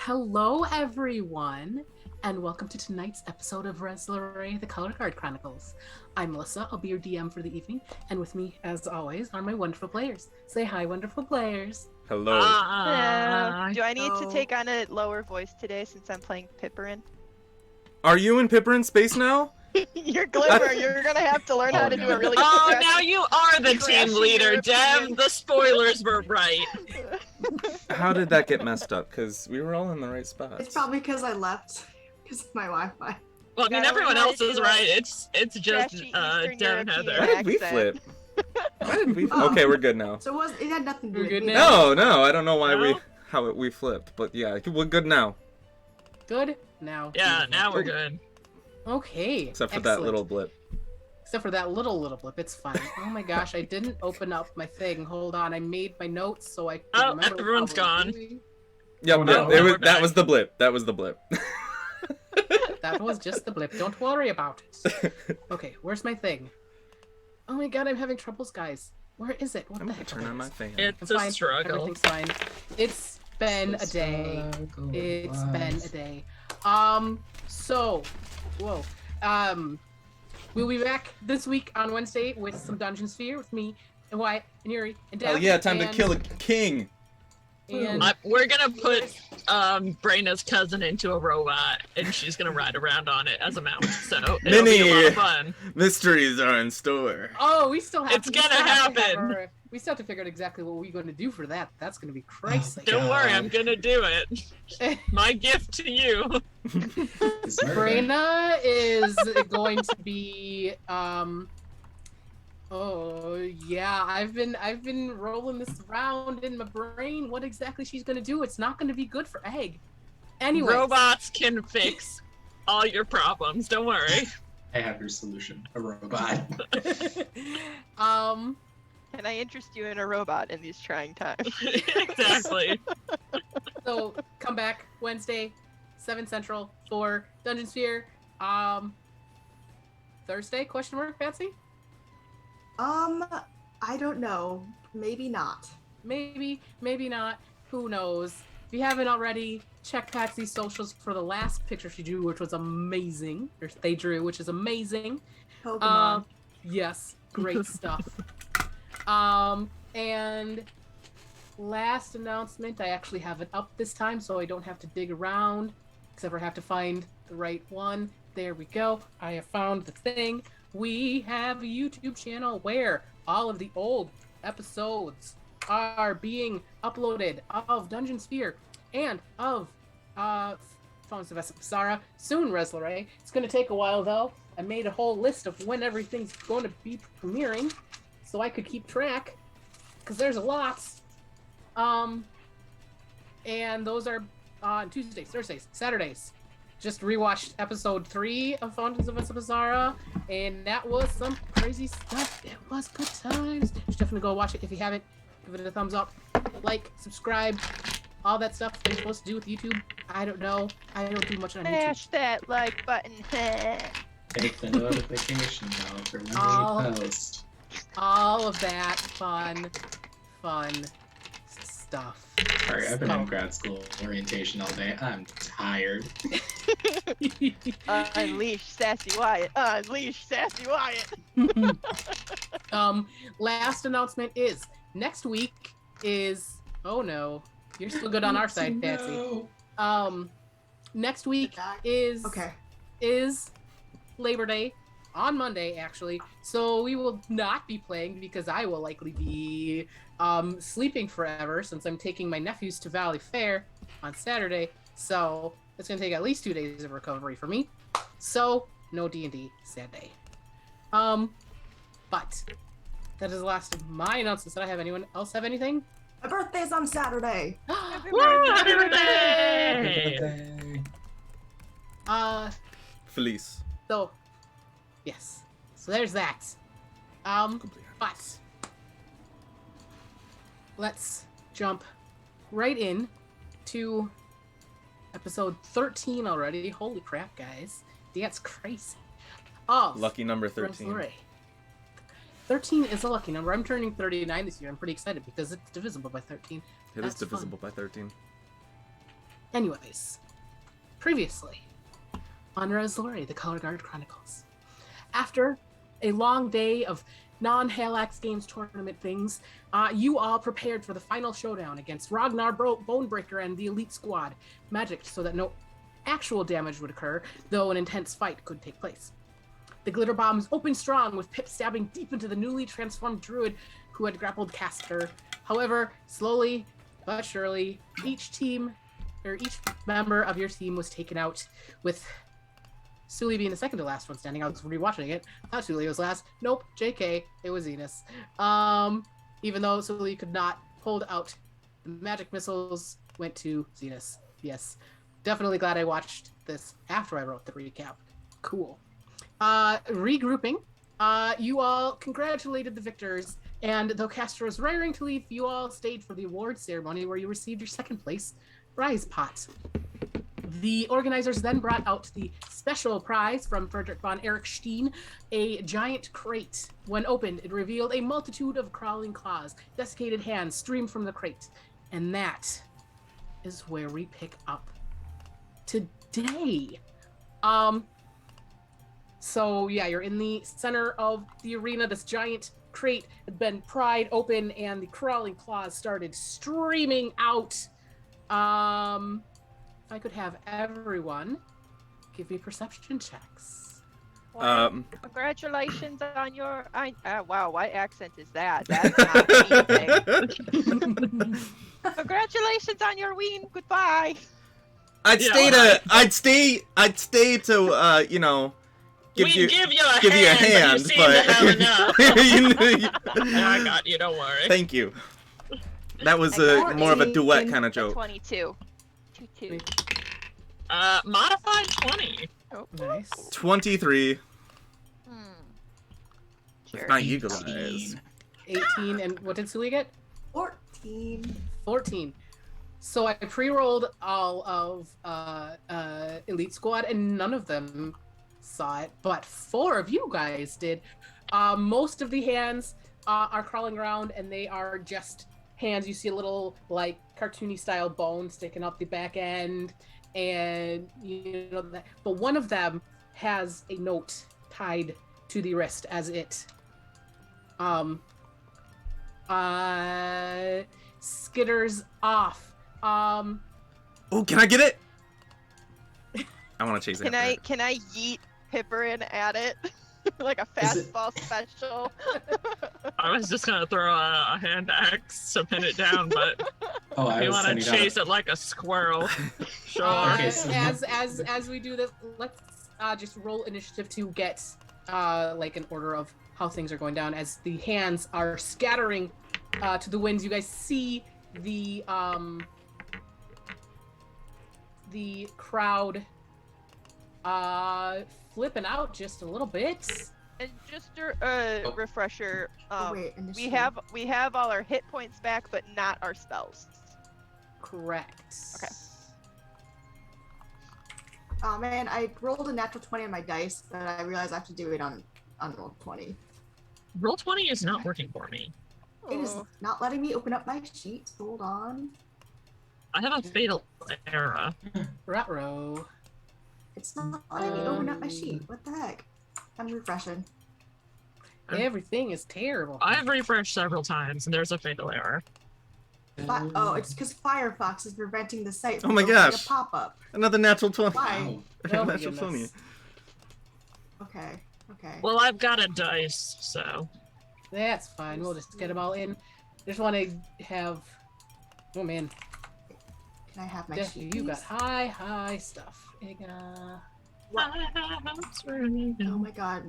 Hello, everyone, and welcome to tonight's episode of Rhez, Lorei, the Color Card Chronicles. I'm Melissa, I'll be your DM for the evening, and with me, as always, are my wonderful players. Say hi, wonderful players. Hello. Do I need to take on a lower voice today since I'm playing Pipperin? Are you in Pipperin space now? You're Glimmer, you're gonna have to learn how to do a really Oh, crashy- now you are the team crashy leader, European. Dev. The spoilers were right. How did that get messed up? Because we were all in the right spots. It's probably because I left because of my Wi-Fi. Well, I mean, gotta everyone learn how else to is do right. it. It's just Trashy Dev Eastern and European. Heather. Why did we accent. flip? Why did we? Oh. Okay, we're good now. So it had nothing to do We're with good me. now? No, I don't know why No? we flipped, but yeah, we're good now. Good? Now. Yeah, beautiful. now we're good. Okay. Except for excellent. that little blip. Except for that little blip, it's fine. Oh my gosh, I didn't open up my thing. Hold on, I made my notes so I could Oh, remember what everyone's I was gone. doing. Yep, Oh, yeah, no. it was, We're that back. was the blip. That was the blip. That was just the blip. Don't worry about it. Okay, where's my thing? Oh my god, I'm having troubles, guys. Where is it? What I'm the gonna heck? turn on my fan. It's I'm a fine. struggle. Everything's fine. It's been a day. It's been a day. So, whoa. We'll be back this week on Wednesday with some Dungeon Sphere with me and Wyatt and Yuri and Dev. Oh yeah, time to and- kill a king. And We're gonna put Brayna's cousin into a robot, and she's gonna ride around on it as a mount. So it'll be a lot of fun. Mysteries are in store. oh, we still have. It's we gonna still have to have happen. we still have to figure out exactly what we're going to do for that. That's going to be crazy. Don't worry, I'm gonna do it. My gift to you. Brayna is going to be oh yeah, I've been rolling this around in my brain what exactly she's gonna do. It's not gonna be good for Egg. Anyway. Robots can fix all your problems. Don't worry. I have your solution. A robot. Can I interest you in a robot in these trying times? Exactly. So come back Wednesday, 7 Central for Dungeon Sphere. Thursday, question mark, Patsy? I don't know. Maybe not. Maybe, maybe not. Who knows? If you haven't already, check Patsy's socials for the last picture she drew, which was amazing. Or they drew, which is amazing. Pokemon. Yes, great stuff. And last announcement, I actually have it up this time, so I don't have to dig around, except for I have to find the right one. There we go. I have found the thing. We have a YouTube channel where all of the old episodes are being uploaded of Dungeon Sphere and of Phones of Sarah, soon Rhez Lorei. It's going to take a while though. I made a whole list of when everything's going to be premiering so I could keep track because there's a lot. And those are on Tuesdays, Thursdays, Saturdays. Just rewatched episode 3 of Fountains of Essabazara, and that was some crazy stuff. It was good times. You should definitely go watch it if you haven't. Give it a thumbs up, like, subscribe, all that stuff you're supposed to do with YouTube. I don't know. I don't do much on YouTube. Smash that like button. Take the notification bell for when Oh. we post. All of that fun stuff. Sorry, I've been in grad school orientation all day. I'm tired. Unleash Sassy Wyatt. Unleash Sassy Wyatt. Last announcement is next week is oh no, you're still good on our side, Patsy. No. Next week Back. is Okay. is Labor Day on Monday actually, so we will not be playing because I will likely be sleeping forever since I'm taking my nephews to Valley Fair on Saturday, so it's gonna take at least 2 days of recovery for me, so no D&D, sad day. But that is the last of my announcements. Did I have anyone else have anything? My birthday's on Saturday. Woo! Happy birthday! Felice. So yes, so there's that. But let's jump right in to episode 13 already. Holy crap, guys. That's crazy. Oh, Lucky number Rhez 13. Lorei. 13 is a lucky number. I'm turning 39 this year. I'm pretty excited because it's divisible by 13. It is That's divisible by 13. Anyways, previously on Rhez, Lorei, the Color Guard Chronicles. After a long day of non-Haelaxe Games tournament things, you all prepared for the final showdown against Ragnar Bonebreaker and the Elite Squad, magicked so that no actual damage would occur, though an intense fight could take place. The glitter bombs opened strong, with Pip stabbing deep into the newly transformed druid who had grappled Castor. However, slowly but surely, each member of your team was taken out, with Suliya being the second to last one standing. I was rewatching it. I thought Suliya was last. Nope, JK, it was Zenus. Even though Suliya could not hold out, the magic missiles went to Zenus. Yes. Definitely glad I watched this after I wrote the recap. Cool. Regrouping. You all congratulated the victors, and though Castor was raring to leave, you all stayed for the awards ceremony where you received your second place prize pot. The organizers then brought out the special prize from Frederick von Erich Steen, a giant crate. When opened, it revealed a multitude of crawling claws. Desiccated hands streamed from the crate. And that is where we pick up today. So yeah, you're in the center of the arena. This giant crate had been pried open and the crawling claws started streaming out. If I could have everyone give me perception checks. Congratulations on your. Wow, what accent is that? That's not anything. Congratulations on your win. Goodbye. I'd stay to you know, give you a hand, but I got you. Don't worry. Thank you. That was more of a duet kind of joke. 22. 2. Modified 20. Oh. Nice. 23. Sure. My eagle eyes. 18, and what did Suliya get? 14. 14. So I pre-rolled all of Elite Squad, and none of them saw it, but 4 of you guys did. Most of the hands are crawling around, and they are just hands. You see a little, like, cartoony style bone sticking up the back end, and you know that. But one of them has a note tied to the wrist as it skitters off. Oh, can I get it? I want to chase it. Can I yeet Pipperin at it? Like a fastball special. I was just gonna throw a hand axe to pin it down, but I you was want to sending chase out. it like a squirrel. Sure. Okay, so- as we do this, let's just roll initiative to get like an order of how things are going down as the hands are scattering to the winds. You guys see the crowd flipping out just a little bit. And just a refresher, wait, we have all our hit points back, but not our spells. Correct. Okay. Oh man, I rolled a natural 20 on my dice, but I realized I have to do it on roll 20. Roll 20 is not working for me. It is not letting me open up my sheet. Hold on. I have a fatal error. Ruh-roh. It's not letting me open up my sheet. What the heck? I'm refreshing. Everything is terrible. I've refreshed several times and there's a fatal error. Oh, it's because Firefox is preventing the site Oh from my opening gosh. a pop-up. Another natural 20. Why? Oh my Natural 20. goodness. Okay. Well, I've got a dice, so. That's fine. We'll just get them all in. Just want to have. Oh man, Can I have my Jeff, sheet? you got please? high stuff. Oh my god,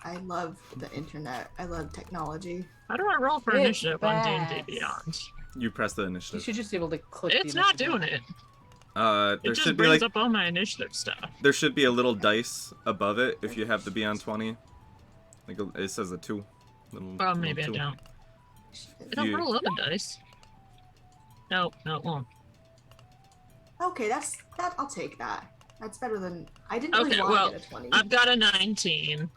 I love the internet. I love technology. How do I roll for It's initiative on fast. D&D Beyond? You press the You initiative. should just be able to click. It's the not initiative. doing it. There It just should be brings like up all my initiative stuff. there should be a little dice above it if you have the Beyond 20. Like it says a 2. Well, maybe I little 2. don't. I don't You- roll up a dice. No, it won't. Okay, that I'll take that. That's better than I didn't really Okay, want well, to get a 20. I've got a 19,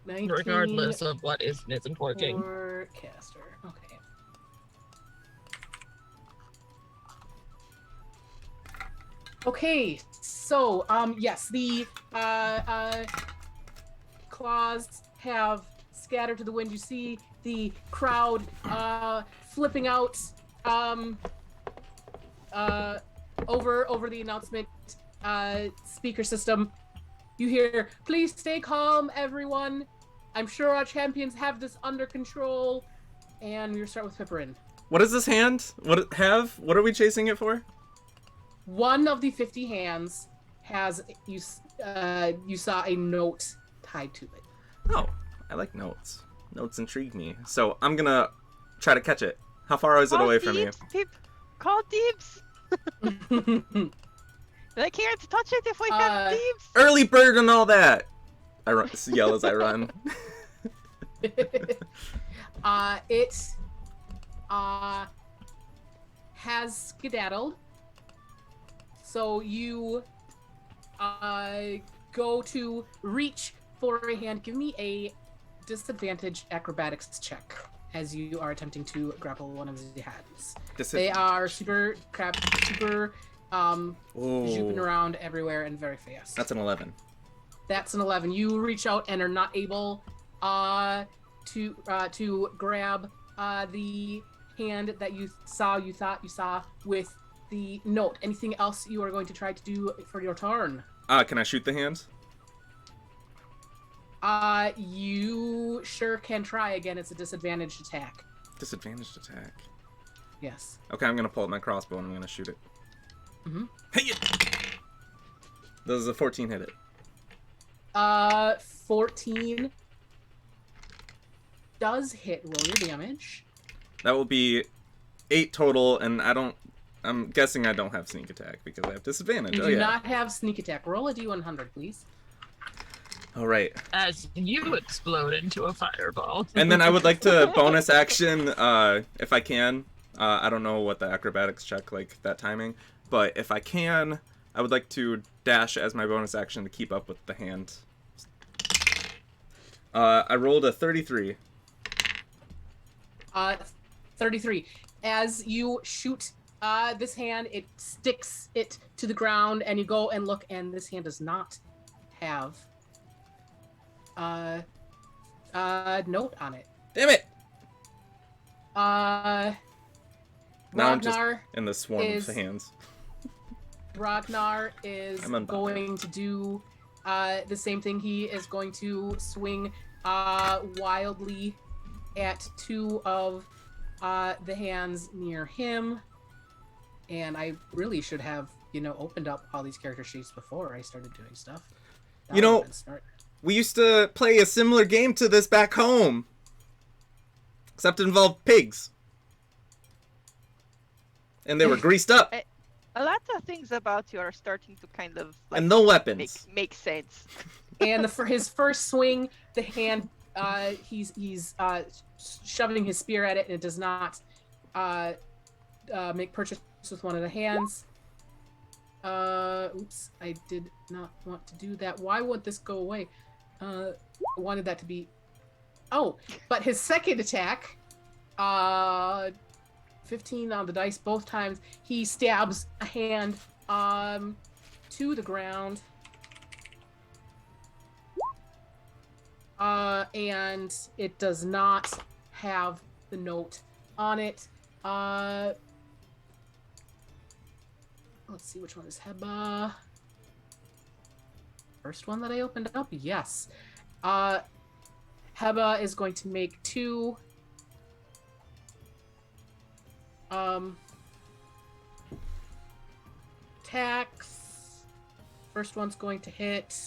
19 regardless of what isn't working. for Castor. Okay. Okay, so yes, the claws have scattered to the wind. You see the crowd flipping out over the announcement speaker system. You hear, "Please stay calm, everyone. I'm sure our champions have this under control." And we start with Pipperin. What is this hand? What are we chasing it for? One of the 50 hands has you saw a note tied to it. Oh, I like notes. Notes intrigue me. So I'm gonna try to catch it. How far is it away from you? Call Deeps. I can't touch it if we have Deeps. Early bird and all that. I yell as I run. It has skedaddled. So you go to reach for a hand. Give me a disadvantage acrobatics check as you are attempting to grapple one of the hands. They are super zooping around everywhere and very fast. That's an 11. That's an 11. You reach out and are not able to grab the hand that you thought you saw with the note. Anything else you are going to try to do for your turn? Can I shoot the hands? You sure can try again. It's a disadvantaged attack. Disadvantaged attack. Yes. Okay, I'm gonna pull up my crossbow and I'm gonna shoot it. Mm-hmm. Hey! Does a 14 hit it? 14 does hit. Roll your damage. That will be 8 total, and I'm guessing I don't have sneak attack because I have disadvantage. You do not have sneak attack. Roll a d100, please. All right. As you explode into a fireball. And then I would like to bonus action, if I can. I don't know what the acrobatics check like that timing, but if I can, I would like to dash as my bonus action to keep up with the hand. I rolled a 33. 33. As you shoot this hand, it sticks it to the ground, and you go and look, and this hand does not have note on it. Damn it! Ragnar Now I'm just in the swarm of hands. Ragnar is going to do the same thing. He is going to swing wildly at 2 of the hands near him. And I really should have, opened up all these character sheets before I started doing stuff. We used to play a similar game to this back home. Except it involved pigs. And they were greased up. A lot of things about you are starting to kind of and no weapons make sense. And for his first swing, the hand he's shoving his spear at it, and it does not make purchase with one of the hands. Oops, I did not want to do that. Why would this go away? I wanted that to be. Oh, but his second attack, 15 on the dice both times. He stabs a hand to the ground. And it does not have the note on it. Let's see, which one is Heba? First one that I opened up? Yes. Heba is going to make 2 attacks. First one's going to hit.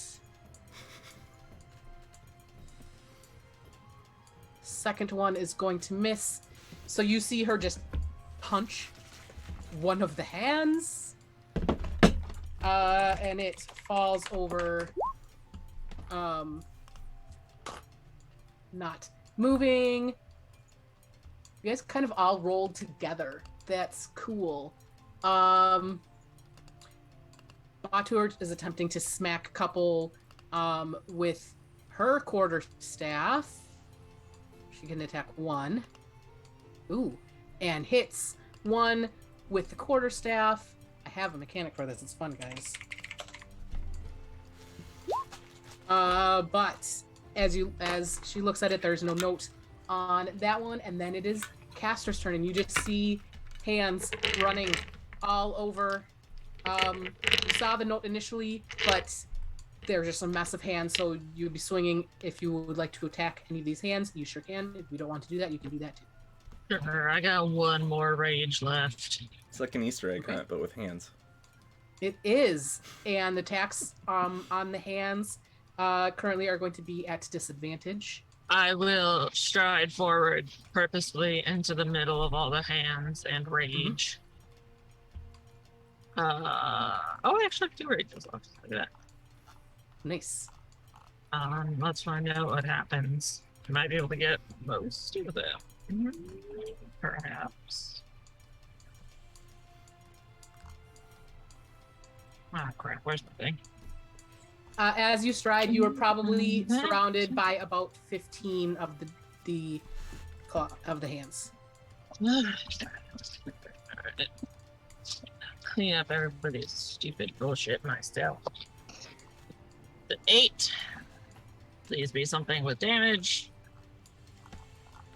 Second one is going to miss. So you see her just punch one of the hands. And it falls over. Not moving. You guys kind of all rolled together. That's cool. Batur is attempting to smack a couple with her quarterstaff. She can attack 1. Ooh. And hits 1 with the quarterstaff. I have a mechanic for this. It's fun, guys. But as she looks at it, there's no note on that one, and then it is Castor's turn, and you just see hands running all over. You saw the note initially, but there's just a mess of hands, so you'd be swinging. If you would like to attack any of these hands, you sure can. If you don't want to do that, you can do that too. Sure, I got one more rage left. It's like an Easter egg hunt, but with hands. It is, and the attacks on the hands currently are going to be at disadvantage. I will stride forward purposefully into the middle of all the hands and rage. Oh, I actually have 2 rages left. Look at that. Nice. Let's find out what happens. I might be able to get most of them. Perhaps. Ah, crap. Where's my thing? As you stride, you are probably surrounded by about 15 of the hands. Clean up everybody's stupid bullshit myself. The 8. Please be something with damage.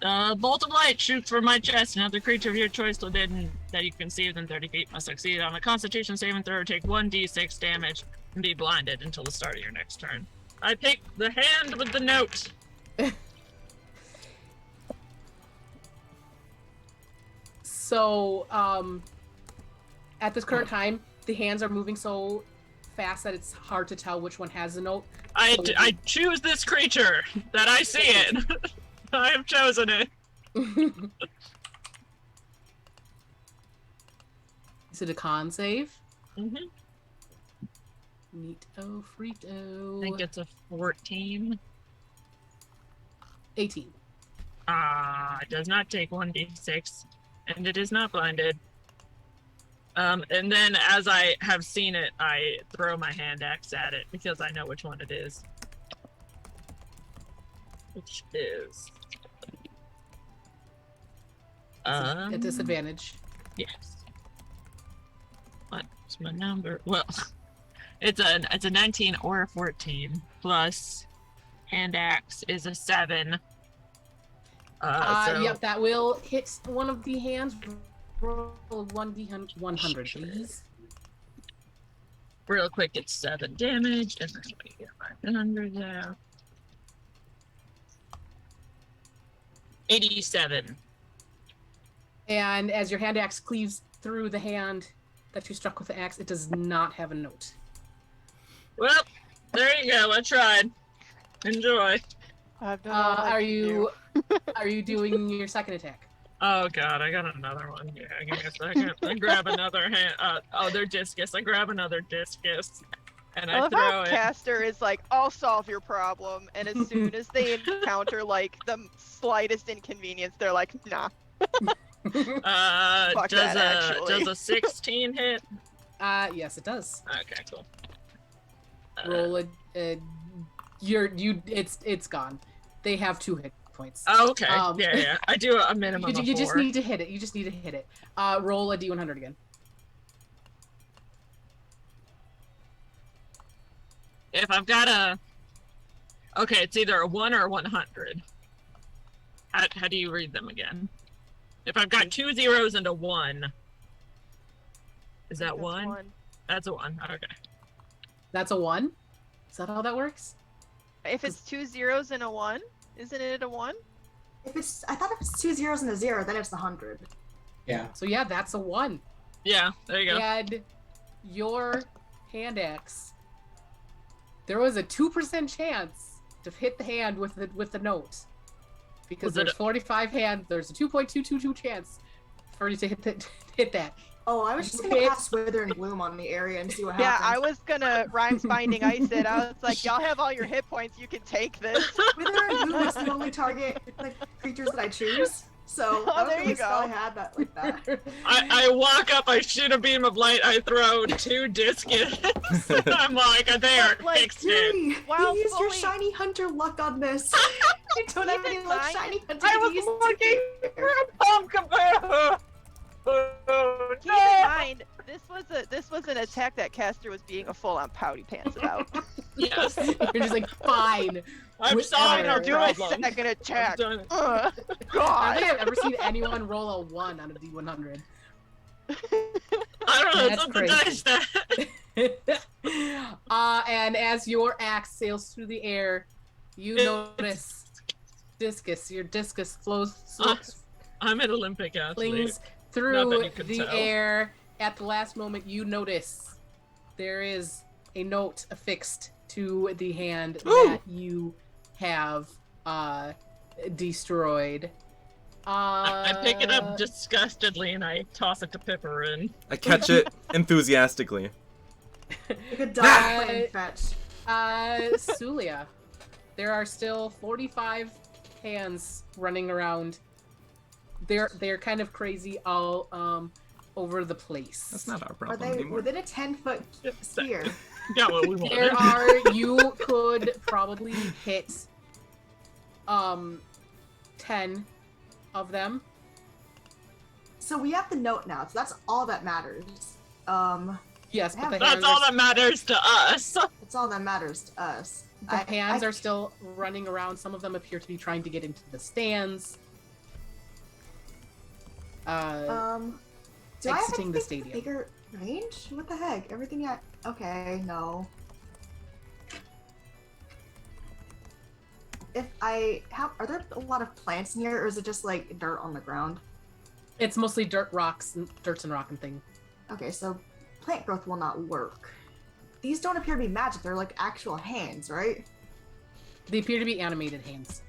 Bolt of light shoots from my chest. Another creature of your choice within that you can see within 30 feet must succeed on a Constitution saving throw or take 1d6 damage and be blinded until the start of your next turn. I pick the hand with the note. So, at this current time, the hands are moving so fast that it's hard to tell which one has the note. I choose this creature that I see it. I have chosen it. Is it a con save? Mm-hmm. Neato frito. I think it's a 14. 18. It does not take 1d6, and it is not blinded. And then as I have seen it, I throw my hand axe at it because I know which one it is. Which is... at disadvantage. Yes. What's my number? Well, it's a 19 or a 14 plus hand axe is a 7. So... Yep, that will hit one of the hands. Roll 1d100, please. Real quick, it's 7 damage, and then we get my 100 out. 87. And as your hand axe cleaves through the hand that you struck with the axe, it does not have a note. Well, there you go. I tried. Enjoy. I've done all I Are can you are you doing your second attack? Oh god, I got another one. Yeah, give me a second. I grab another hand. They're discus. I grab another discus, and I love throw how it. Castor is like, I'll solve your problem, and as soon as they encounter like the slightest inconvenience, they're like, nah. Fuck Does that, actually. a 16 hit? Yes, it does. Okay, cool. Roll it. It's gone. They have 2 hit points. Oh, okay. Yeah. I do a minimum of 4. You just need to hit it. You just need to hit it. Roll a d100 again. If I've got a... Okay, it's either a 1 or a 100. How do you read them again? If I've got 2 zeros and a 1... Is that 1? That's a 1. Okay. That's a 1? Is that how that works? If it's 2 zeros and a 1, isn't it a 1? I thought if it's 2 zeros and a 0, then it's the 100. Yeah. So yeah, that's a 1. Yeah, there you go. And your hand axe, there was a 2% chance to hit the hand with the note. Because Was it there's 45 hands, there's a 2.222 chance for you to hit that. Oh, I was just gonna cast Wither and Gloom on the area and see what Yeah, happens. I was gonna Rhymes Binding Ice it. I was like, y'all have all your hit points, you can take this. Wither and Gloom is the only target creatures that I choose. So Oh, that was there the you only spell I go. had that like that. I walk up, I shoot a beam of light, I throw 2 discus. I'm like, there, Like, fixed it. Yuri, Wow, you used your fully- shiny hunter luck on this. You don't have any luck mine- shiny hunter. I to was use looking to- for a pumpkin bear. Oh, Keep in mind, This was an attack that Castor was being a full-on pouty pants about. Yes. You're just like, fine. I'm Whatever. solving our Do a problem. second attack. I've done it. Ugh, I don't God. think I've ever seen anyone roll a 1 on a D100. I don't know. That's It's on the dice that. And as your axe sails through the air, you notice discus. Your discus I'm an Olympic athlete. flings Not through that you could the tell. air. At the last moment, you notice there is a note affixed to the hand that you have destroyed. I pick it up disgustedly and I toss it to Pipperin. I catch it enthusiastically. Like a dog playing fetch. Suliya. There are still 45 hands running around. They're kind of crazy all over the place. That's not our Are problem they anymore. within a 10-foot sphere? Got what we There wanted. are you could probably hit 10 of them. So we have the note now, so that's all that matters. Yes, but the That's hands all are, that matters to us. That's all that matters to us. the hands are still running around. Some of them appear to be trying to get into the stands. Do I have exiting the anything stadium. bigger range? What the heck? Everything at okay, no. If I have, are there a lot of plants in here, or is it just like dirt on the ground? It's mostly dirt and rock and thing. Okay, so plant growth will not work. These don't appear to be magic. They're like actual hands, right? They appear to be animated hands.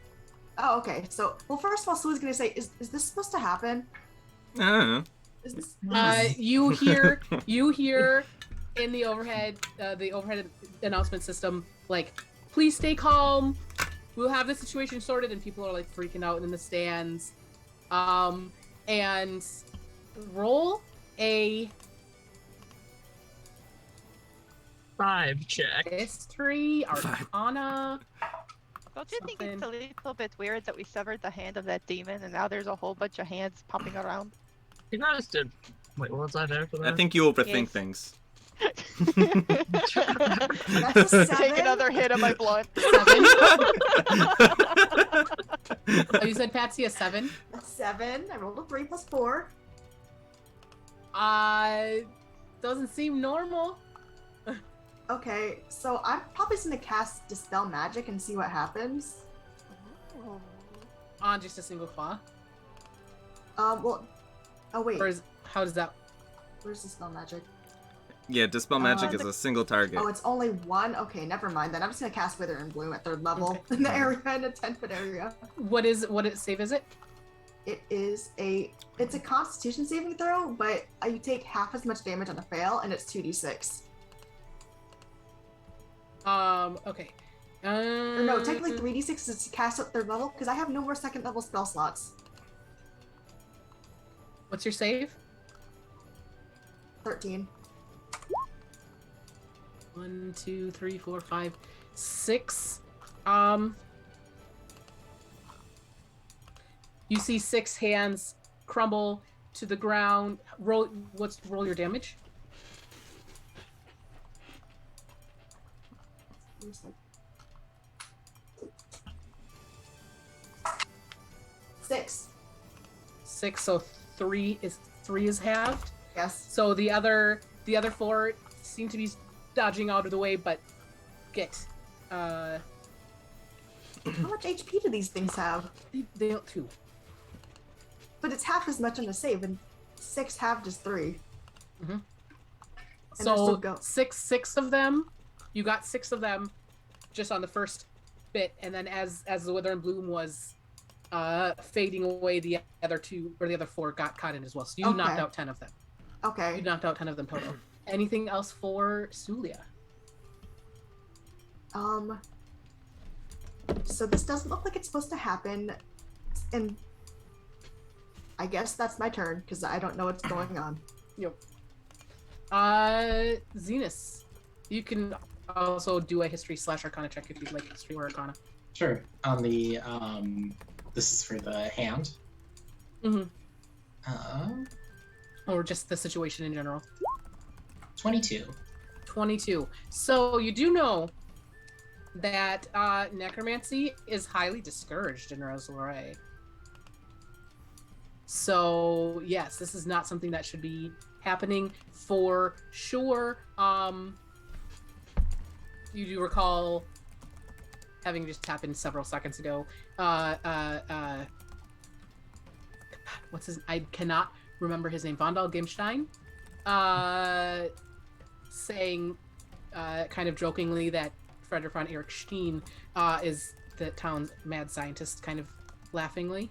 Oh, okay. So, well, first of all, Suliya's gonna say, is this supposed to happen? I don't know. Is this? You hear in the overhead announcement system, like, please stay calm. We'll have the situation sorted, and people are like freaking out in the stands. And roll a 5 check. history, arcana. Don't you think it's a Something. little bit weird that we severed the hand of that demon and now there's a whole bunch of hands popping around? You guys did. Wait, what was that after that? I think you overthink Yes. things. That's a 7. Take another hit of my blood. 7. Oh, you said Patsy a 7? A 7. I rolled a 3 plus 4. Doesn't seem normal. Okay, so I'm probably just gonna cast Dispel Magic and see what happens. On just a single claw. Well, oh wait, Or how does that? where's Dispel Magic? Yeah, Dispel Magic is a single target. Oh, it's only 1? Okay, never mind then. I'm just gonna cast Wither and Bloom at 3rd level Okay. in the area, in a 10-foot area. What save is it? It's a Constitution saving throw, but you take half as much damage on a fail, and it's 2d6. Okay. Or no, technically 3d6 is cast at 3rd level, because I have no more 2nd level spell slots. What's your save? 13. 1, 2, 3, 4, 5, 6. You see 6 hands crumble to the ground. Roll your damage? Where's the- 6. 6, so 3 is halved. Yes. So the other 4 seem to be dodging out of the way, but get How much HP do these things have? they don't 2. But it's half as much on a save, and 6 halved is 3. Mhm. And they're still So go- six of them. You got 6 of them just on the first bit, and then as the Wither and Bloom was fading away, the other 2 or the other 4 got caught in as well. So you knocked Okay. out 10 of them. Okay. You knocked out 10 of them total. Anything else for Suliya? So this doesn't look like it's supposed to happen, and I guess that's my turn, because I don't know what's going on. Zenus, you can also do a history / arcana check if you'd like history or arcana. Sure. On the this is for the hand. Mhm. Uh, Or just the situation in general. 22. 22. So you do know that necromancy is highly discouraged in Lorei. So yes, this is not something that should be happening for sure. You do recall having just happened several seconds ago. What's his? I cannot remember his name. Vondal Gimstein, saying, kind of jokingly, that Frederick von Erich Steen is the town's mad scientist, kind of laughingly.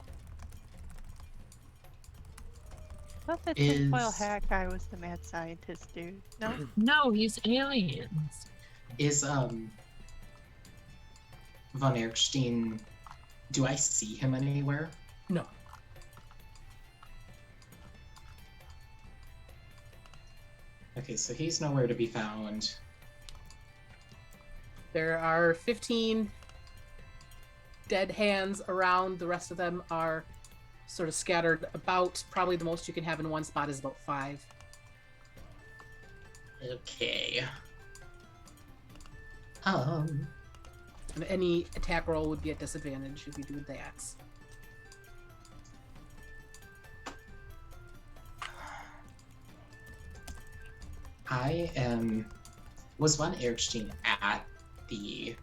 I thought that tinfoil hat guy was the mad scientist, dude. No? No, he's aliens. Is von Erikstein, do I see him anywhere? No. Okay, so he's nowhere to be found. There are 15 dead hands around. The rest of them are sort of scattered about. Probably the most you can have in one spot is about 5. Okay. And any attack roll would be at disadvantage if you do that. Was von Erikstein at the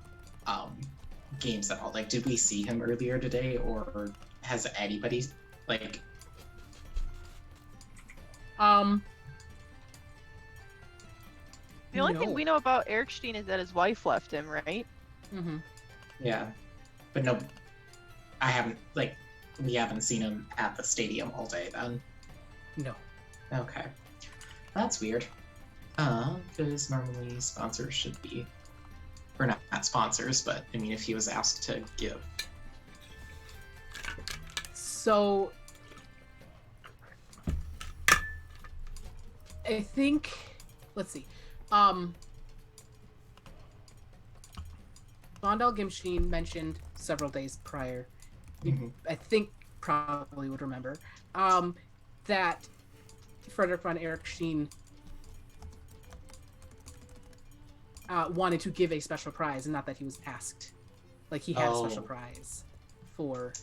games at all? Like, did we see him earlier today, or has anybody, like... The only No. thing we know about Erikstein is that his wife left him, right? Mm-hmm. Yeah. But no, I haven't, like, we haven't seen him at the stadium all day then. No. Okay. That's weird. Because normally sponsors should be, or not sponsors, but I mean, if he was asked to give. So I think, let's see. Vondal Gimstein mentioned several days prior, I think probably would remember, that Frederick von Erikstein wanted to give a special prize, and not that he was asked. Like, he had a special prize for...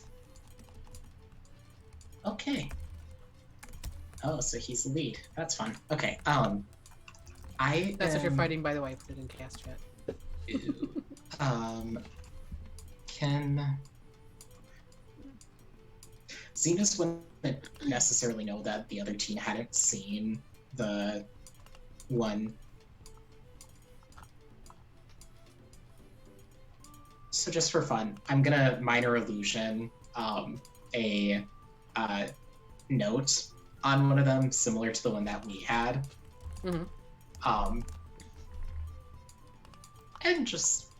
Okay. Oh, so he's the lead. That's fun. Okay, That's if you're fighting, by the way, put it in cast chat. Can... Zenus wouldn't necessarily know that the other team hadn't seen the one. So just for fun, I'm gonna minor illusion a note on one of them, similar to the one that we had. And just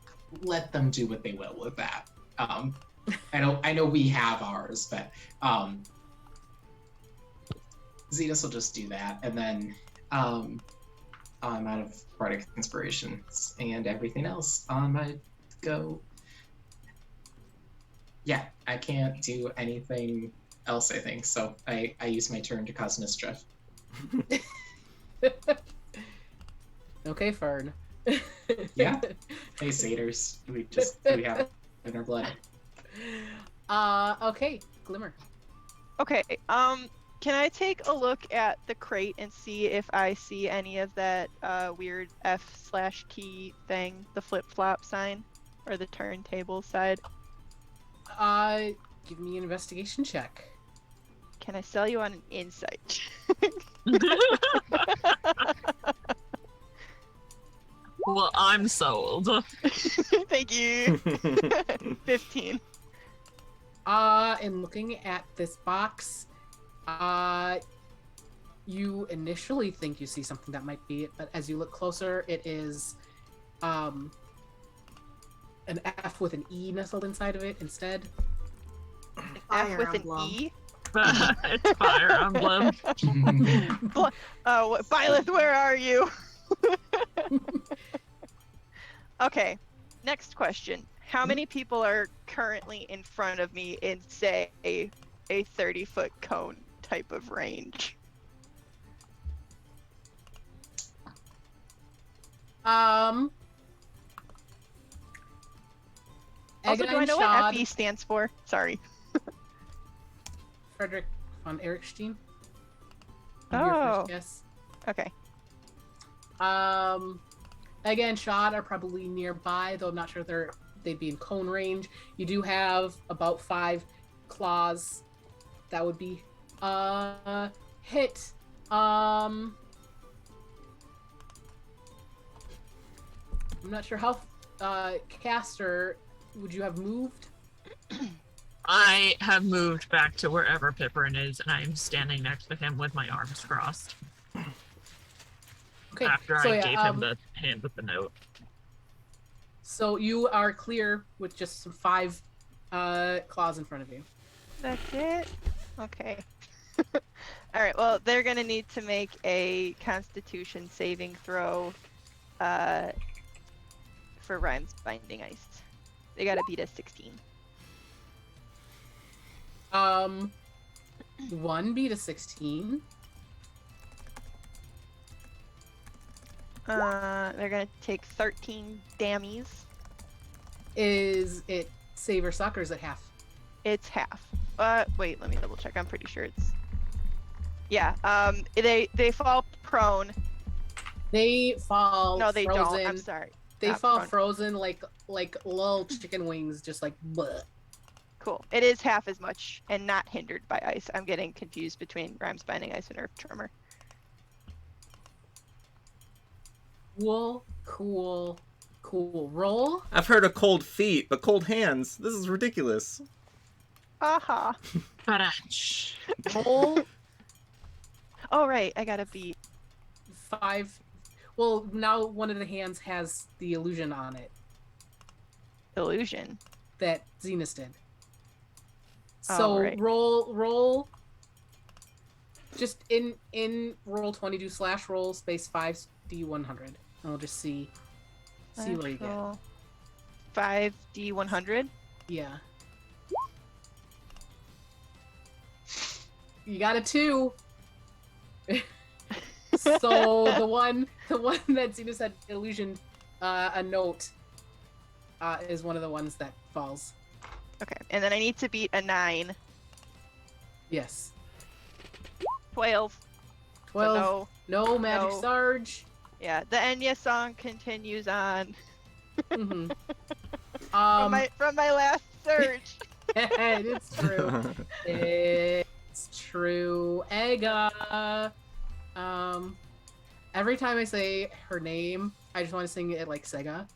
let them do what they will with that. I know we have ours, but Zenus will just do that, and then I'm out of Bardic Inspirations and everything else. I go. Yeah, I can't do anything else, I think, so I use my turn to cause mischief. Okay, Fern. Yeah. Hey, satyrs. We have it in our blood. Okay, Glimmer. Okay, can I take a look at the crate and see if I see any of that weird F/T thing, the flip-flop sign, or the turntable side? Give me an investigation check. Can I sell you on an insight? Well, I'm sold. Thank you. 15. In looking at this box, you initially think you see something that might be it, but as you look closer, it is an F with an E nestled inside of it instead. F with an Emblem. E? It's Fire Emblem. Byleth, where are you? Okay, next question. How many people are currently in front of me in, say, a 30-foot cone type of range? Also, Ega do I and know Shad, what FE stands for? Sorry. Frederick von Erichstein. Oh. Your first guess. Okay. Ega and Shad are probably nearby, though I'm not sure if they'd be in cone range. You do have about 5 claws. That would be hit. I'm not sure how Castor, would you have moved? I have moved back to wherever Pipperin is, and I am standing next to him with my arms crossed. Okay. After so I yeah, gave him the hand with the note. So you are clear with just some 5 claws in front of you. That's it? Okay. Alright, well, they're gonna need to make a Constitution saving throw for Rhymes Binding Ice. They gotta beat a 16. 1 beat a 16. They're gonna take 13 dammies. Is it save or suck, or is it half? It's half. Wait, let me double check. I'm pretty sure it's... Yeah, they fall prone. They fall No, they frozen. don't. I'm sorry. They Not fall prone. frozen like little chicken wings, just like bleh. Cool. It is half as much and not hindered by ice. I'm getting confused between Rhymes Binding Ice and Earth Tremor. Cool. Roll. I've heard of cold feet, but cold hands. This is ridiculous. Aha. Ba-da-ch. Roll Oh, right. I gotta beat. 5. Well, now one of the hands has the illusion on it Illusion. that Zenus did. Oh, So right. roll. Just in roll 20, do /roll space 5 D100, and we'll just see what you get. Natural 5D100. Yeah. You got a 2. So the one that Zenus had illusioned a note is one of the ones that falls. Okay, and then I need to beat a 9. Yes. 12. 12. So No magic No. Sarge. yeah, the Enya song continues on Mm-hmm. from my last surge. It's true. It's true. Ega. Every time I say her name, I just want to sing it like Sega.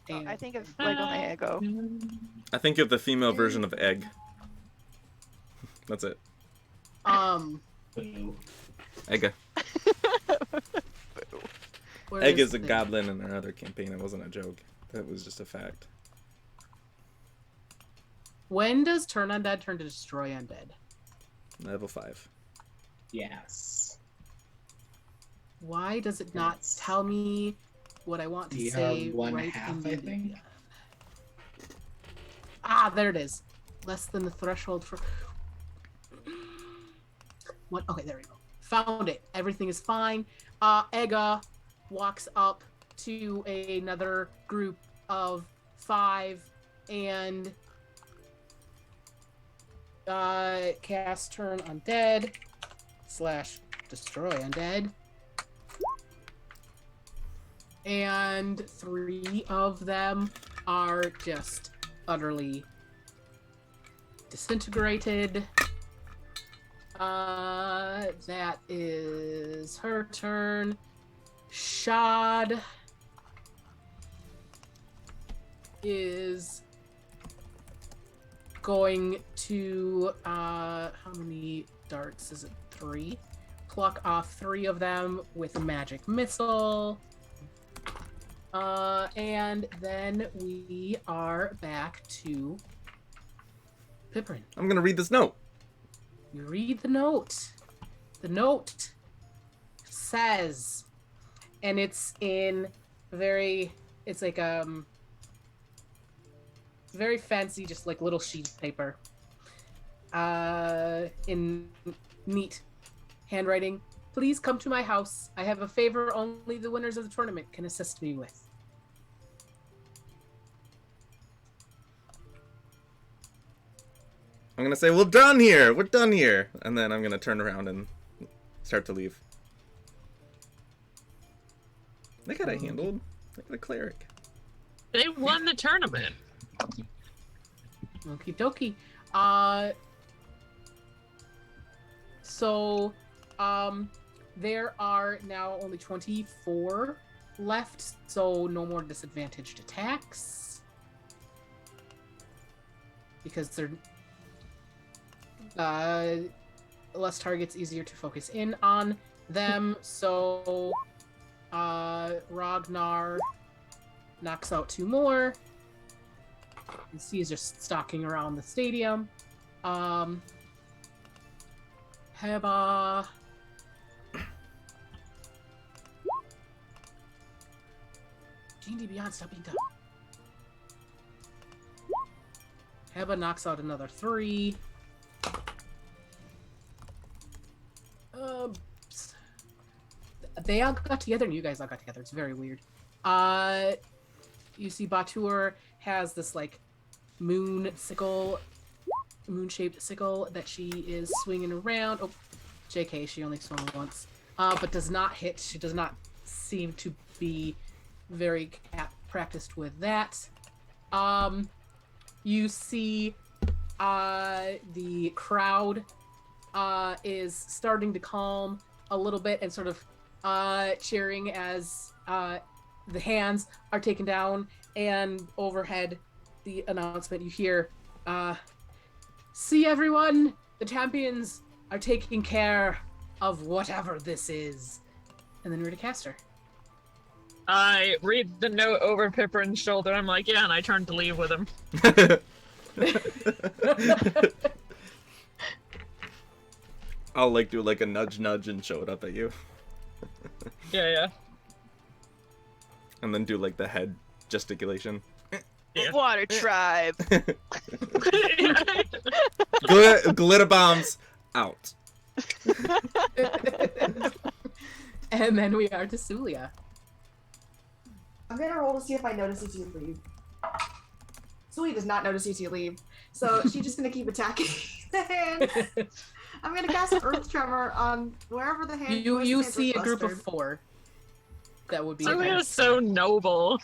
Oh, And I think of Lego my Ego. I think of the female version of egg. That's it. Boo. Egg. where Egg is a the- goblin in our other campaign. It wasn't a joke. That was just a fact. When does turn undead turn to destroy undead? Level 5. Yes. Why does it not Yes. tell me what I want to DR say 1/2, right in the I think. Ah, there it is. Less than the threshold for what? Okay, there we go. Found it. Everything is fine. Ega walks up to another group of 5 and cast turn undead / destroy undead. And 3 of them are just utterly disintegrated. That is her turn. Shad is going to how many darts is it? 3. Pluck off 3 of them with a magic missile. And then we are back to Pipperin. I'm gonna read this note. You read the note. The note says, and it's in it's like very fancy, just like little sheet of paper. In neat handwriting. please come to my house. I have a favor only the winners of the tournament can assist me with. I'm gonna say, we're done here. We're done here. And then I'm gonna turn around and start to leave. They got it handled. Like the cleric. They won the tournament. Okie dokie. So, there are now only 24 left, so no more disadvantaged attacks. Because they're less targets, easier to focus in on them. So, Ragnar knocks out 2 more. You see he's just stalking around the stadium. Heba. D&D Beyond, stop being dumb. Heba knocks out another 3. They all got together and you guys all got together. It's very weird. You see Batur has this like moon-shaped sickle that she is swinging around. Oh, JK, she only swung once. But does not hit. She does not seem to be very practiced with that. You see the crowd is starting to calm a little bit and sort of cheering as the hands are taken down, and overhead the announcement you hear, see everyone, the champions are taking care of whatever this is. And then we're to Castor. I read the note over Pipperin's shoulder. I'm like, yeah, and I turn to leave with him. I'll like do like a nudge and show it up at you. Yeah. And then do like the head gesticulation. Yeah. Water tribe. Glitter bombs out. And then we are to Suliya. I'm gonna roll to see if I notices you leave. Suliya does not notice you see you leave, so she's just gonna keep attacking the hand. I'm gonna cast Earth Tremor on wherever the hand. You see a group of 4. That would be. Suliya's so noble.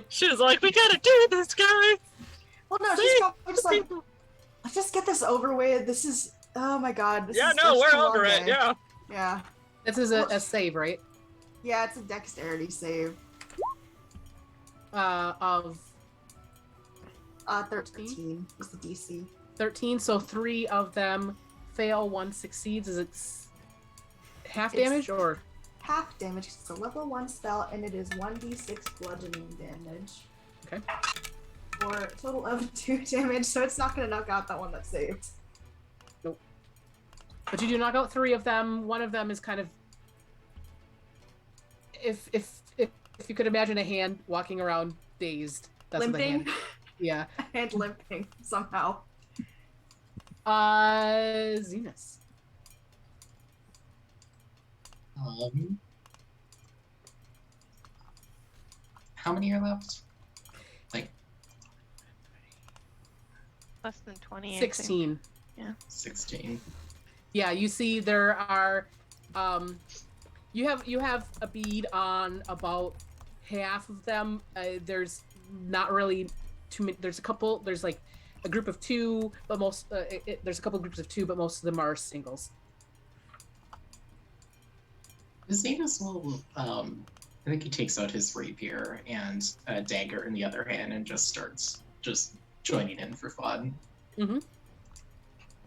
She's like, we gotta do this, guys. Well, no, she's probably just like, let's just get this over with. This is, oh my god. This is No, such we're a long over it. day. Yeah. Yeah. This is a save, right? Yeah, it's a dexterity save. Of 13 is the DC. 13, so 3 of them fail, 1 succeeds. Is it half damage or? Half damage. It's a level 1 spell, and it is 1d6 bludgeoning damage. Okay. For a total of 2 damage, so it's not gonna knock out that one that saved. Nope. But you do knock out 3 of them. One of them is kind of, if you could imagine a hand walking around dazed. That's what the Limping? hand. Yeah. And limping somehow. Zenus. How many are left? Like Less than 20. I think. 16. 16. Yeah, you see there are you have a bead on about half of them. There's not really too many. There's like a group of 2, but most there's a couple groups of 2, but most of them are singles. Zenus will, I think he takes out his rapier and a dagger in the other hand and just starts joining in for fun. Mm-hmm.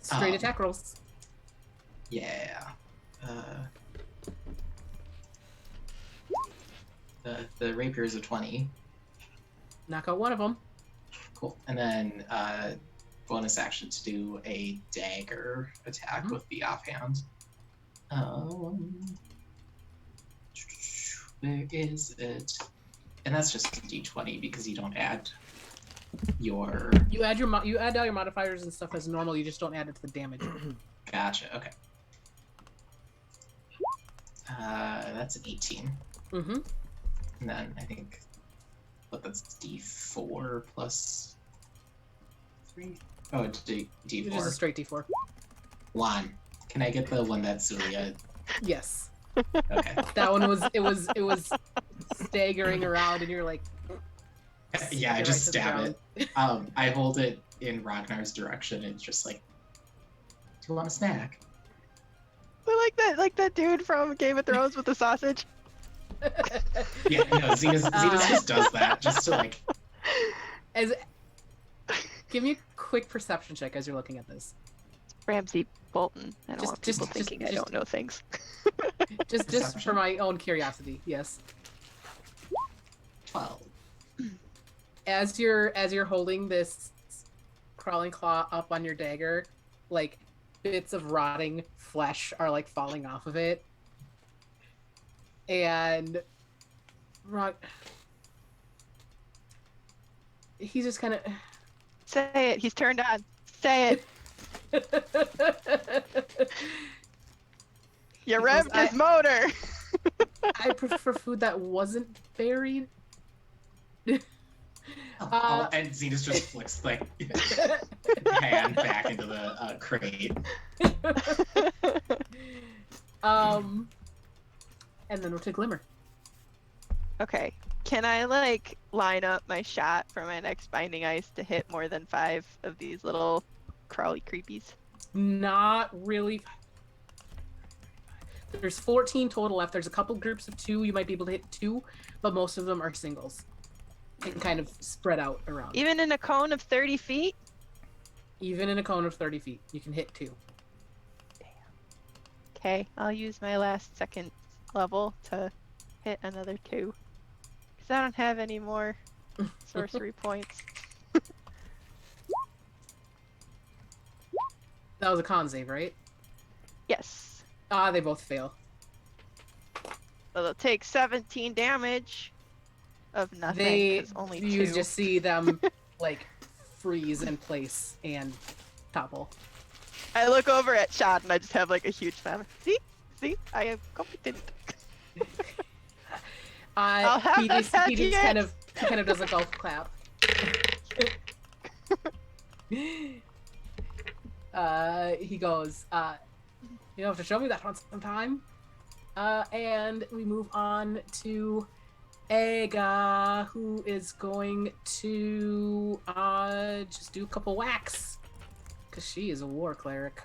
Straight attack rolls. Yeah. The rapier is a 20. Knock out one of them. Cool. And then bonus action to do a dagger attack with the offhand. Where is it? And that's just a d20 because you don't add your. You add all your modifiers and stuff as normal. You just don't add it to the damage. Gotcha. Okay. That's an 18. Mm-hmm. And then I think, that's D4 plus 3? Oh, D4. Just a straight D4. One. Can I get the one that's Suliya? Yes. Okay. That one was it was staggering around, and you're like, Yeah, I right just to the stab it. I hold it in Ragnar's direction, and it's just like, do you want a snack? I like that dude from Game of Thrones with the sausage. Yeah, no, Zenus just does that, just to like... Give me a quick perception check as you're looking at this. Ramsay Bolton. I don't want people just- thinking I don't know things. Just Perception. for my own curiosity, yes. 12. As you're holding this crawling claw up on your dagger, like bits of rotting flesh are like falling off of it. And he's just kind of Say it. He's turned on. Say it. You revved his motor. I prefer food that wasn't buried. And Zenus just flicks like hand back into the crate. And then we'll take Glimmer. Okay. Can I like line up my shot for my next binding ice to hit more than 5 of these little crawly creepies? Not really. There's 14 total left. There's a couple groups of 2. You might be able to hit 2, but most of them are singles. And kind of spread out around. Even in a cone of 30 feet? Even in a cone of 30 feet, you can hit 2. Okay, I'll use my last second level to hit another 2. Because I don't have any more sorcery points. That was a con save, right? Yes. They both fail. So they'll take 17 damage of nothing. They 'cause only you 2. just see them like freeze in place and topple. I look over at Shad and I just have like a huge smile. See, I am competent. I'll have He that just patchy kind of does a golf clap. He goes, you have to show me that one sometime. And we move on to Ega, who is going to just do a couple whacks. Because she is a war cleric.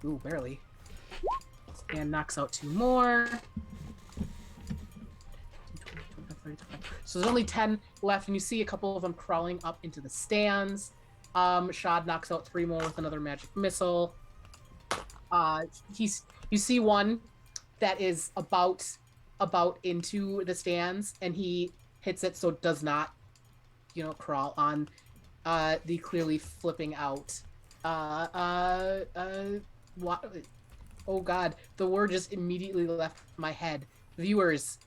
Ooh, barely. And knocks out 2 more. So there's only 10 left, and you see a couple of them crawling up into the stands. Shad knocks out 3 more with another magic missile. You see one that is about into the stands, and he hits it so it does not, crawl on the clearly flipping out. What? Oh God, the word just immediately left my head. Viewers,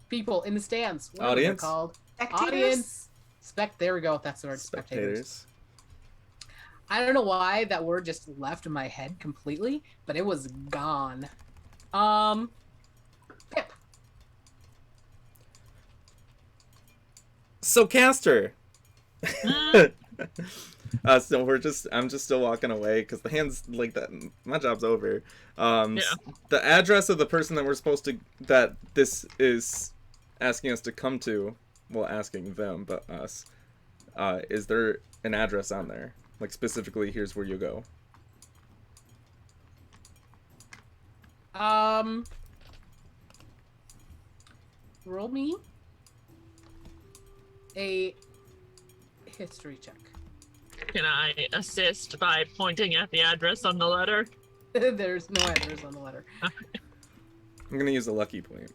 people in the stands. What are they Audience? called? Spectators? Audience. There we go. That's the word. Spectators. I don't know why that word just left my head completely, but it was gone. Pip. So Castor. So I'm just still walking away because the hands like that. My job's over. Yeah. The address of the person that this is asking us to come to. Well, asking them, but us. Is there an address on there? Like specifically, here's where you go. Roll me a history check. Can I assist by pointing at the address on the letter? There's no address on the letter. I'm gonna use a lucky point.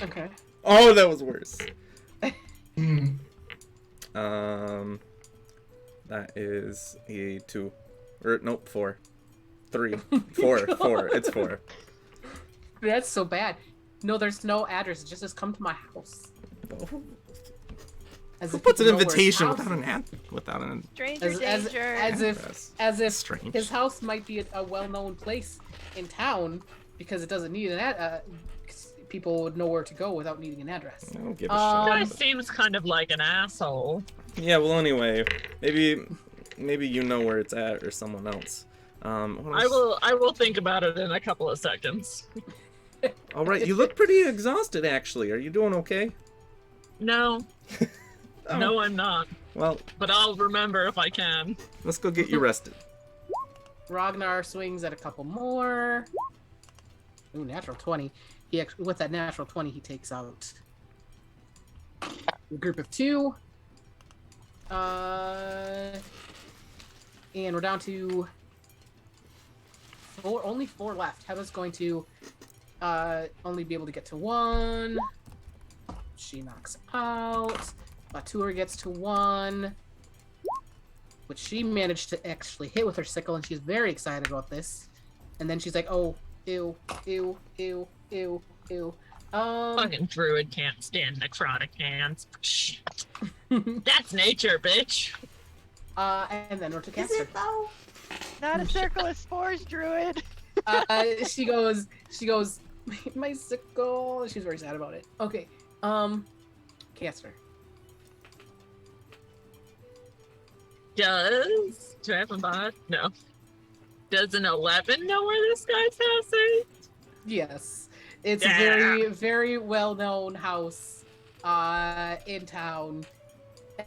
Okay. Oh, that was worse. Hmm. That is a 2. Or nope, 4. 3. 4. 4. It's 4. That's so bad. No, there's no address. It just says come to my house. As Who if puts an people know where his invitation house without is. without an Stranger As danger. if Strange. his house might be a well-known place in town because it doesn't need people would know where to go without needing an address. I don't give a Guy shit. seems kind of like an asshole. Yeah, well, anyway, maybe you know where it's at or someone else. I will think about it in a couple of seconds. All right, you look pretty exhausted, actually. Are you doing okay? No. Oh. No, I'm not. Well, But I'll remember if I can. let's go get you rested. Ragnar swings at a couple more. Ooh, natural 20. With that natural 20, he takes out a group of 2. And we're down to 4. Only 4 left. Heba's going to only be able to get to 1. She knocks out. Batur gets to 1. Which she managed to actually hit with her sickle, and she's very excited about this. And then she's like, oh, ew, ew, ew, ew, ew. Fucking druid can't stand necrotic hands. Shit. That's nature, bitch. And then we're to Is Castor. it though? Not a circle of spores, druid. She goes, my sickle. She's very sad about it. Okay, Castor. Do I have a bot? No. Does an 11 know where this guy's house is? Yes, it's Yeah. a very, very well-known house in town.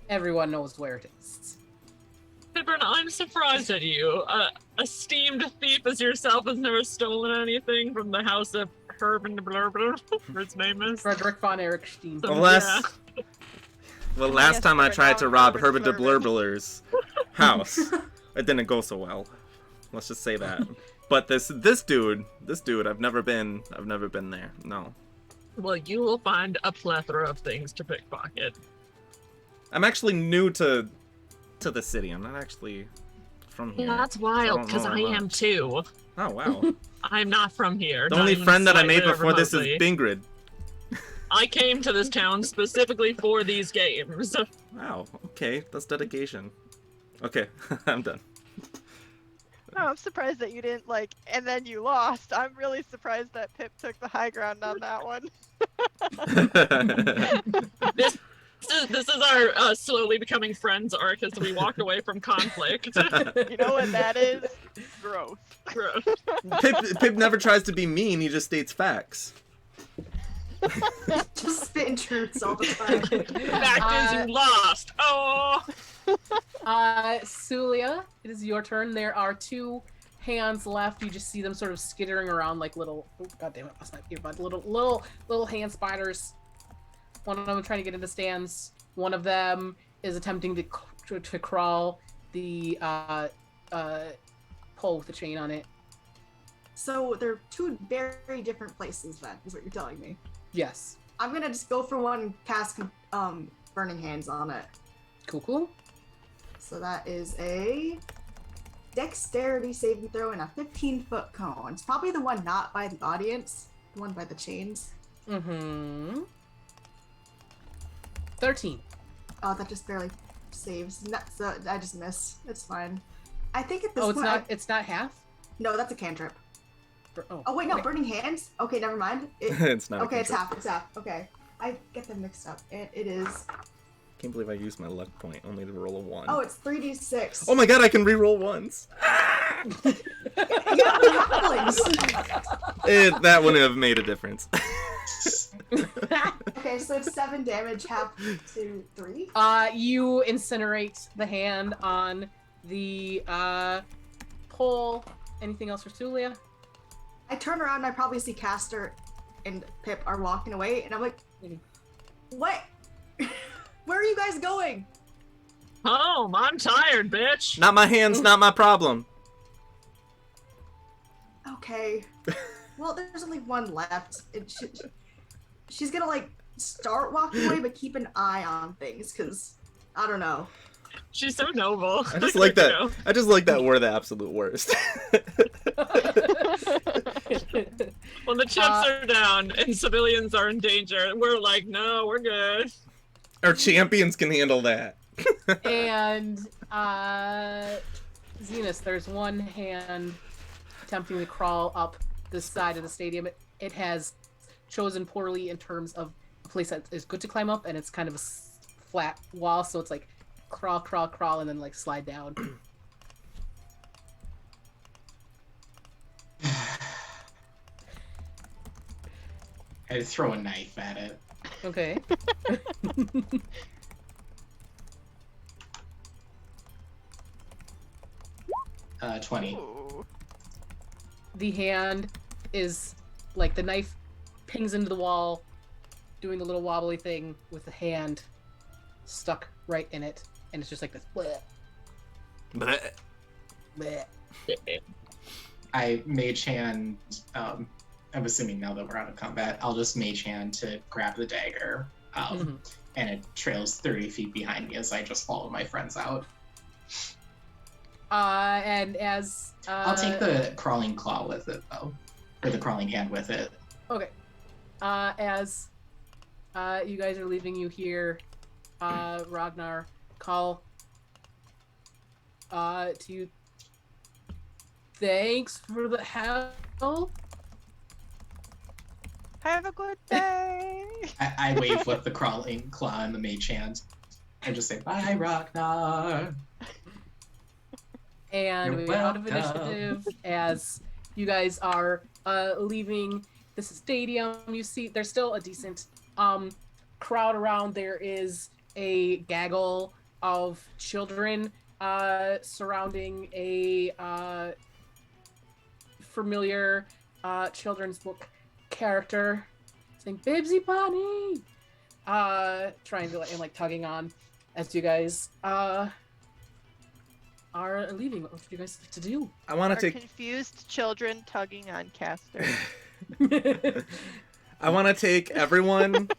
Everyone knows where it is. Pipperin, I'm surprised at you. Esteemed thief as yourself has never stolen anything from the house of Herb and whatever his name is. Frederick von Erichstein. So, Well, last time I Yes, tried to now rob Herbert Herbert de Blurber. Blurbler's house. It didn't go so well. Let's just say that. But this dude, I've never been there. No. Well, you will find a plethora of things to pickpocket. I'm actually new to the city. I'm not actually from here. Yeah, that's So wild, don't because know I much. am too. Oh wow. I'm not from here. The not only even friend that I made slightly before this is remotely. Bingrid. I came to this town specifically for these games. Wow. Okay, that's dedication. Okay, I'm done. No, I'm surprised that you didn't and then you lost. I'm really surprised that Pip took the high ground on that one. This is our slowly becoming friends arc as we walk away from conflict. You know what that is? Growth. Pip never tries to be mean. He just states facts. Just spitting truths all the time. Fact is, you lost. Oh. Suliya, it is your turn. There are 2 hands left. You just see them sort of skittering around like little. Oh, God damn it! That's my earbud. Little hand spiders. One of them trying to get into stands. One of them is attempting to crawl the pole with the chain on it. So they're 2 very different places then, is what you're telling me. Yes. I'm gonna just go for one and cast Burning Hands on it. Cool. So that is a dexterity saving throw and a 15-foot cone. It's probably the one not by the audience, the one by the chains. Mm-hmm. 13. Oh, that just barely saves. So I just missed. It's fine. I think at this Oh, point. it's not half? No, that's a cantrip. Oh, Oh wait, no, okay. Burning Hands. Okay, never mind. It's not. Okay, a it's cantrip. half. It's half. Okay, I get them mixed up. And it is. Can't believe I used my luck point only to roll a 1. Oh, it's 3d6. Oh my god, I can re-roll once. You have the halflings. That wouldn't have made a difference. Okay, so it's 7 damage, half to 3. You incinerate the hand on the pole. Anything else for Suliya? I turn around and I probably see Castor and Pip are walking away, and I'm like, what? Where are you guys going? Home. I'm tired, bitch. Not my hands, not my problem. Okay. Well, there's only one left. She's gonna start walking away, but keep an eye on things, cause I don't know. She's so noble. I just like that. I just like that we're the absolute worst. When the chips are down and civilians are in danger, we're like, no, we're good. Our champions can handle that. And Zenus, there's one hand attempting to crawl up the side of the stadium. It has chosen poorly in terms of a place that is good to climb up, and it's kind of a flat wall, so it's like crawl, crawl, crawl, and then like slide down. I throw a knife at it. Okay. 20. Ooh. The hand is like the knife pings into the wall, doing the little wobbly thing with the hand stuck right in it, and it's just like this. Bleh, Bleh. bleh. I mage hand. I'm assuming now that we're out of combat, I'll just mage hand to grab the dagger, and it trails 30 feet behind me as I just follow my friends out. And as I'll take the crawling claw with it, though, or the crawling hand with it. Okay. As you guys are leaving, you hear Ragnar call to you. Thanks for the help. Have a good day. I wave with the crawling claw in the mage hand, and just say, "Bye, Ragnar." And You're we're out of welcome. initiative as you guys are leaving the stadium. You see there's still a decent crowd around. There is a gaggle of children surrounding a familiar children's book character saying "Bibsy Bunny," trying to and like tugging on as you guys are leaving. What would you guys like to do? I want Are to take. confused children tugging on Castor. I want to take everyone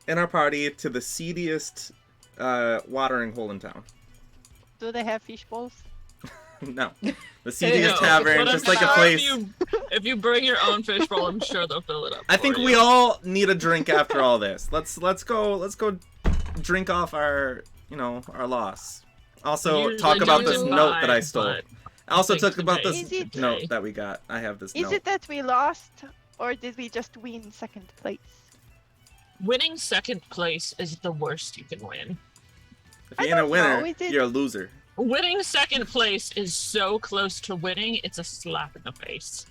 in our party to the seediest watering hole in town. Do they have fish bowls? No, the seediest No, tavern, but just I'm like a sure place. If you bring your own fishbowl, I'm sure they'll fill it up. I for think you. we all need a drink after all this. Let's go drink off our our loss. Also, Usually talk about don't this invite, note that I stole. but I also think talk about today this is it- note that we got. I have this Is note. it that we lost, or did we just win second place? winning second place is the worst you can win. If you I ain't a don't winner, know, is it- you're a loser. Winning second place is so close to winning, it's a slap in the face.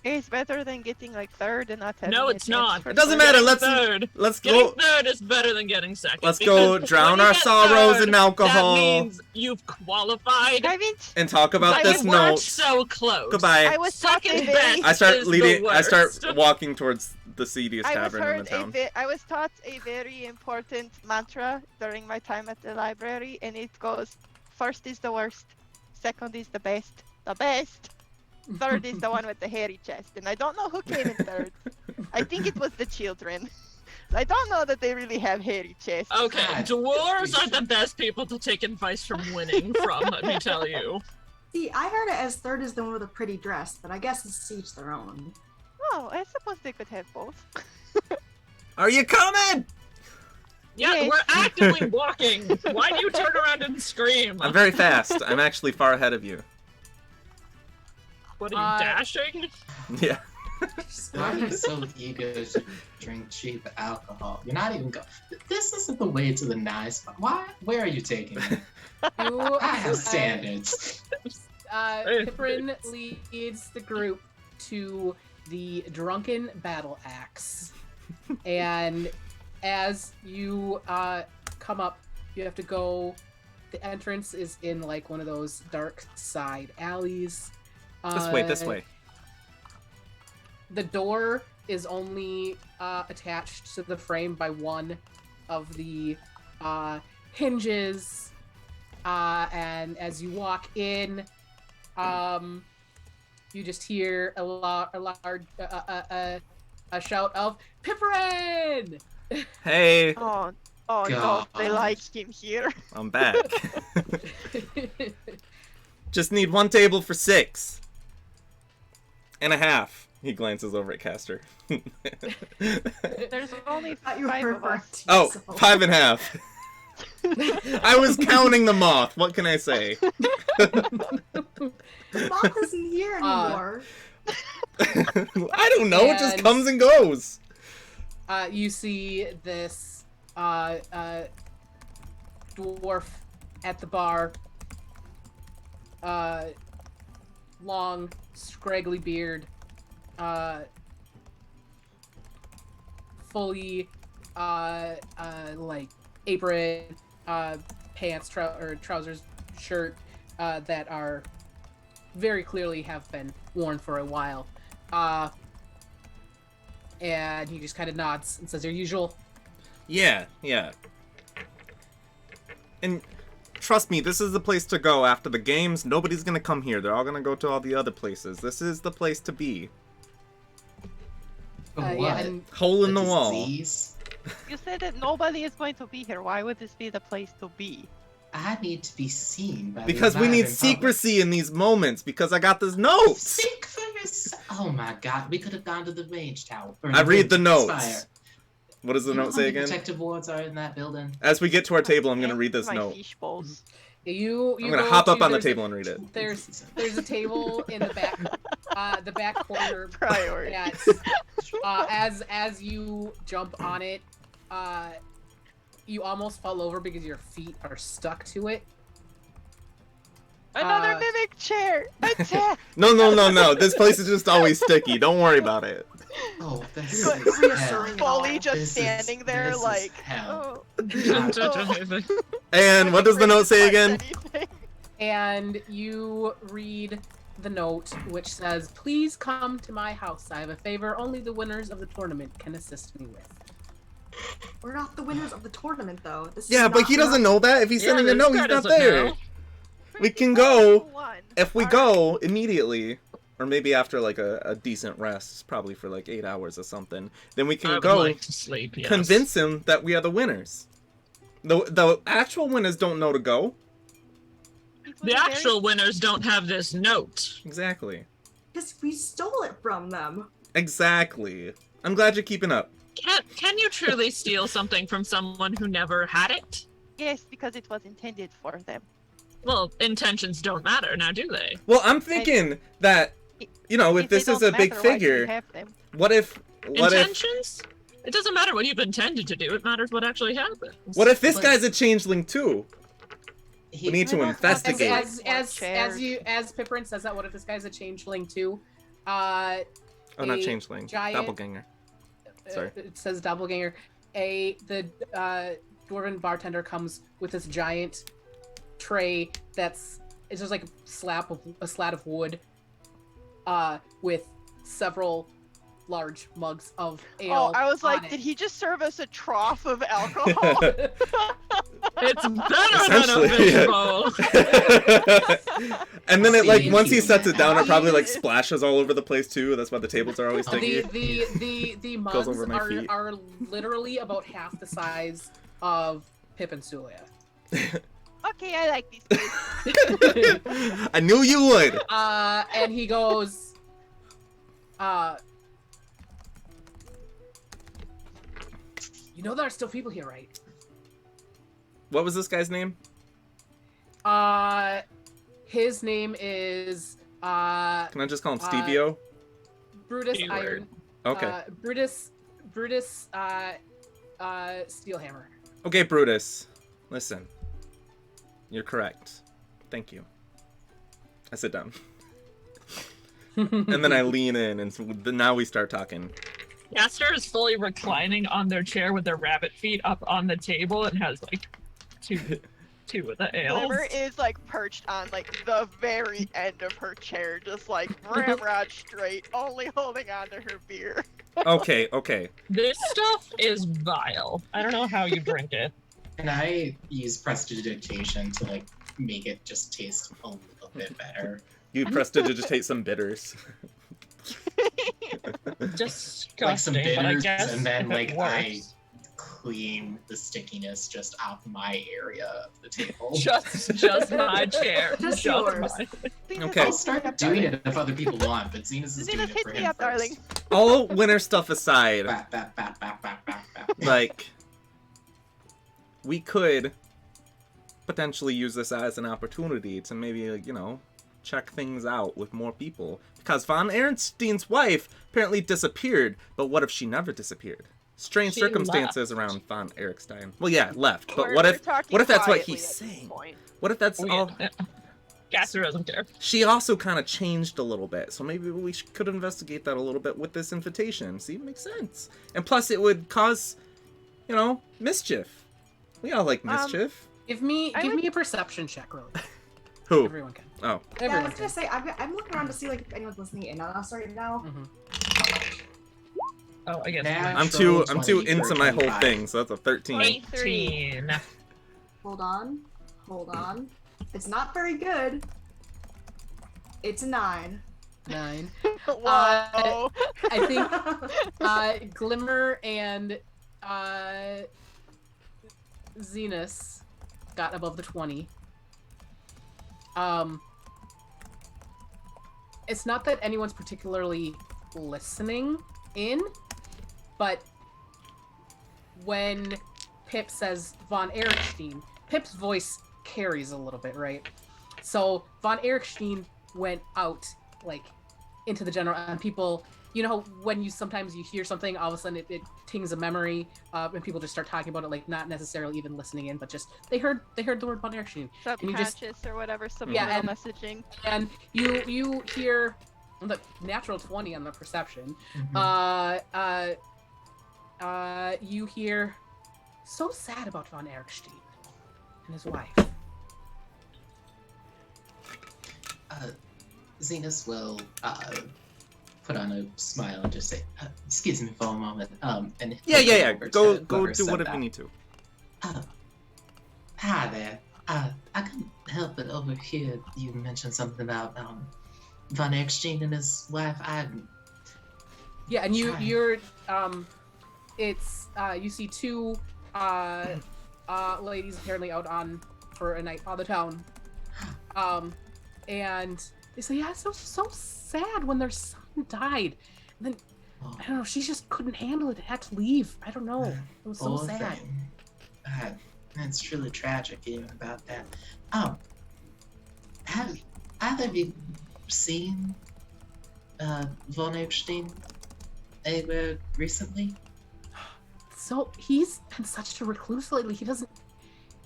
It's better than getting like third and not having No, a it's chance not. for It doesn't first. matter. Getting Let's Getting go. third is better than getting second. Let's go because drown when you our get sorrows third, in alcohol. That means you've qualified. I mean, And talk about but this you weren't note. so close. Goodbye. I was taught a Second very, best. I start is the leading. I start worst. walking towards the seediest I was tavern in heard the town. I was taught a very important mantra during my time at the library, and it goes: first is the worst, second is the best, third is the one with the hairy chest. And I don't know who came in third. I think it was the children. I don't know that they really have hairy chests. Okay, God. dwarves are the best people to take advice from winning from, let me tell you. See, I heard it as third is the one with a pretty dress, but I guess it's each their own. Oh, I suppose they could have both. Are you coming? Yeah, Yes. we're actively walking. Why do you turn around and scream? I'm very fast. I'm actually far ahead of you. What are you, dashing? Yeah. Why are you so eager to drink cheap alcohol? You're not even going. This isn't the way to the nice spot. Why? Where are you taking me? You, I have standards. Pipperin leads the group to the Drunken Battle Axe. And as you come up, you have to go. The entrance is in like one of those dark side alleys. This way. The door is only attached to the frame by one of the hinges. And as you walk in, you just hear a large shout of Pipperin! Hey, Oh no, God. they like him here. I'm back. Just need one table for 6.5. He glances over at Castor. There's only I thought you were 5 of us. referring to Oh, yourself. 5.5. I was counting the moth. What can I say? The moth isn't here anymore. I don't know. It just And- comes and goes. You see this dwarf at the bar. Long, scraggly beard. Fully, like apron, pants, trousers, shirt, that are very clearly have been worn for a while. And he just kind of nods and says, "Your usual." Yeah. And trust me, this is the place to go after the games. Nobody's gonna come here. They're all gonna go to all the other places. This is the place to be. What? Yeah, and Hole in A the wall. disease? You said that nobody is going to be here. Why would this be the place to be? I need to be seen by Because the we need alive in public. secrecy in these moments. Because I got this note. Speak for yourself. Oh my god, we could have gone to the mage tower. or I read the mage notes. spire. What does the You know note how say many again? protective wards are in that building? As we get to our table, I'm gonna read this My note. fish bowls. you I'm gonna go hop up to- on the there's a- table and read it. There's a table in the back corner. Priority. As you jump on it, you almost fall over because your feet are stuck to it. Another Uh, mimic chair. Attack. No. This place is just always sticky. Don't worry about it. Oh, this But is reassuring hell. Fully just This is- standing there this is like, hell. oh. And what does the note say again? Anything. And you read the note, which says, "Please come to my house. I have a favor only the winners of the tournament can assist me with." We're not the winners of the tournament, though. This is Yeah, but not- he doesn't know that. If he's Yeah, sending a this note, guy he's not doesn't there. know. We can Pretty go much one. If we Alright. go immediately, or maybe after like a decent rest, probably for like 8 hours or something, then we I can would go like to sleep, yes. convince him that we are the winners. The actual winners don't know to go. It was The a very- actual winners don't have this note. Exactly. Because we stole it from them. Exactly. I'm glad you're keeping up. Can you truly steal something from someone who never had it? Yes, because it was intended for them. Well, intentions don't matter now, do they? Well, I'm thinking that, you know, if they this is don't a big matter, why do you figure, have them? what if Intentions? It doesn't matter what you've intended to do. It matters what actually happens. what if this But- guy's a changeling too? He- We need to We're not investigate. fucking As chairs. as Pipperin says that, what if this guy's a changeling too? Oh, not A changeling. giant- Doppelganger. Sorry. It says doppelganger. The dwarven bartender comes with this giant tray it's just like a slat of wood, with several large mugs of ale. Oh, I was on like, it. did he just serve us a trough of alcohol? It's better than a Essentially, fish yeah. bowl. And then it like See, once he sets it down, it probably like Jesus. splashes all over the place too. That's why the tables are always sticky. The Goes mugs over my feet. are literally about half the size of Pip and Suliya. Okay, I like these kids. I knew you would. And he goes, you know there are still people here, right? What was this guy's name? His name is Can I just call him Stevio? Brutus Keyword. Iron. Okay. Brutus Steelhammer. Okay, Brutus. Listen. You're correct. Thank you. I sit down. And then I lean in, and so now we start talking. Castor is fully reclining on their chair with their rabbit feet up on the table and has like two of the ales. Glimmer is like perched on like the very end of her chair, just like ramrod straight, only holding on to her beer. Okay. This stuff is vile. I don't know how you drink it. Can I use prestidigitation to like make it just taste a little bit better? You prestidigitate some bitters. Disgusting, Like some but I bitters, guess and then if like it I works. clean the stickiness just off my area of the table. just my chair. Just yours. mine. Okay. I'll start doing it if other people want, but Zenus is doing Zenus, it hit for me him up, first. darling. All winter stuff aside, Bap, bap, bap, bap, bap, bap, bap. like, we could potentially use this as an opportunity to maybe, you know, check things out with more people. Because von Ehrenstein's wife apparently disappeared, but what if she never disappeared? Strange She circumstances left. around von Ehrenstein. Well, yeah, left. But We're- what we're if talking that's what quietly he's at this saying? point. What if that's all? Castor doesn't care. She also kind of changed a little bit, so maybe we could investigate that a little bit with this invitation. See, it makes sense. And plus, it would cause, you know, mischief. We all like mischief. Give me I would- a perception check, really. Who? Everyone can. Oh, Yeah, I Everyone was gonna can. say I'm looking around to see like if anyone's listening in on us right now. Oh, I guess. Nah. I'm too 20, into my whole 25. thing, so that's a 13. 18. Hold on. It's not very good. It's a 9. 9. Whoa. I think Glimmer and Zenus got above the 20. It's not that anyone's particularly listening in, but when Pip says von Erikstein, Pip's voice carries a little bit, right? So von Erikstein went out, like, into the general, and people, you know, when you sometimes you hear something, all of a sudden it tings a memory, and people just start talking about it, like, not necessarily even listening in, but just they heard the word von Erikstein. And you just- Subconscious or whatever, subliminal and- messaging. And you hear the natural 20 on the perception. You hear so sad about von Erikstein and his wife. Zenus will put on a smile and just say, "Excuse me for a moment." And Yeah. over Go to whoever do said whatever that. you need to. Hi there. I couldn't help but overhear you mention something about von Erikstein and his wife. Yeah, and Try. you're it's you see two ladies apparently out on for a night on the town. And they say, yeah, it's so sad when their son died. And then I don't know, she just couldn't handle it, had to leave. I don't know. It was so Poor sad. thing. That's truly tragic hearing about that. Have either of you seen von Erikstein anywhere recently? So he's been such a recluse lately.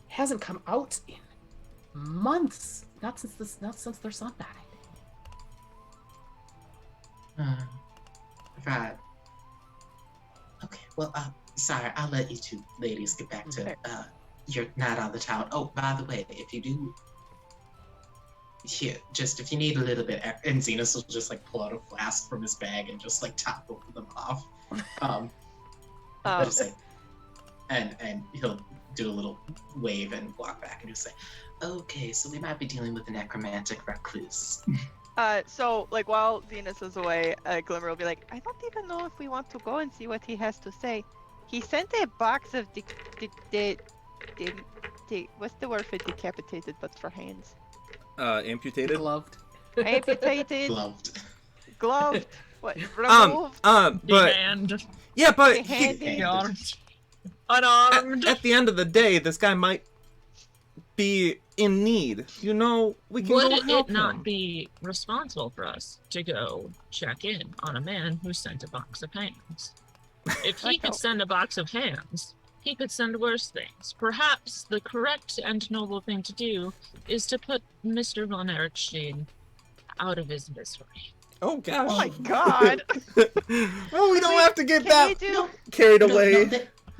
Hasn't come out in months. Not since their son died. Right. Okay, well, sorry, I'll let you two ladies get back to your night on the town. Oh, by the way, if you do, here, just if you need a little bit, and Zenus will just like pull out a flask from his bag and just like top both of them off. Just say, and he'll do a little wave and walk back and just say, "Okay, so we might be dealing with a necromantic recluse." So, like, while Zenus is away, Glimmer will be like, I don't even know if we want to go and see what he has to say. He sent a box of what's the word for decapitated but for hands? Amputated. Gloved. Amputated, Gloved. gloved, what, removed, But Hand, yeah, but Handy. unarmed. at the end of the day, this guy might be in need. You know, we can Would go help it not him. be responsible for us to go check in on a man who sent a box of hams? If he could send a box of hams, he could send worse things. Perhaps the correct and noble thing to do is to put Mr. von Erikstein out of his misery. Oh gosh. oh my god! Well, we don't have to get Can we that do, carried away.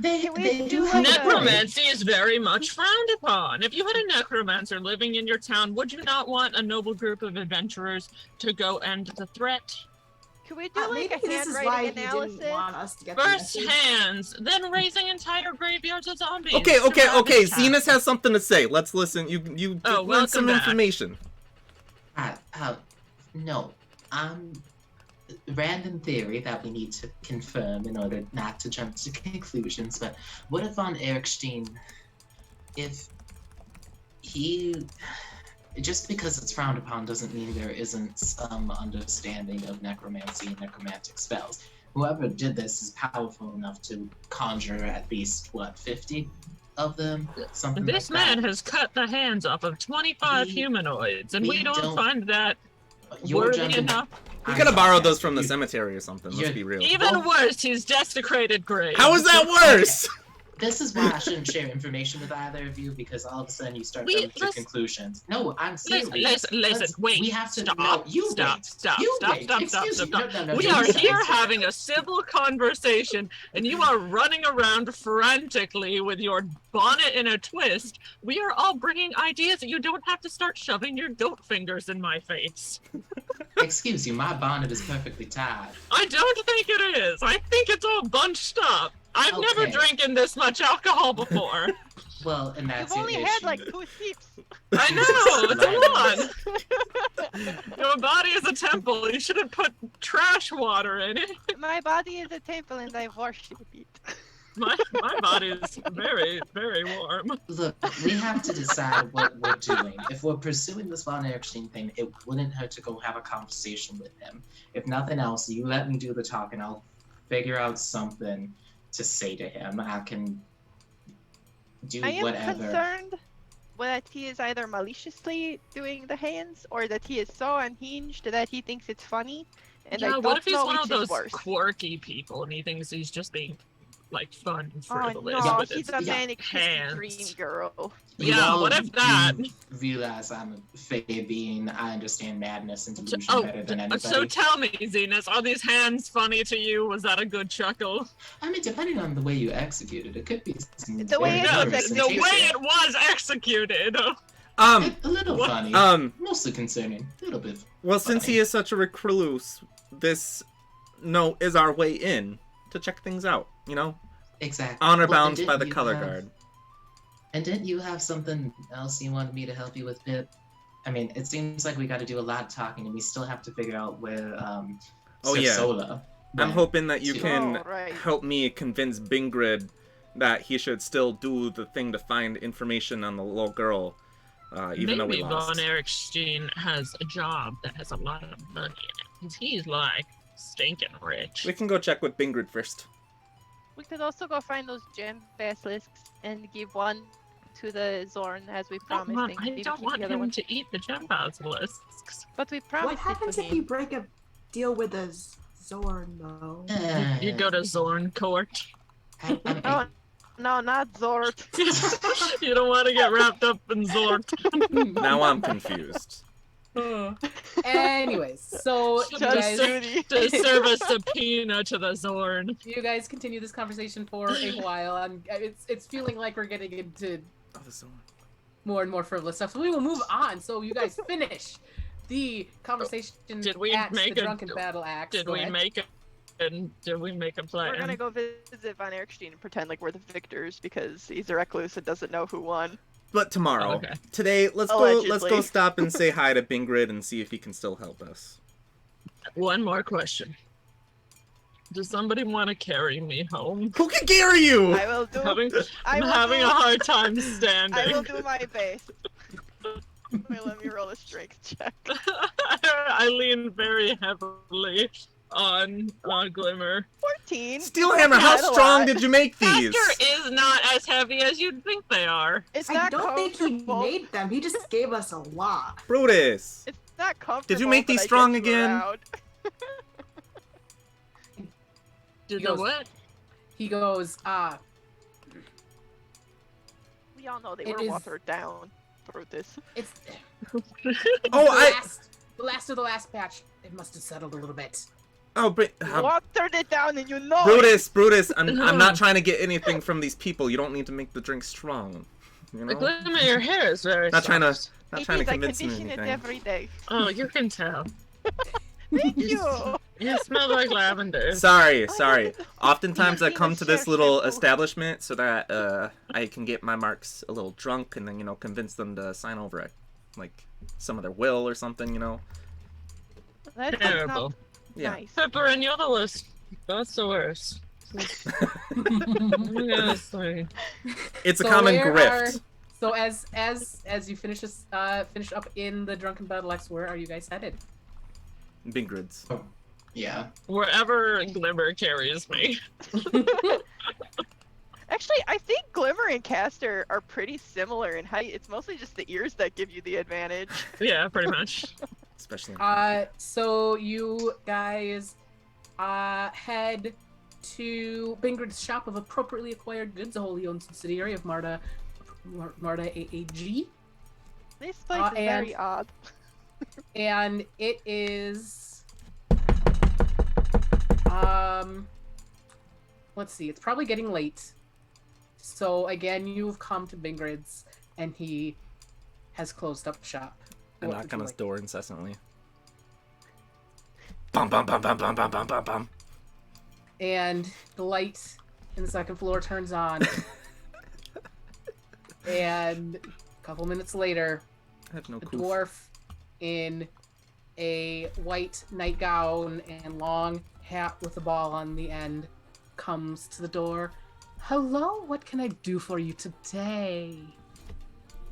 They Can we do do have like a- Necromancy is very much frowned upon. If you had a necromancer living in your town, would you not want a noble group of adventurers to go end the threat? can we do like maybe a this is why handwriting he analysis? didn't want us to get the First message. hands, then raising entire graveyards of zombies. Okay. to ravage town. Zenus has something to say. Let's listen. You Oh, learn welcome some back. information. No, random theory that we need to confirm in order not to jump to conclusions, but what if von Erikstein, if he, just because it's frowned upon doesn't mean there isn't some understanding of necromancy and necromantic spells. Whoever did this is powerful enough to conjure at least, 50? of them. Something This like that. man has cut the hands off of 25 We- humanoids, and we we don't don't- find that You're worthy jumping- enough. We I'm could have sorry, borrowed those Castor, from the you- cemetery or something. Let's you- be real. Even worse, he's desecrated graves. How is that worse? This is why I shouldn't share information with either of you, because all of a sudden you start jumping to conclusions. No, I'm serious. Listen, wait. We have to stop. no, you stop, wait. stop, You stop, wait. stop, Excuse stop, me. stop. No, We you are stop. here having a civil conversation, and you are running around frantically with your bonnet in a twist. We are all bringing ideas, and you don't have to start shoving your goat fingers in my face. Excuse you, my bonnet is perfectly tied. I don't think it is. I think it's all bunched up. I've never Okay. drinking this much alcohol before. Well, and that's You've only your had issue. like 2 sips. I know. Come on. Your body is a temple. You shouldn't put trash water in it. My body is a temple and I worship it. My body is very, very warm. Look, we have to decide what we're doing. If we're pursuing this Von Erikstein thing, it wouldn't hurt to go have a conversation with him. If nothing else, you let me do the talking. I'll figure out something to say to him. I can do I am whatever. concerned that he is either maliciously doing the hands or that he is so unhinged that he thinks it's funny. And I Yeah, don't what if he's know one which of those is worse. quirky people and he thinks he's just being like fun and Oh frivolous no, with he's his a manic hands. dream girl. You Yeah, all what if that? Realize I'm a Fae being. I understand madness and delusion Oh, better than anybody. so tell me, Zenus, are these hands funny to you? Was that a good chuckle? I mean, depending on the way you execute it, it could be some The way very it No, was nervous the and way tasty. it was executed. A little What? funny. Mostly concerning. A little bit. Well, since he is such a recluse, this note is our way in to check things out, you know? Exactly. Honor Well, bound and by didn't the you color have- guard. And didn't you have something else you wanted me to help you with, Pip? I mean, it seems like we got to do a lot of talking, and we still have to figure out where Oh, yeah. Sola I'm went. hoping that you to- can Oh, right. help me convince Bingrid that he should still do the thing to find information on the little girl, even though we Maybe lost. Von Erikstein has a job that has a lot of money in it. 'Cause he's like stinking rich. We can go check with Bingrid first. We could also go find those gem basilisks and give one to the Zorn as we promised. and I maybe don't keep want the other him one. to eat the gem basilisks. But we What promised happens it if to you him. break a deal with a Zorn, though? You go to Zorn Court. Oh, no, not Zord. You don't want to get wrapped up in Zord. Now I'm confused. Anyways, so you Just guys, Judy. To serve a subpoena to the Zorn. you guys continue this conversation for a while, and it's feeling like we're getting into Oh, this one. more and more frivolous stuff. So we will move on. So you guys finish the conversation Did we at make the a- Drunken Battle Axe. Did Go we ahead. make a plan? We're gonna go visit Von Erikstein and pretend like we're the victors because he's a recluse and doesn't know who won. But tomorrow. Oh, okay. Today, let's go Allegedly. stop and say hi to Bingrid and see if he can still help us. One more question. Does somebody want to carry me home? Who can carry you? I will do. I'm having a hard time standing. I will do my best. Wait, let me roll a strength check. I lean very heavily on Glimmer. 14. Steelhammer, how Not a strong lot. did you make these? Castor is not as heavy as you'd think they are. It's I not don't think he comfortable. made them. He just gave us a lot. Brutus. It's not comfortable. Did you make but these I strong get you again? around. Did He the goes- what? He goes, We all know they It were is- watered down through this. it's Oh, the last of the last batch. It must have settled a little bit. but Watered it down and you know Brutus, I'm not trying to get anything from these people. You don't need to make the drink strong. You The know? Glimmer, your hair is very Not trying to soft. not it. trying It to is, I convince me condition it anything. every day. Oh, you can tell. Thank you. You smell like lavender. Sorry. Oh, Oftentimes I Even come to this share little shampoo. establishment so that I can get my marks a little drunk and then, you know, convince them to sign over it. Like some of their will or something, you know. That's Terrible. not Yeah. nice. Pipperin, you're the worst. That's the worst. Honestly. It's a So common where grift. So as you finish up in the Drunken Battle Axe, where are you guys headed? Bingrids. Yeah. Wherever Glimmer carries me. Actually, Actually, I think Glimmer and Castor are pretty similar in height. It's mostly just the ears that give you the advantage. Yeah, pretty much. Especially. So you guys head to Bingrid's shop of appropriately acquired goods, a wholly owned subsidiary of Marta AAG. This place is very odd. And it is let's see, it's probably getting late. So again, you've come to Bingrid's and he has closed up shop. I What knock would on you his like? door incessantly. Bum bum bum bum bum bum bum bum bum. And the light in the second floor turns on. And a couple minutes later, I have no the coof. dwarf in a white nightgown and long hat with a ball on the end comes to the door. Hello, what can I do for you today?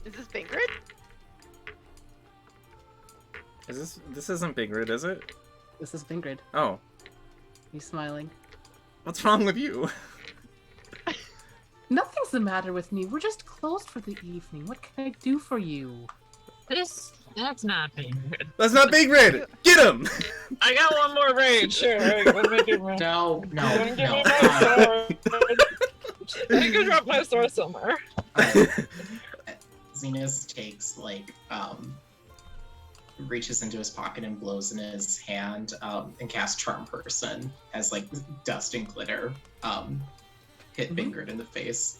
Is this Bingrid? This isn't Bingrid, is it? This is Bingrid. Oh. He's smiling. What's wrong with you? Nothing's the matter with me. We're just closed for the evening. What can I do for you? That's not being good. That's not Bingrid! Get him! I got one more rage. Sure. Let me give my. No. Give me my sword. I can drop my sword somewhere. Zenus takes reaches into his pocket and blows in his hand and casts Charm Person as dust and glitter hit Bingrid in the face.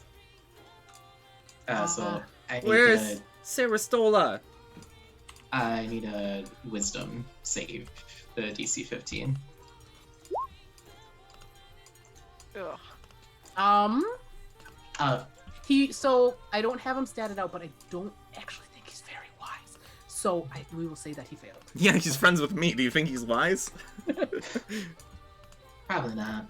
So I need Where's Sarastola? I need a Wisdom save, the DC 15. Ugh. So I don't have him statted out, but I don't actually think he's very wise. So we will say that he failed. Yeah, he's friends with me. Do you think he's wise? Probably not.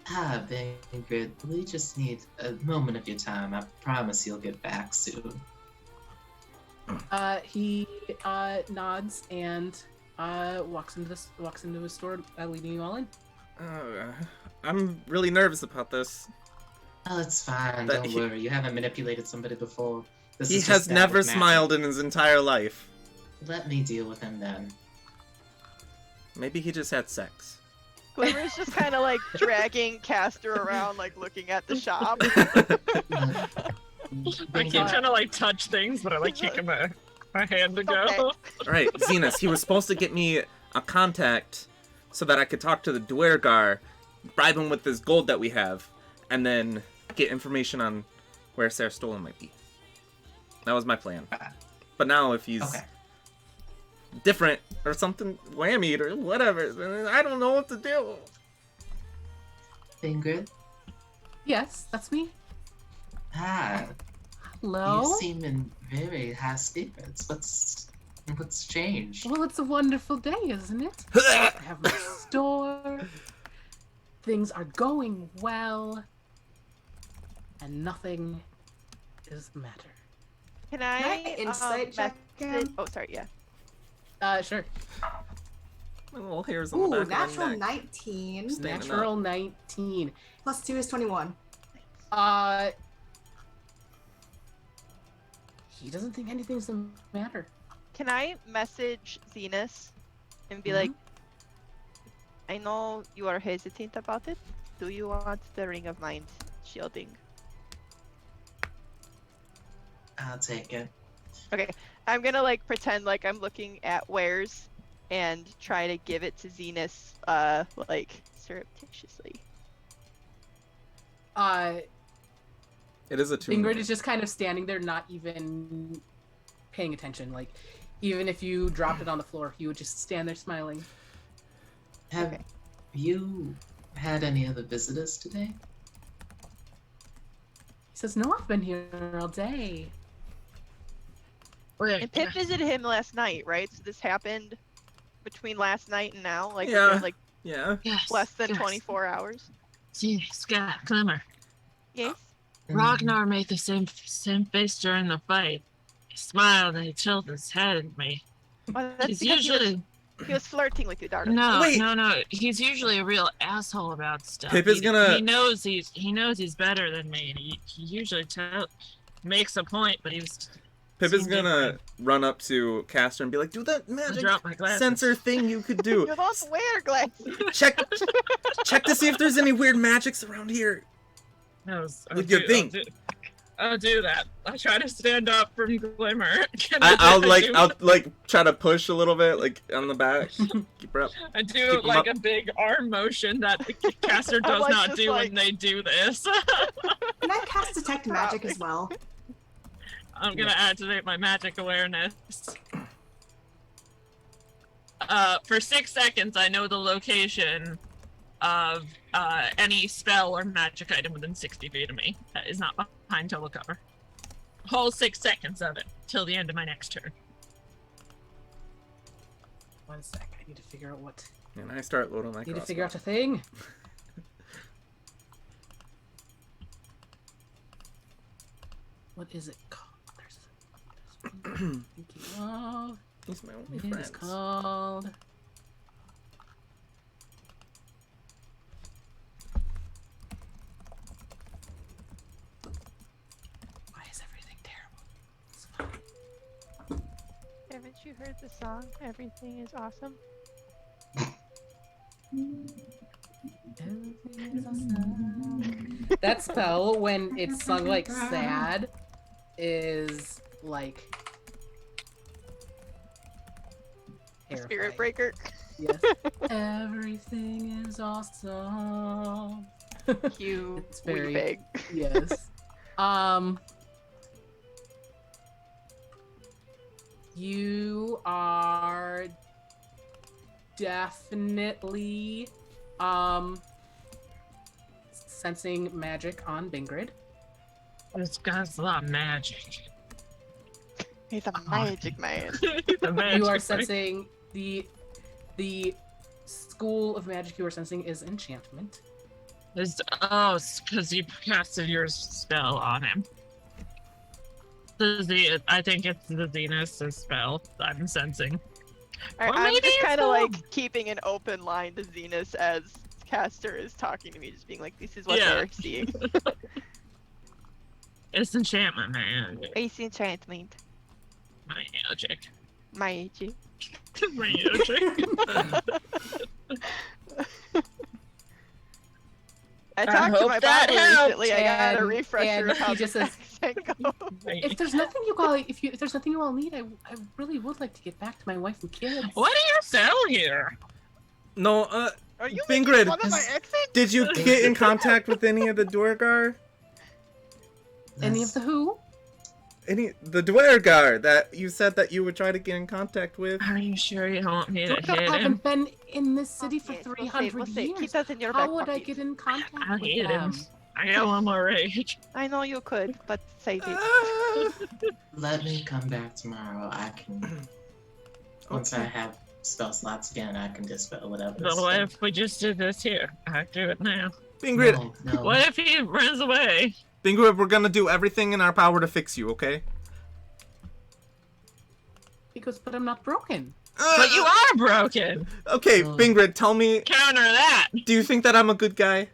Bingrid, we just need a moment of your time. I promise you'll get back soon. He nods and walks into his store, leading you all in. I'm really nervous about this. Oh, it's fine. That Don't worry. You haven't manipulated somebody before. This He is has just that never with magic. smiled in his entire life. Let me deal with him then. Maybe he just had sex. Glimmer's just kind of dragging Castor around, looking at the shop. I keep trying to touch things, but I kicking my hand to go. Okay. Alright, Zenus, he was supposed to get me a contact so that I could talk to the Duergar, bribe him with this gold that we have, and then get information on where Sarastola might be. That was my plan. But now if he's different or something, whammied or whatever, then I don't know what to do. Ingrid? Yes, that's me. Ah, Hello. you seem in very high spirits. What's changed? Well, it's a wonderful day, isn't it? I have my store. Things are going well. And nothing is the matter. Can Can I I insight check message- him? Oh, sorry, yeah. Sure. My little hairs on Ooh, the back of natural my neck. 19. Standing Natural 19. Plus 2 is 21. He doesn't think anything's the matter. Can I message Zenus and be Mhm. like, I know you are hesitant about it. Do you want the Ring of Mind shielding? I'll take it. Okay, I'm gonna pretend like I'm looking at wares and try to give it to Zenus, surreptitiously. It is a 2. Ingrid is just kind of standing there, not even paying attention. Even if you dropped it on the floor, he would just stand there smiling. Have you had any other visitors today? He says, "No, I've been here all day." And Pip visited him last night, right? So this happened between last night and now, Yeah. within, Yeah. Yes. less than yes. 24 hours. Scott, Glimmer. Yes. Ragnar made the same face during the fight. He smiled and he tilted his head at me. Well, that's He's because he was usually He was flirting with you, darling. No, Wait. no. He's usually a real asshole about stuff. Pip is gonna- He knows he's better than me, and he usually makes a point, but he's. Pip is seems gonna different. run up to Castor and be like, "Do that I magic dropped my glasses. sensor thing you could do. You don't wear glasses. check to see if there's any weird magics around here." I'll With your thing. I'll do that. I'll try to stand up from Glimmer. I'll try to push a little bit, like on the back. Keep her up. I do Keep 'em like up. a big arm motion that the caster does like not just do like- when they do this. Can I cast detect magic as well? I'm gonna activate my magic awareness. For 6 seconds, I know the location of any spell or magic item within 60 feet of me that is not behind total cover. Whole 6 seconds of it till the end of my next turn. 1 sec. I need to figure out what. And I start loading my Need to crossbow. figure out the thing. What is it called? There's one. Thinking of. He's my only It friend. is called. Why is everything terrible? It's fine. Haven't you heard the song? Everything is awesome. Everything is awesome. That spell, when it's sung like sad, is like Spirit terrifying. breaker. Yes. Everything is awesome. Cute. It's very- big. Yes. You are definitely sensing magic on Bingrid. This guy's a lot of magic. He's a magic man. The magic You are right? sensing the school of magic you are sensing is enchantment. It's because you casted your spell on him. I think it's the Zenus spell I'm sensing. Well, I'm maybe just it's kind of the- like keeping an open line to Zenus as Castor is talking to me, just being like, "This is what Yeah. they're seeing." It's enchantment, man. Ace enchantment, My magic. magic. My magic. I talked to hope my that Bible helped, recently. I got a and- refresher and of how he just this says- accent goes. If there's nothing you all, if there's nothing you all need, I really would like to get back to my wife and kids. What do you sell here? No, Are you Bingrid, making fun of my accent? did you get in contact with any of the Duergar? Any of the who? The Duergar that you said that you would try to get in contact with? Are you sure you don't want me to I hit him? haven't been in this city for Yes, 300 we'll see. Keep years. that in your back How would I pocket. get in contact I'll with hit him. them? I got one more rage. I know you could, but save it. Ah. Let me come back tomorrow. I can. Once I have spell slots again, I can dispel whatever. But what if we just did this here? I do it now. Bingrid, No. What if he runs away? Bingrid, we're gonna do everything in our power to fix you, okay? But I'm not broken. But you are broken. Okay, Bingrid, tell me, Counter that. do you think that I'm a good guy?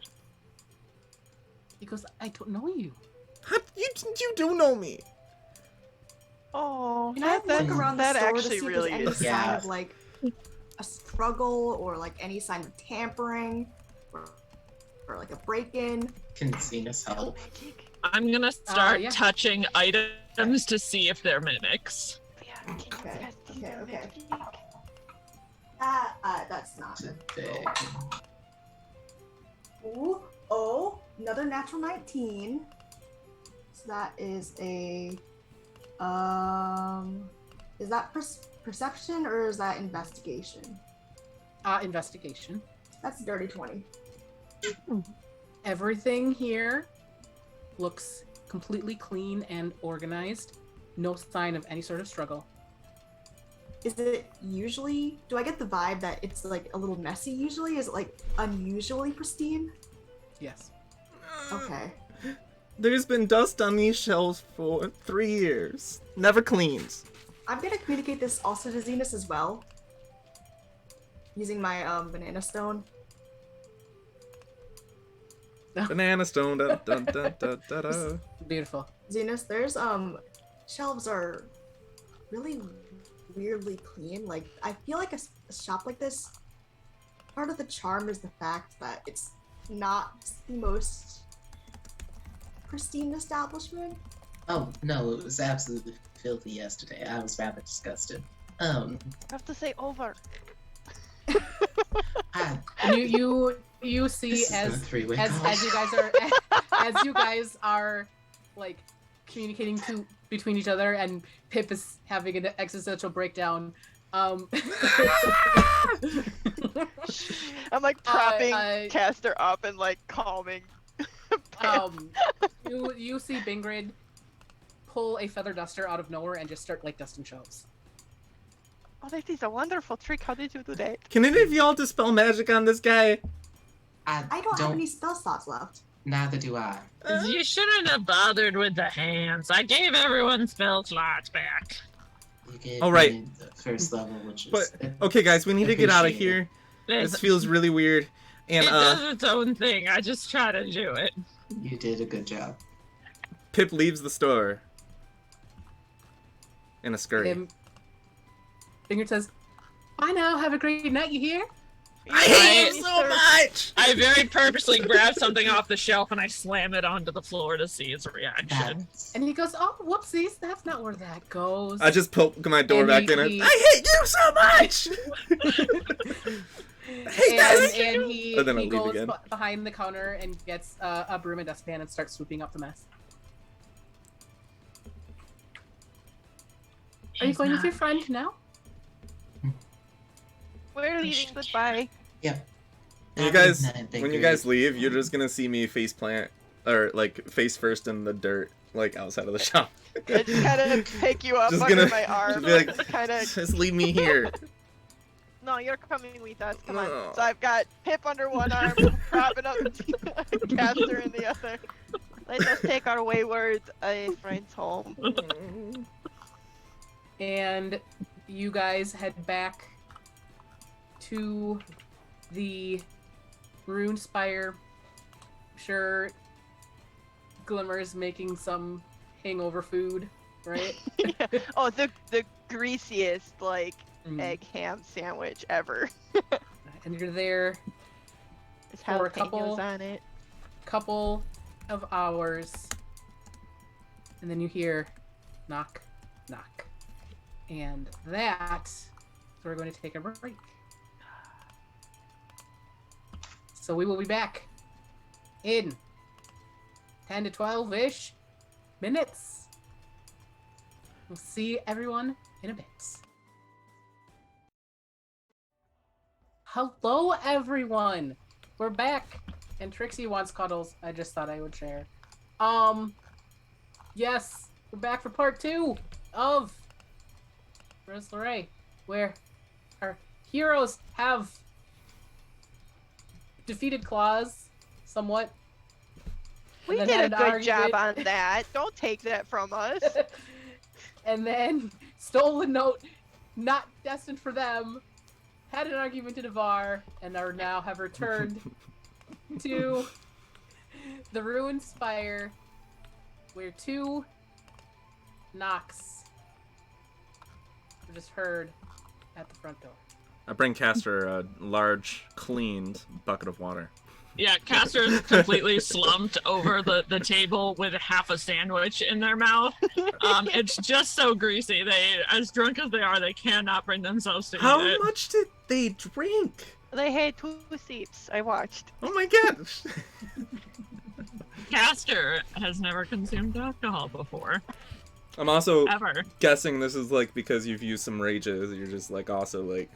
Because I don't know you. You do know me. Oh, Can I look around the that store to actually see if really there's any is. sign Yeah. of like a struggle or like any sign of tampering or like a break-in? Can Zenus help? I'm gonna start yeah. touching items to see if they're mimics. Okay. That's not. Today. Ooh, oh, another natural 19. So that is a is that perception or is that investigation? Investigation. That's dirty 20. Everything here looks completely clean and organized. No sign of any sort of struggle. Is it usually, do I get the vibe that it's like a little messy usually? Is it like unusually pristine? Yes. Okay. There's been dust on these shelves for 3 years. Never cleaned. I'm gonna communicate this also to Zenus as well. using my banana stone. Banana stone. Dun, dun, dun, dun, dun, dun. Beautiful. Zenus, there's shelves are really weirdly clean. Like I feel like a shop like this, part of the charm is the fact that it's not the most pristine establishment. Oh no, it was absolutely filthy yesterday. I was rather disgusted. I have to say over. You see This is a as three-way as call. as you guys are as you guys are like communicating between each other, and Pip is having an existential breakdown. I'm like propping Castor up and like calming. You see Bingrid pull a feather duster out of nowhere and just start like dusting shelves. Oh, that is a wonderful trick. How did you do that? Can any of y'all dispel magic on this guy? I don't have any spell slots left. Neither do I. You shouldn't have bothered with the hands. I gave everyone spell slots back. You gave All right. me the first level, which is. But okay, guys, we need to get out of Appreciate here. It, This feels really weird. And it does its own thing. I just try to do it. You did a good job. Pip leaves the store in a scurry. And Bingrid says, "Bye now. Have a great night. You hear?" I hate you so much. I very purposely grab something off the shelf and I slam it onto the floor to see its reaction. That's- And he goes, "Oh, whoopsies. That's not where that goes." I just poke my door And back he- in and he- I hate you so much. I hate this. and he And then I leave goes again. behind the counter and gets a broom and dustpan and starts swooping up the mess. Are you going with your friend now? We're leaving. Goodbye. Yep. When you Have a guys, good night, when you Baker. guys leave, you're just gonna see me face plant or like face first in the dirt, like outside of the shop. I just kind of pick you up Just under gonna- my arm. be like, kind of. Just leave me here. No, you're coming with us. Come on. No. So I've got Pip under one arm, propping up Castor in the other. Let us take our wayward friends home. And you guys head back to the Rune Spire. Sure, Glimmer's making some hangover food, right? Yeah. Oh, the greasiest like Mm. egg ham sandwich ever. And you're there It's For a jalapenos couple- on it. couple of hours, and then you hear knock, knock. And that's where we're going to take a break. So we will be back in 10 to 12-ish minutes. We'll see everyone in a bit. Hello, everyone. We're back. And Trixie wants cuddles. I just thought I would share. Yes, we're back for part 2 of Lorei, where our heroes have defeated Claws somewhat. We And did then a had an good job argument. on that. Don't take that from us. And then stole a note not destined for them, had an argument in a bar, and are now have returned to the ruined spire where 2 knocks were just heard at the front door. I bring Castor a large, cleaned bucket of water. Yeah, Castor's completely slumped over the table with half a sandwich in their mouth. It's just so greasy. They, as drunk as they are, they cannot bring themselves to eat How it. much did they drink? They had 2 seats. I watched. Oh my gosh. Castor has never consumed alcohol before, I'm also ever. guessing this is like because you've used some rages. You're just like also like.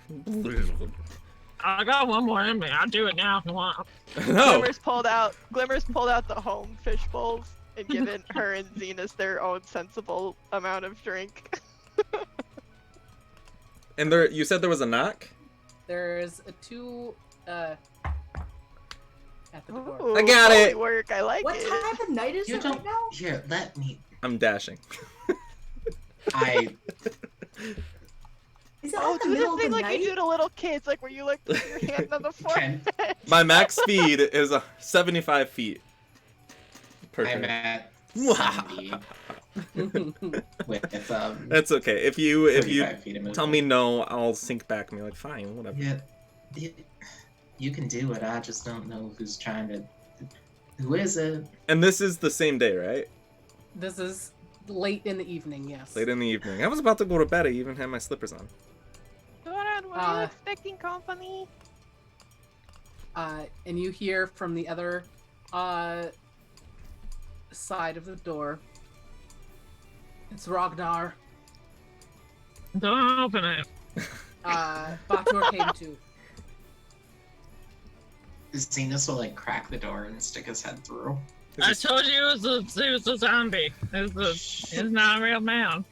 I got one more in me. I'll do it now if you want. No. Glimmer's pulled out the home fish bowls and given her and Zenus their own sensible amount of drink. And there, you said there was a knock. There's a 2 at the door. Ooh, I got holy it. Work. I like What it. time of night is You it don't. right now? Here, let me. I'm dashing. I Is it Oh, like the do this middle of thing the like night? you do to little kids, like where you like put your hand on the Ken, forehead. My max speed is 75 feet per I'm turn. at 70 with That's okay. If you 35 feet of movement. tell me no, I'll sink back and be like, fine, whatever. Yeah, you can do it. I just don't know who's trying to. Who is it? And this is the same day, right? This is late in the evening, yes. Late in the evening. I was about to go to bed. I even had my slippers on. Doran, were you expecting company? And you hear from the other side of the door. It's Ragnar. Don't open it. Batur came too. Zenus will like crack the door and stick his head through. I told you it was a zombie. It's not a real man.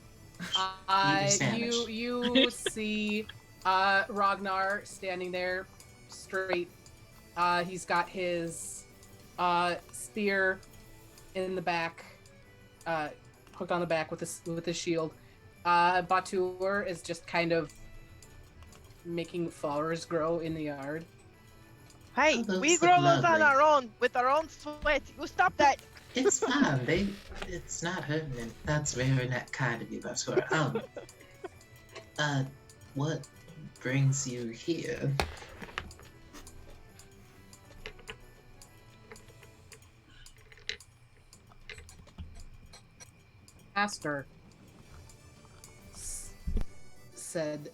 You see Ragnar standing there straight. He's got his spear in the back, hooked on the back with his shield. Batur is just kind of making flowers grow in the yard. Hey, Oh, we those grow look those on lovely. our own, with our own sweat. You stop that. It's fine. It's not hurting him. That's very not kind of you, Batur. What brings you here? Castor said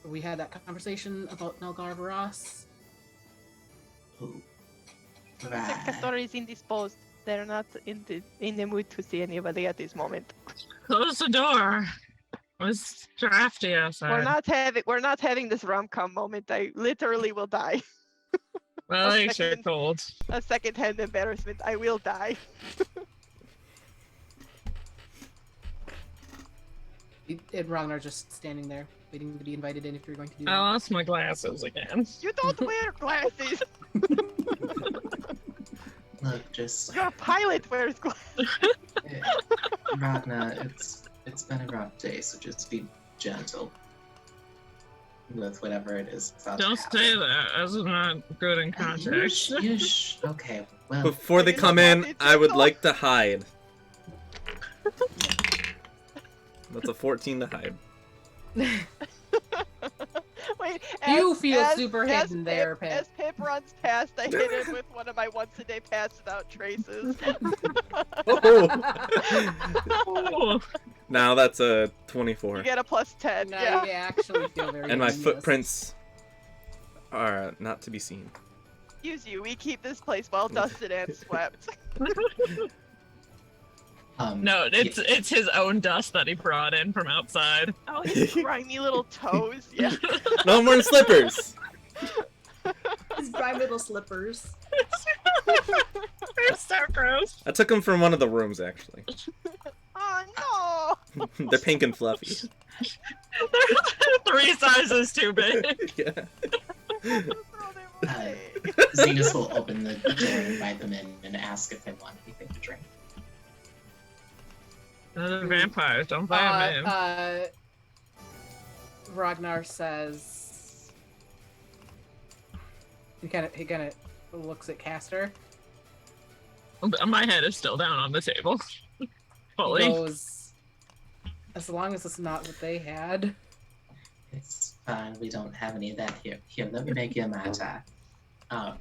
we had that conversation about Nelgarvaras. Oh, Castor right. is indisposed. They're not in the mood to see anybody at this moment. Close the door. It's drafty outside. We're not having this rom-com moment. I literally will die. My legs are second- cold. A second-hand embarrassment. I will die. And Ragnar just standing there, waiting to be invited in if you're going to do I that. lost my glasses again. You don't wear glasses. Look, just Your pilot wears glasses. Ragnar, it's been a rough day, so just be gentle with whatever it is about to Don't happen. say that. That's not good in context. Okay, well, Before they you come don't in, want me I would to? like to hide. That's a 14 to hide. Wait, You feel super hidden there, Pip. Pip. As Pip runs past, I hit him with one of my once-a-day pass without traces. Oh, Now that's a 24. You get a +10. No, Yeah. you actually feel very And my luminous. footprints are not to be seen. Excuse you. We keep this place well dusted and swept. no, it's his own dust that he brought in from outside. Oh, his grimy little toes. Yeah. No, I'm wearing slippers. His grimy little slippers. They're so gross. I took them from one of the rooms, actually. Oh They're pink and fluffy. They're 3 sizes too big. Yeah. no! Throw them away. Zenus will open the door and invite them in and ask if they want anything to drink. They're vampires. Don't buy them in. Ragnar says he kind of looks at Castor. My head is still down on the table. He Fully. goes, as long as it's not what they had. It's fine. We don't have any of that here. Here, let me make you a Mai Tai.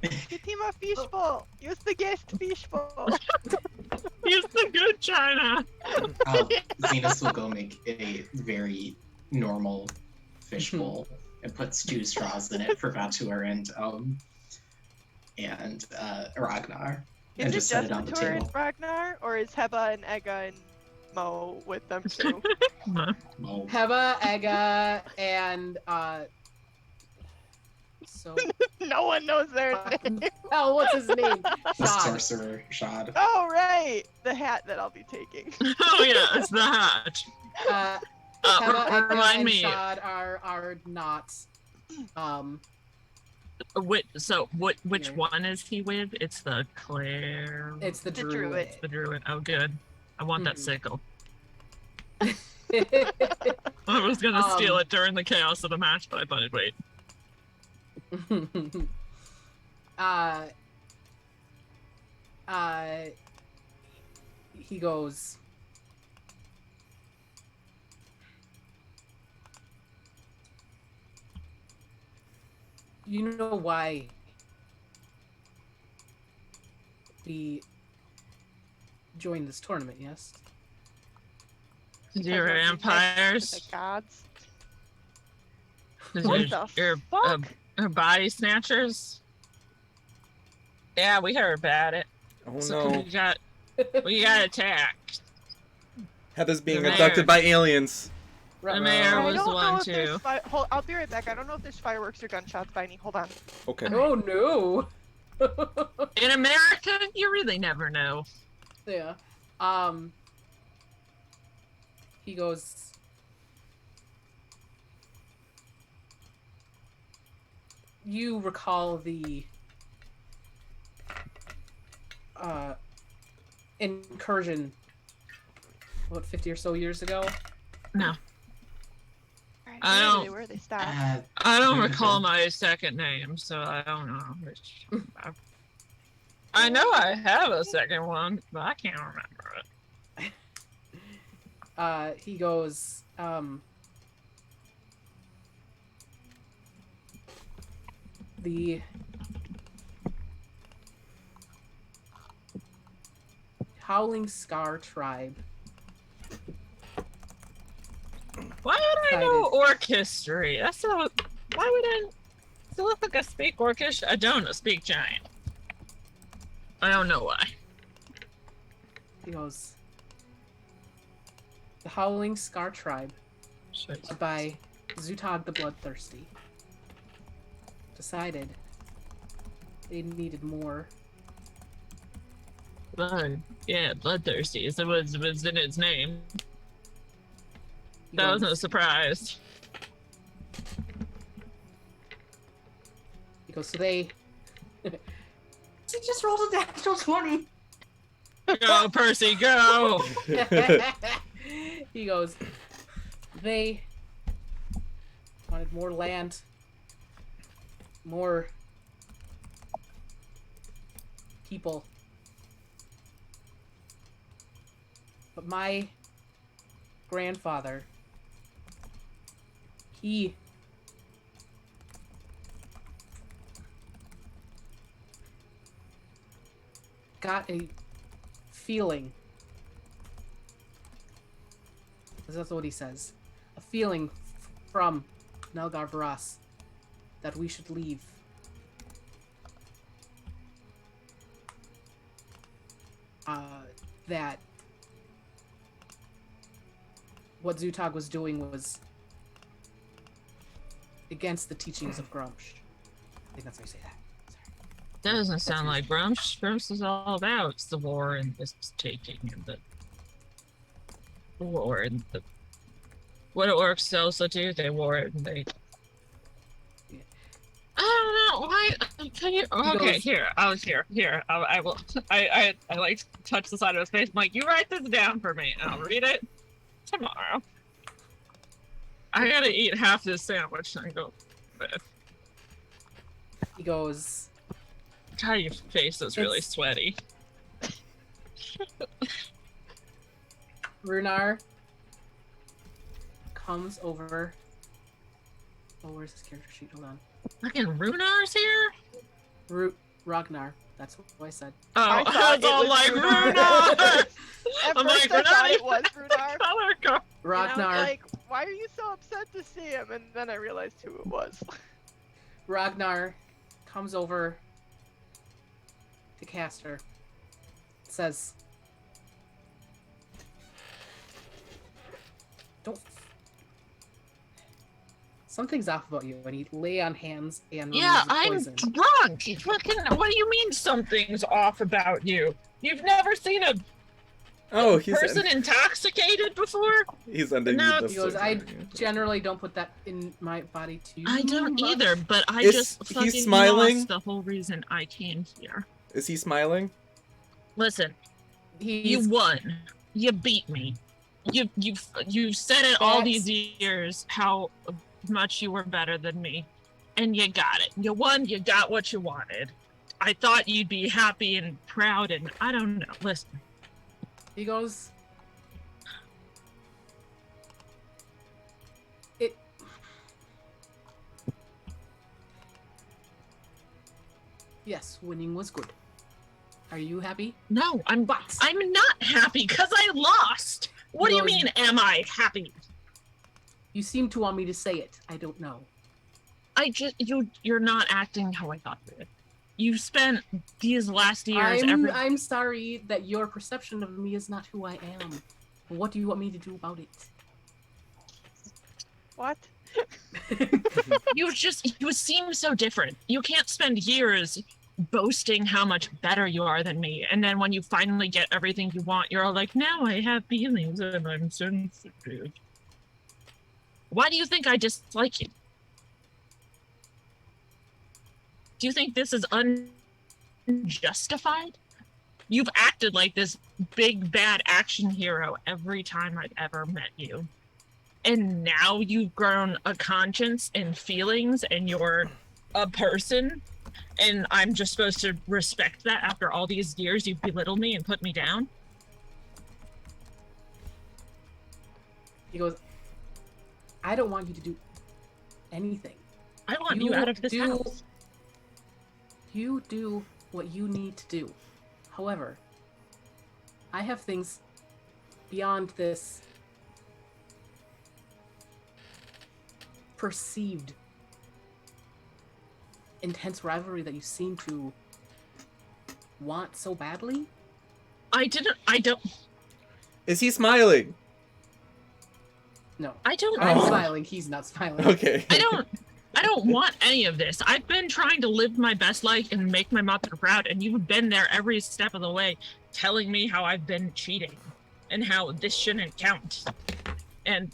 Get him a fishbowl. Use the guest fishbowl. Use the good china. Zenus will go make a very normal fishbowl and put stew straws in it for Batur and Ragnar. Is And it just set just it on the Batur and table. Ragnar, or is Heba and Ega and Mo with them too? Mo. Heba, Ega, and so No one knows their name. oh, what's his name? The Shad. sorcerer Shad. Oh right, the hat that I'll be taking. Oh yeah, it's the hatch. Heba, Ega, Remind and me. Shad are not. Which Here. one is he with? It's the Claire. It's the The druid. druid. The druid. Oh, good. I want that Mhm. sickle. I was gonna steal Um, it during the chaos of the match, but I thought I'd wait. He goes, you know why we joined this tournament, yes? You're Because we're vampires. The gods. Cause What you're, the you're fuck? body snatchers. Yeah, we heard about it. Oh So no. we got attacked. Heather's being The mayor. abducted by aliens. The mayor I was don't the know one if there's too. Hold, I'll be right back. I don't know if there's fireworks or gunshots by me. Hold on. Okay. Oh no. In America, you really never know. Yeah. He goes, you recall the incursion, what, 50 or so years ago? No. Alright, I where don't- they were, they stopped. I don't Yeah, recall okay. my second name, so I don't know. I know I have a second one, but I can't remember it. He goes, the Howling Scar tribe. Why would I know Excited. orc history? That's not. Why would I? Does it look like I speak orcish? I don't speak giant. I don't know why. He goes, the Howling Scar tribe, Shit. led by Zutog the Bloodthirsty, decided they needed more. Blood. Yeah, bloodthirsty. So it was in its name. He That wasn't a goes, surprise. he goes, so they She just rolled a natural 20. Go, Percy, go! he goes, they wanted more land, more people. But my grandfather, he got a feeling. That's what he says. A feeling from Nelgar Varas that we should leave. That what Zutog was doing was against the teachings of Grumsh. I think that's how you say that. That doesn't sound like Grumsh. Grumsh is all about the war and the taking and the war and the what it works also do. They war it and they. Yeah. I don't know why. Can you? Okay, goes- here. I was here. Here. I will. I like to touch the side of his face. I'm like, you write this down for me, and I'll read it tomorrow. I gotta eat half this sandwich and go. He goes, God, your face is really It's- sweaty. Runar comes over. Oh, where's his character sheet? Hold on. Fucking Runar's here? Ragnar. That's what I said. Oh, I I thought was it all was like, Runar. Runar! At I'm first like, I we're not thought it even- was Runar. Color code. And I Ragnar. was like, why are you so upset to see him? And then I realized who it was. Ragnar comes over to Castor. Says, "Don't." Something's off about you. And he lay on hands and Yeah, removes the I'm poison. drunk. You fucking, what do you mean something's off about you? You've never seen a Oh, he's person intoxicated before? he's underneath No, the He goes, I surgery. generally don't put that in my body too I don't much." either, but I Is just he fucking smiling? lost the whole reason I came here. Is he smiling? Listen, He's, you won. You beat me. you've said it all these years how much you were better than me, and you got it. You won. You got what you wanted. I thought you'd be happy and proud, and I don't know. Listen. He goes, yes, winning was good. Are you happy? No, I'm not happy because I lost. What do you mean, am I happy? You seem to want me to say it. I don't know. You're not acting how I thought you would. You spent these last years. I'm sorry that your perception of me is not who I am. What do you want me to do about it? What? You seem so different. You can't spend years boasting how much better you are than me, and then when you finally get everything you want, you're all like, now I have feelings and I'm sensitive. Why do you think I dislike you? Do you think this is unjustified? You've acted like this big bad action hero every time I've ever met you. And now you've grown a conscience and feelings and you're a person, and I'm just supposed to respect that after all these years you belittled me and put me down? He goes, I don't want you to do anything. I want you out of this house. You do what you need to do. However, I have things beyond this perceived intense rivalry that you seem to want so badly. I don't. Is he smiling? No. I don't. I'm smiling. He's not smiling. Okay. I don't want any of this. I've been trying to live my best life and make my mother proud, and you've been there every step of the way telling me how I've been cheating and how this shouldn't count. And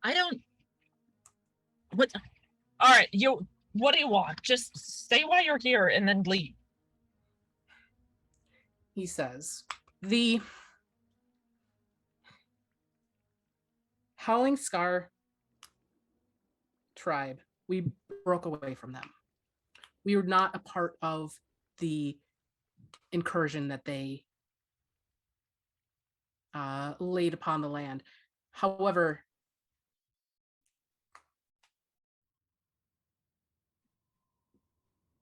I don't... What? All right, what do you want? Just stay while you're here and then leave. He says, the Howling Scar tribe, we broke away from them. We were not a part of the incursion that they laid upon the land. However,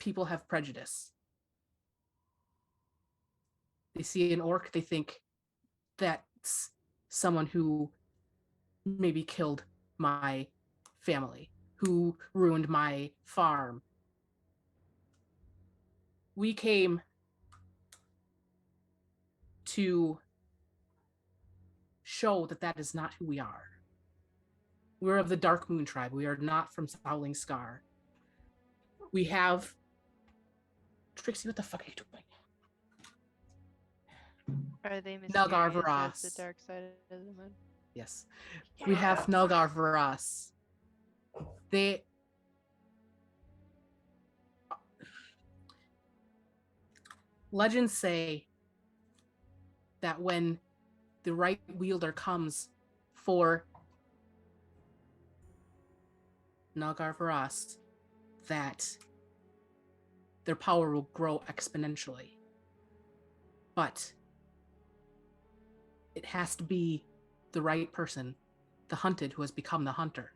people have prejudice. They see an orc, they think that's someone who maybe killed my family, who ruined my farm. We came to show that that is not who we are. We're of the Dark Moon tribe. We are not from Howling Scar. We have... Trixie, what the fuck are you doing? Are they mysterious Nalgar as Varas. the dark side of the moon? Yes. We have Nalgar Varas. They... Legends say that when the right wielder comes for Nalgar Varas, that their power will grow exponentially. But it has to be the right person, the hunted, who has become the hunter.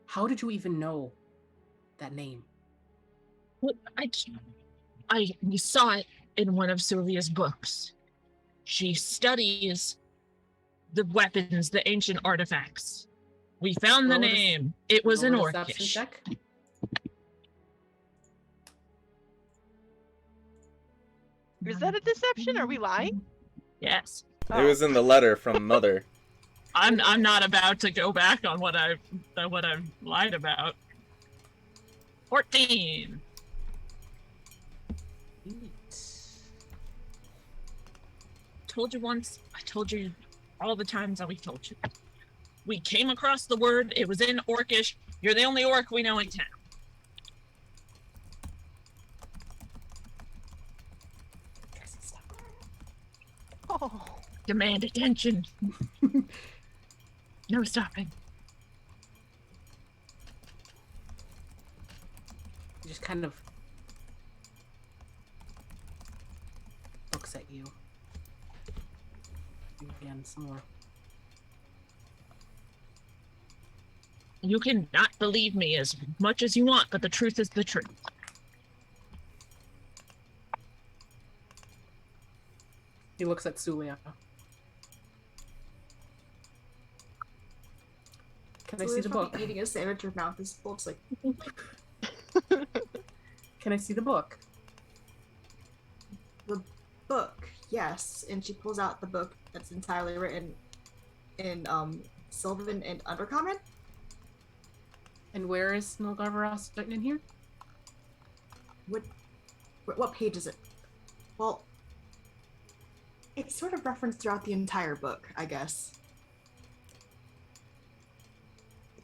How did you even know that name? Well, we saw it in one of Suliya's books. She studies the weapons, the ancient artifacts. We found the name. It was an orcish. Check. Is that a deception? Are we lying? Yes. It was in the letter from Mother. I'm not about to go back on what I've lied about. 14. Told you once. I told you all the times that we told you. We came across the word. It was in Orcish. You're the only orc we know in town. Oh. Demand attention. No stopping. He just kind of looks at you. Again, some more. You can not believe me as much as you want, but the truth is the truth. He looks at Suliya. Can I see the book? Eating a sandwich, her mouth is full. It's like, Can I see the book? the book, yes. And she pulls out the book that's entirely written in Sylvan and Undercommon. And where is Nilgarvaros written in here? What page is it? Well, it's sort of referenced throughout the entire book, I guess.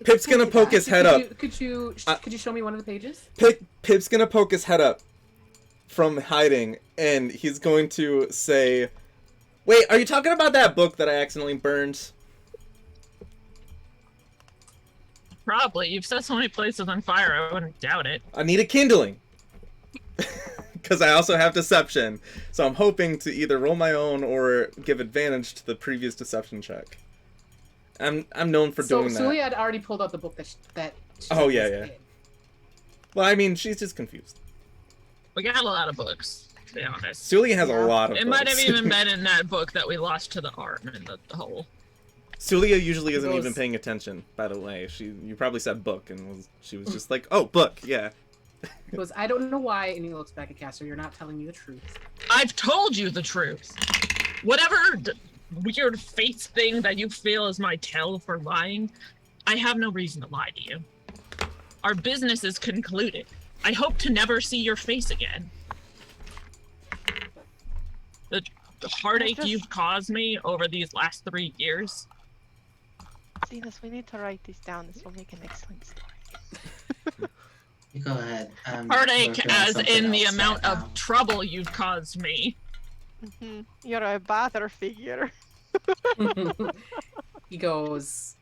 Pip's gonna poke his head up. Could you show me one of the pages? Pip's gonna poke his head up from hiding, and he's going to say, "Wait, are you talking about that book that I accidentally burned?" Probably. You've set so many places on fire, I wouldn't doubt it. I need a kindling. Because I also have deception. So I'm hoping to either roll my own or give advantage to the previous deception check. I'm known for doing that. So Suliya had already pulled out the book that Oh, yeah. Well, I mean, she's just confused. We got a lot of books, to be honest. Suliya has a lot of It books. might have even been in that book that we lost to the arm in the hole. Suliya usually isn't Goes- even paying attention, by the way. You probably said book, and she was just like, "Oh, book, yeah." He goes, I don't know why, and he looks back at Castor. You're not telling me the truth. I've told you the truth. Whatever weird face thing that you feel is my tell for lying, I have no reason to lie to you. Our business is concluded. I hope to never see your face again. The heartache you've caused me over these last 3 years. Zenus, we need to write this down. This will make an excellent story. You go ahead. Heartache working on as something in the else amount right of now. trouble you've caused me. You're a bother figure. He goes,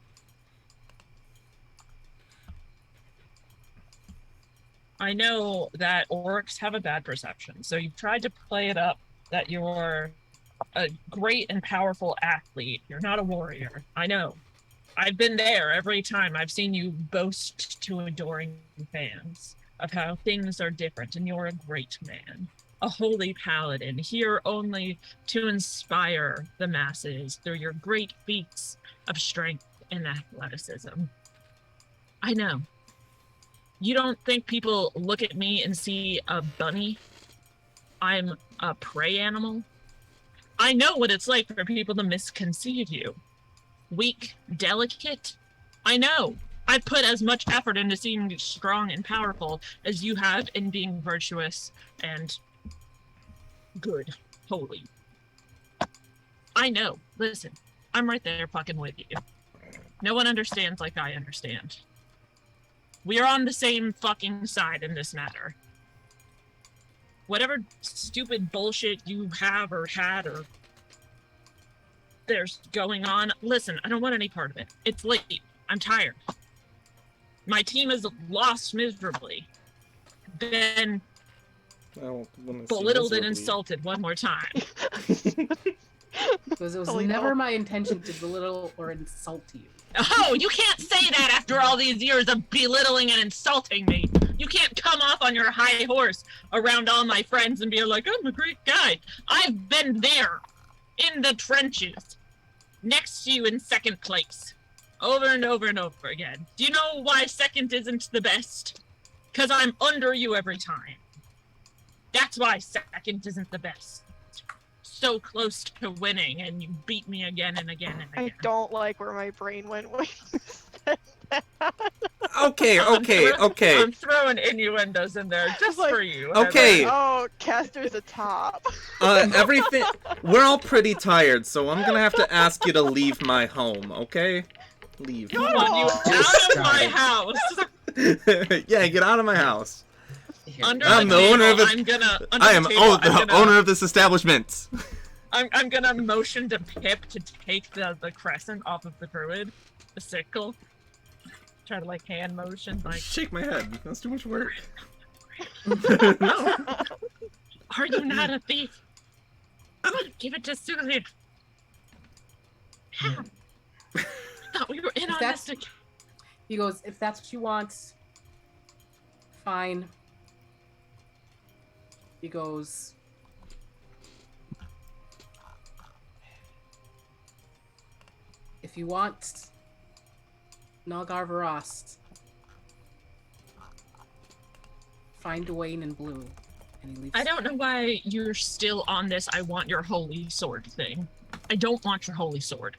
I know that orcs have a bad perception, so you've tried to play it up that you're a great and powerful athlete. You're not a warrior. I know. I've been there every time. I've seen you boast to adoring fans of how things are different, and you're a great man. A holy paladin, here only to inspire the masses through your great feats of strength and athleticism. I know. You don't think people look at me and see a bunny? I'm a prey animal? I know what it's like for people to misconceive you. Weak, delicate? I know. I put as much effort into seeming strong and powerful as you have in being virtuous and good, holy. I know. Listen, I'm right there fucking with you. No one understands like I understand. We are on the same fucking side in this matter. Whatever stupid bullshit you have or had or there's going on, listen, I don't want any part of it. It's late. I'm tired. My team has lost miserably. Been belittled and insulted one more time. Because it was Holy never hell. my intention to belittle or insult you. Oh, you can't say that after all these years of belittling and insulting me. You can't come off on your high horse around all my friends and be like, I'm a great guy. I've been there, in the trenches, next to you in second place, over and over and over again. Do you know why second isn't the best? Because I'm under you every time. That's why second isn't the best. So close to winning, and you beat me again and again and again. I don't like where my brain went when you said that. Okay. I'm throwing innuendos in there just Like, for you. Okay. Heather. Oh, Castor's a top. Everything. We're all pretty tired, so I'm gonna have to ask you to leave my home, okay? Leave. I want you out of my house. Yeah, get out of my house. Here. Under I'm the the table, owner of this. I'm gonna. I am the owner of this establishment. I'm gonna motion to Pip to take the crescent off of the druid, the sickle. Try to like hand motion like. Shake my head. That's too much work. No. Are you not a thief? Give it to Suliya. I thought we were in on this. He goes, if that's what you want, fine. He goes, if you want Nalgar Varast, find Dwayne in blue. And he leaves. I don't know why you're still on this I want your holy sword thing. I don't want your holy sword.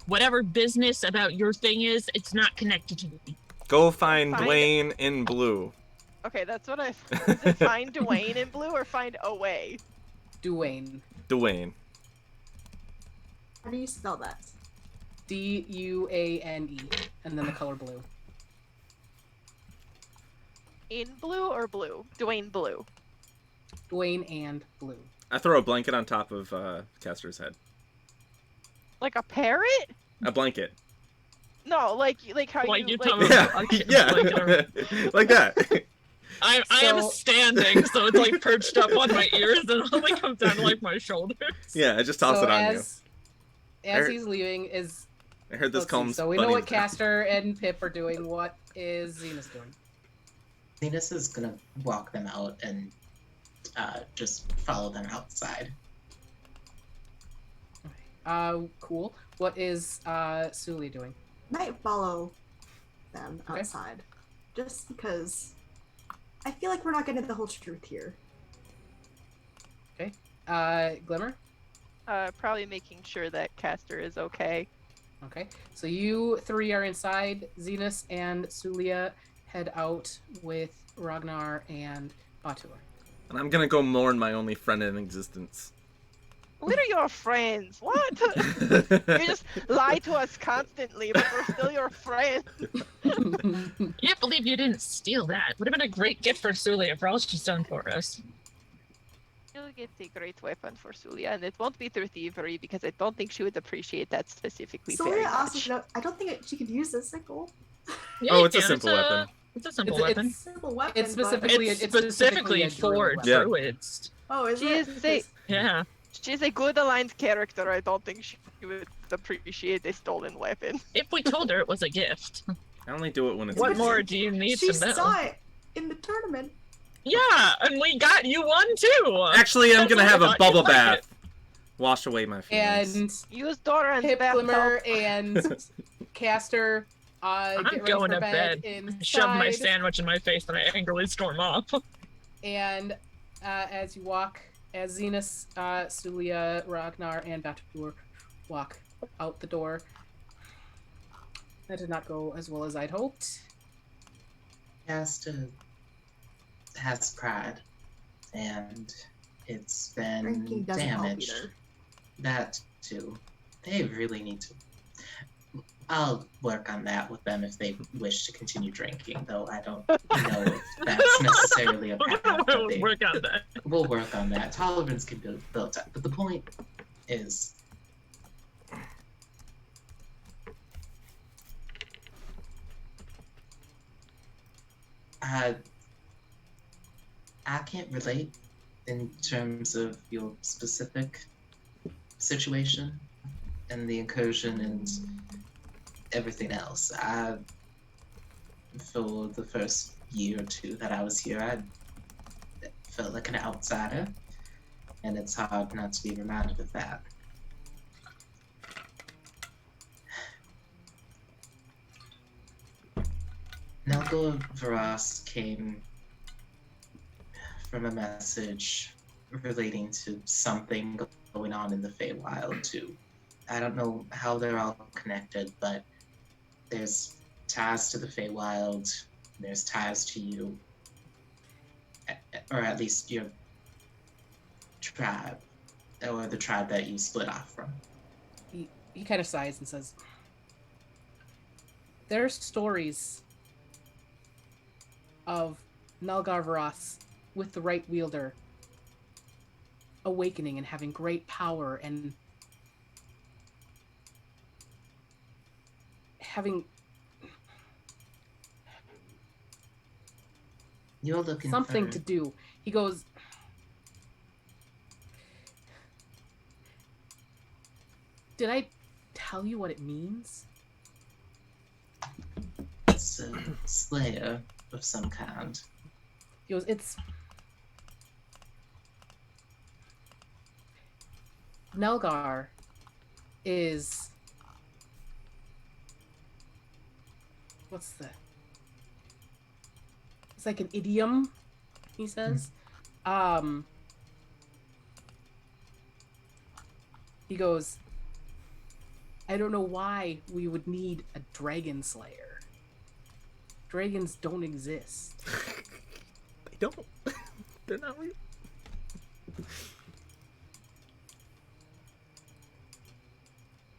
Whatever business about your thing is, it's not connected to me. Go find Dwayne in blue. Okay, that's what I. Is it find Dwayne in blue or find away? Dwayne. Dwayne. How do you spell that? D-U-A-N-E. And then the color blue. In blue or blue? Dwayne blue. Dwayne and blue. I throw a blanket on top of Castor's head. Like a parrot? A blanket. No, like how Like you you like. tell me. Yeah, like that. I am standing, so it's like perched up on my ears and it only comes down to like my shoulders. Yeah, I just toss it on as I he's leaving, is you. I heard this let's see, comes. so we know what Castor and Pip are doing. What is Zenus doing? Zenus is gonna walk them out and just follow them outside. Cool. What is Suliya doing? Might follow them Okay. outside. Just because I feel like we're not getting the whole truth here. Okay. Glimmer? Probably making sure that Castor is okay. Okay. So you three are inside. Zenus and Suliya head out with Ragnar and Batur. And I'm gonna go mourn my only friend in existence. We're your friends. What? You just lie to us constantly, but we're still your friends. Can't believe you didn't steal that. Would have been a great gift for Suliya for all she's done for us. You'll get a great weapon for Suliya, and it won't be through thievery because I don't think she would appreciate that specifically very Solia also, much. I don't think she could use this sickle. Yeah, Oh, you it's a can. simple weapon. It's a simple It's- weapon. Simple weapon. It's specifically It's it's specifically a for druid Yeah. weapon. druids. Oh, is She it? is a- Yeah. She's a good aligned character. I don't think she would appreciate a stolen weapon. If we told her it was a gift. I only do it when it's. What easy. more do you need She to know? saw it in the tournament. Yeah, and we got you one too. Actually, I'm That's gonna why I have a thought bubble you'd like bath. Wash away my feelings. And Use Doran's Pip, bathtub. Glimmer, and Castor I'm get ready going for to bed bed. Shove my inside. sandwich in my face and I angrily storm off. And as you walk, as Zenus, Suliya, Ragnar, and Batur walk out the door, that did not go as well as I'd hoped. Castor has pride, and it's been Drinking doesn't help damaged. either. That too. They really need to. I'll work on that with them if they wish to continue drinking, though I don't know if that's necessarily a path. but We'll they- work on that. We'll work on that. Tolerance can be built up. But the point is, I can't relate in terms of your specific situation and the incursion and everything else. For the first year or two that I was here, I felt like an outsider, and it's hard not to be reminded of that. Nalgar Varast came from a message relating to something going on in the Feywild too. I don't know how they're all connected, but there's ties to the Feywild, there's ties to you, or at least your tribe, or the tribe that you split off from. He kind of sighs and says, There's stories of Nalgarvaras with the right wielder awakening and having great power and having You're looking something for... to do. He goes, did I tell you what it means? It's a slayer of some kind. He goes, it's... Nelgar is... What's the... It's like an idiom, he says. He goes, I don't know why we would need a dragon slayer. Dragons don't exist. They don't. They're not real.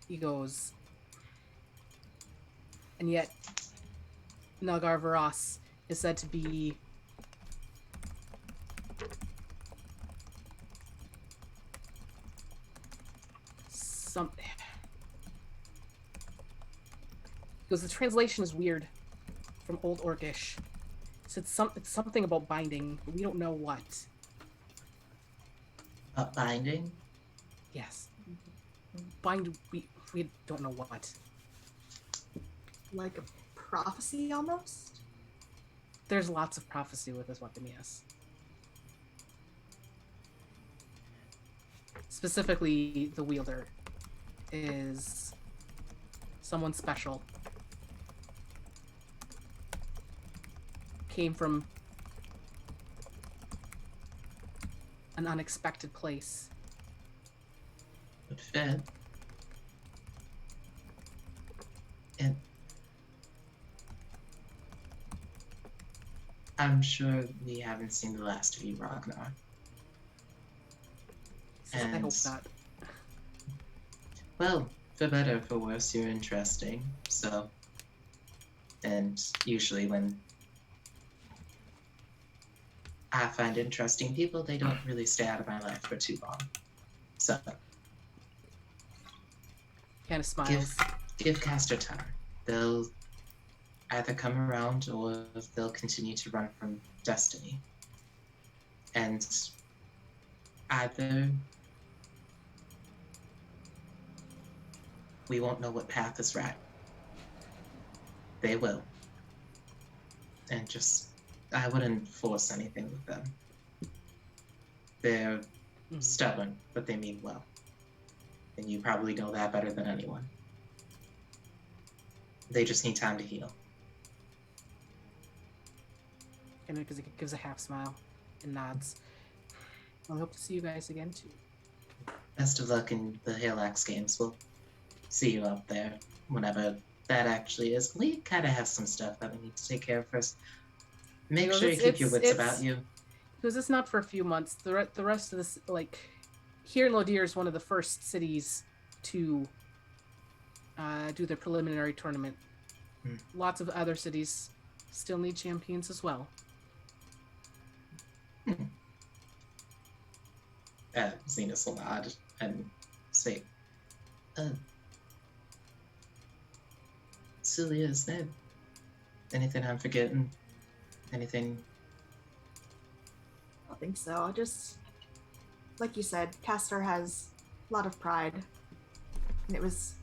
He goes, and yet Nalgarvaras is said to be some. Because the translation is weird from Old Orcish. So it's something about binding, but we don't know what. Binding? Yes. Bind, we don't know what. Like a prophecy almost? There's lots of prophecy with this weapon, yes. Specifically, the wielder is someone special. Came from an unexpected place. But fed. And I'm sure we haven't seen the last of you, Ragnar. I hope not. Well, for better or for worse, you're interesting, so... And usually when I find interesting people, they don't really stay out of my life for too long. So... Kind of smiles. Give Castor time. They'll either come around or they'll continue to run from destiny. And either we won't know what path is right. They will. And just, I wouldn't force anything with them. They're stubborn, but they mean well. And you probably know that better than anyone. They just need time to heal. And because he gives a half smile and nods. I hope to see you guys again too. Best of luck in the Haelaxe games. We'll see you up there whenever that actually is. We kind of have some stuff that we need to take care of first. Make sure you keep your wits about you. Because it's not for a few months. The rest of this, like, here in Lodir is one of the first cities to do their preliminary tournament. Lots of other cities still need champions as well. Zenus will nod and say, Suliya, is there anything I'm forgetting? Anything? I don't think so. Just, like you said, Castor has a lot of pride. And it was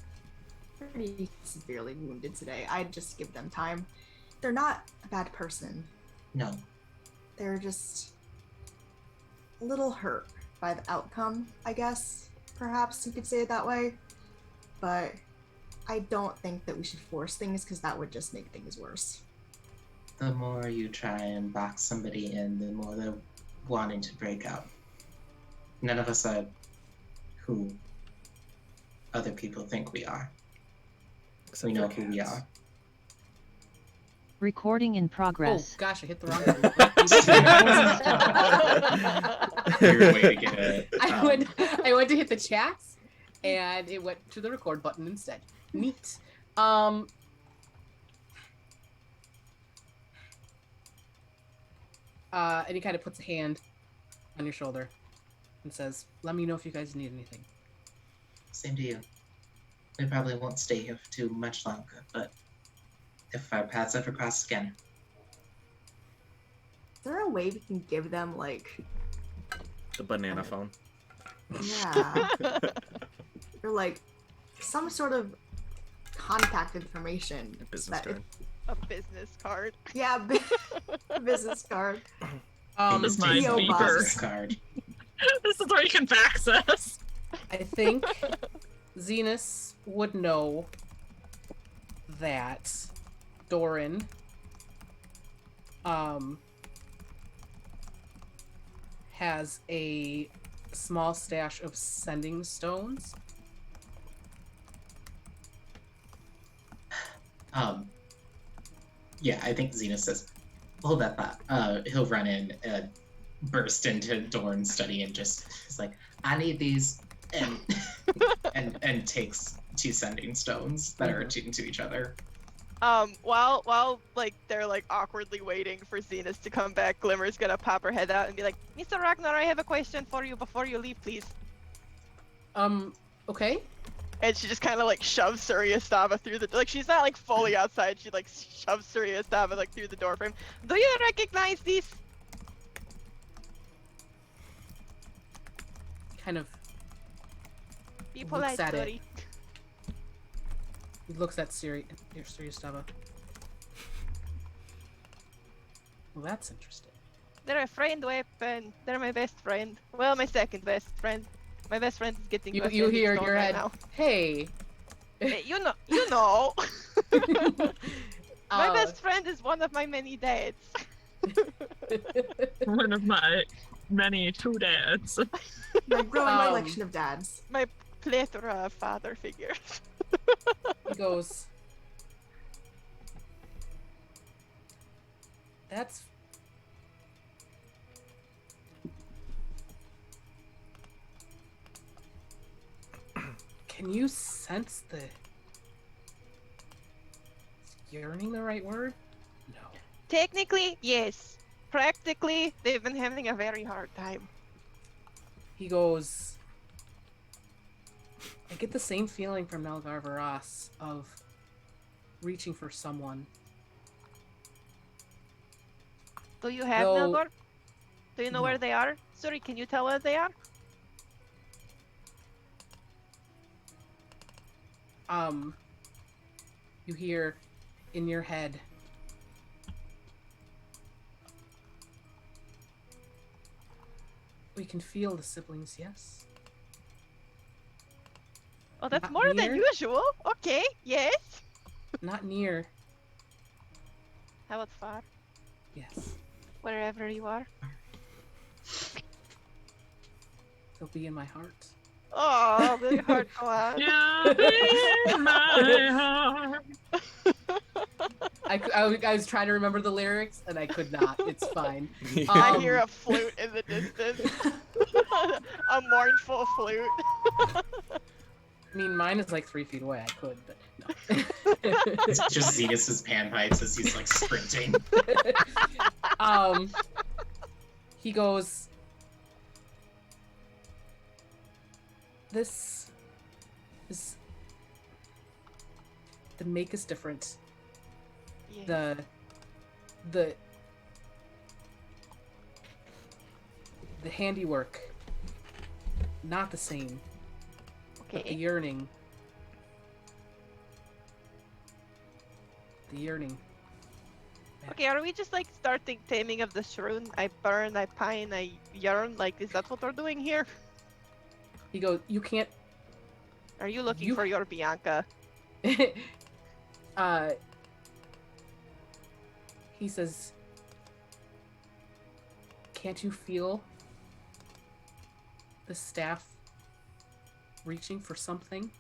pretty severely wounded today. I'd just give them time. They're not a bad person. No. They're just a little hurt by the outcome, I guess. Perhaps you could say it that way. But I don't think that we should force things because that would just make things worse. The more you try and box somebody in, the more they're wanting to break out. None of us are who other people think we are. Except we know for who we cats. are. Recording in progress. Oh gosh, I hit the wrong button. Weird way to get it. I went to hit the chats, and it went to the record button instead. Neat. And he kind of puts a hand on your shoulder and says, "Let me know if you guys need anything." Same to you. We probably won't stay here for too much longer, but if our paths ever cross again. Is there a way we can give them, like, The banana phone. yeah, or like some sort of contact information? A business that card. A business card. Yeah, business card. This is my P.O. box. beeper. Business card. This is where you can fax us. I think Zenus would know that Doran has a small stash of sending stones. Yeah, I think Zenus says, hold that thought. He'll run in and burst into Dorn's study and just is like, I need these, and and takes 2 sending stones that are attuned to each other. While like they're like awkwardly waiting for Zenus to come back, Glimmer's gonna pop her head out and be like, Mr. Ragnar, I have a question for you before you leave, please. Okay. And she just kind of like shoves Suliya through the like she's not like fully outside. She like shoves Suliya like through the door frame. Do you recognize these? Kind of Be Looks polite, at it. Yuri. he looks at Suliya Stava. Well, that's interesting. They're a friend weapon. They're my best friend. Well, my second best friend. My best friend is getting. You a hear sending in stone your right head, now. "Hey." You know. My Uh, best friend is one of my many dads. One of my many 2 dads. My growing Um, collection of dads. My plethora of father figures. He goes, "That's Can you sense the is yearning the right word? No. Technically, yes. Practically, they've been having a very hard time. He goes, I get the same feeling from Melgar Varas of reaching for someone. Do you have No. Melgor? Do you know No. where they are? Sorry, can you tell where they are? You hear in your head, we can feel the siblings, yes? Oh, that's Not more than near? usual. Okay, yes. Not near, How about far? yes. Wherever you are. They'll be in my heart. Oh, the heart go on. Yeah, in my heart. I was trying to remember the lyrics, and I could not. It's fine. I hear a flute in the distance. A mournful flute. I mean, mine is like 3 feet away. I could, but It's just Zenus's panpipes as he's like sprinting. no. He goes, this is the make us different. Yeah. The handiwork, not the same, but the Okay. yearning. The yearning. Okay, are we just like starting taming of the shroon? I burn, I pine, I yearn. Like, is that what we're doing here? He goes, you can't. Are you looking You- for your Bianca? He says, can't you feel the staff reaching for something?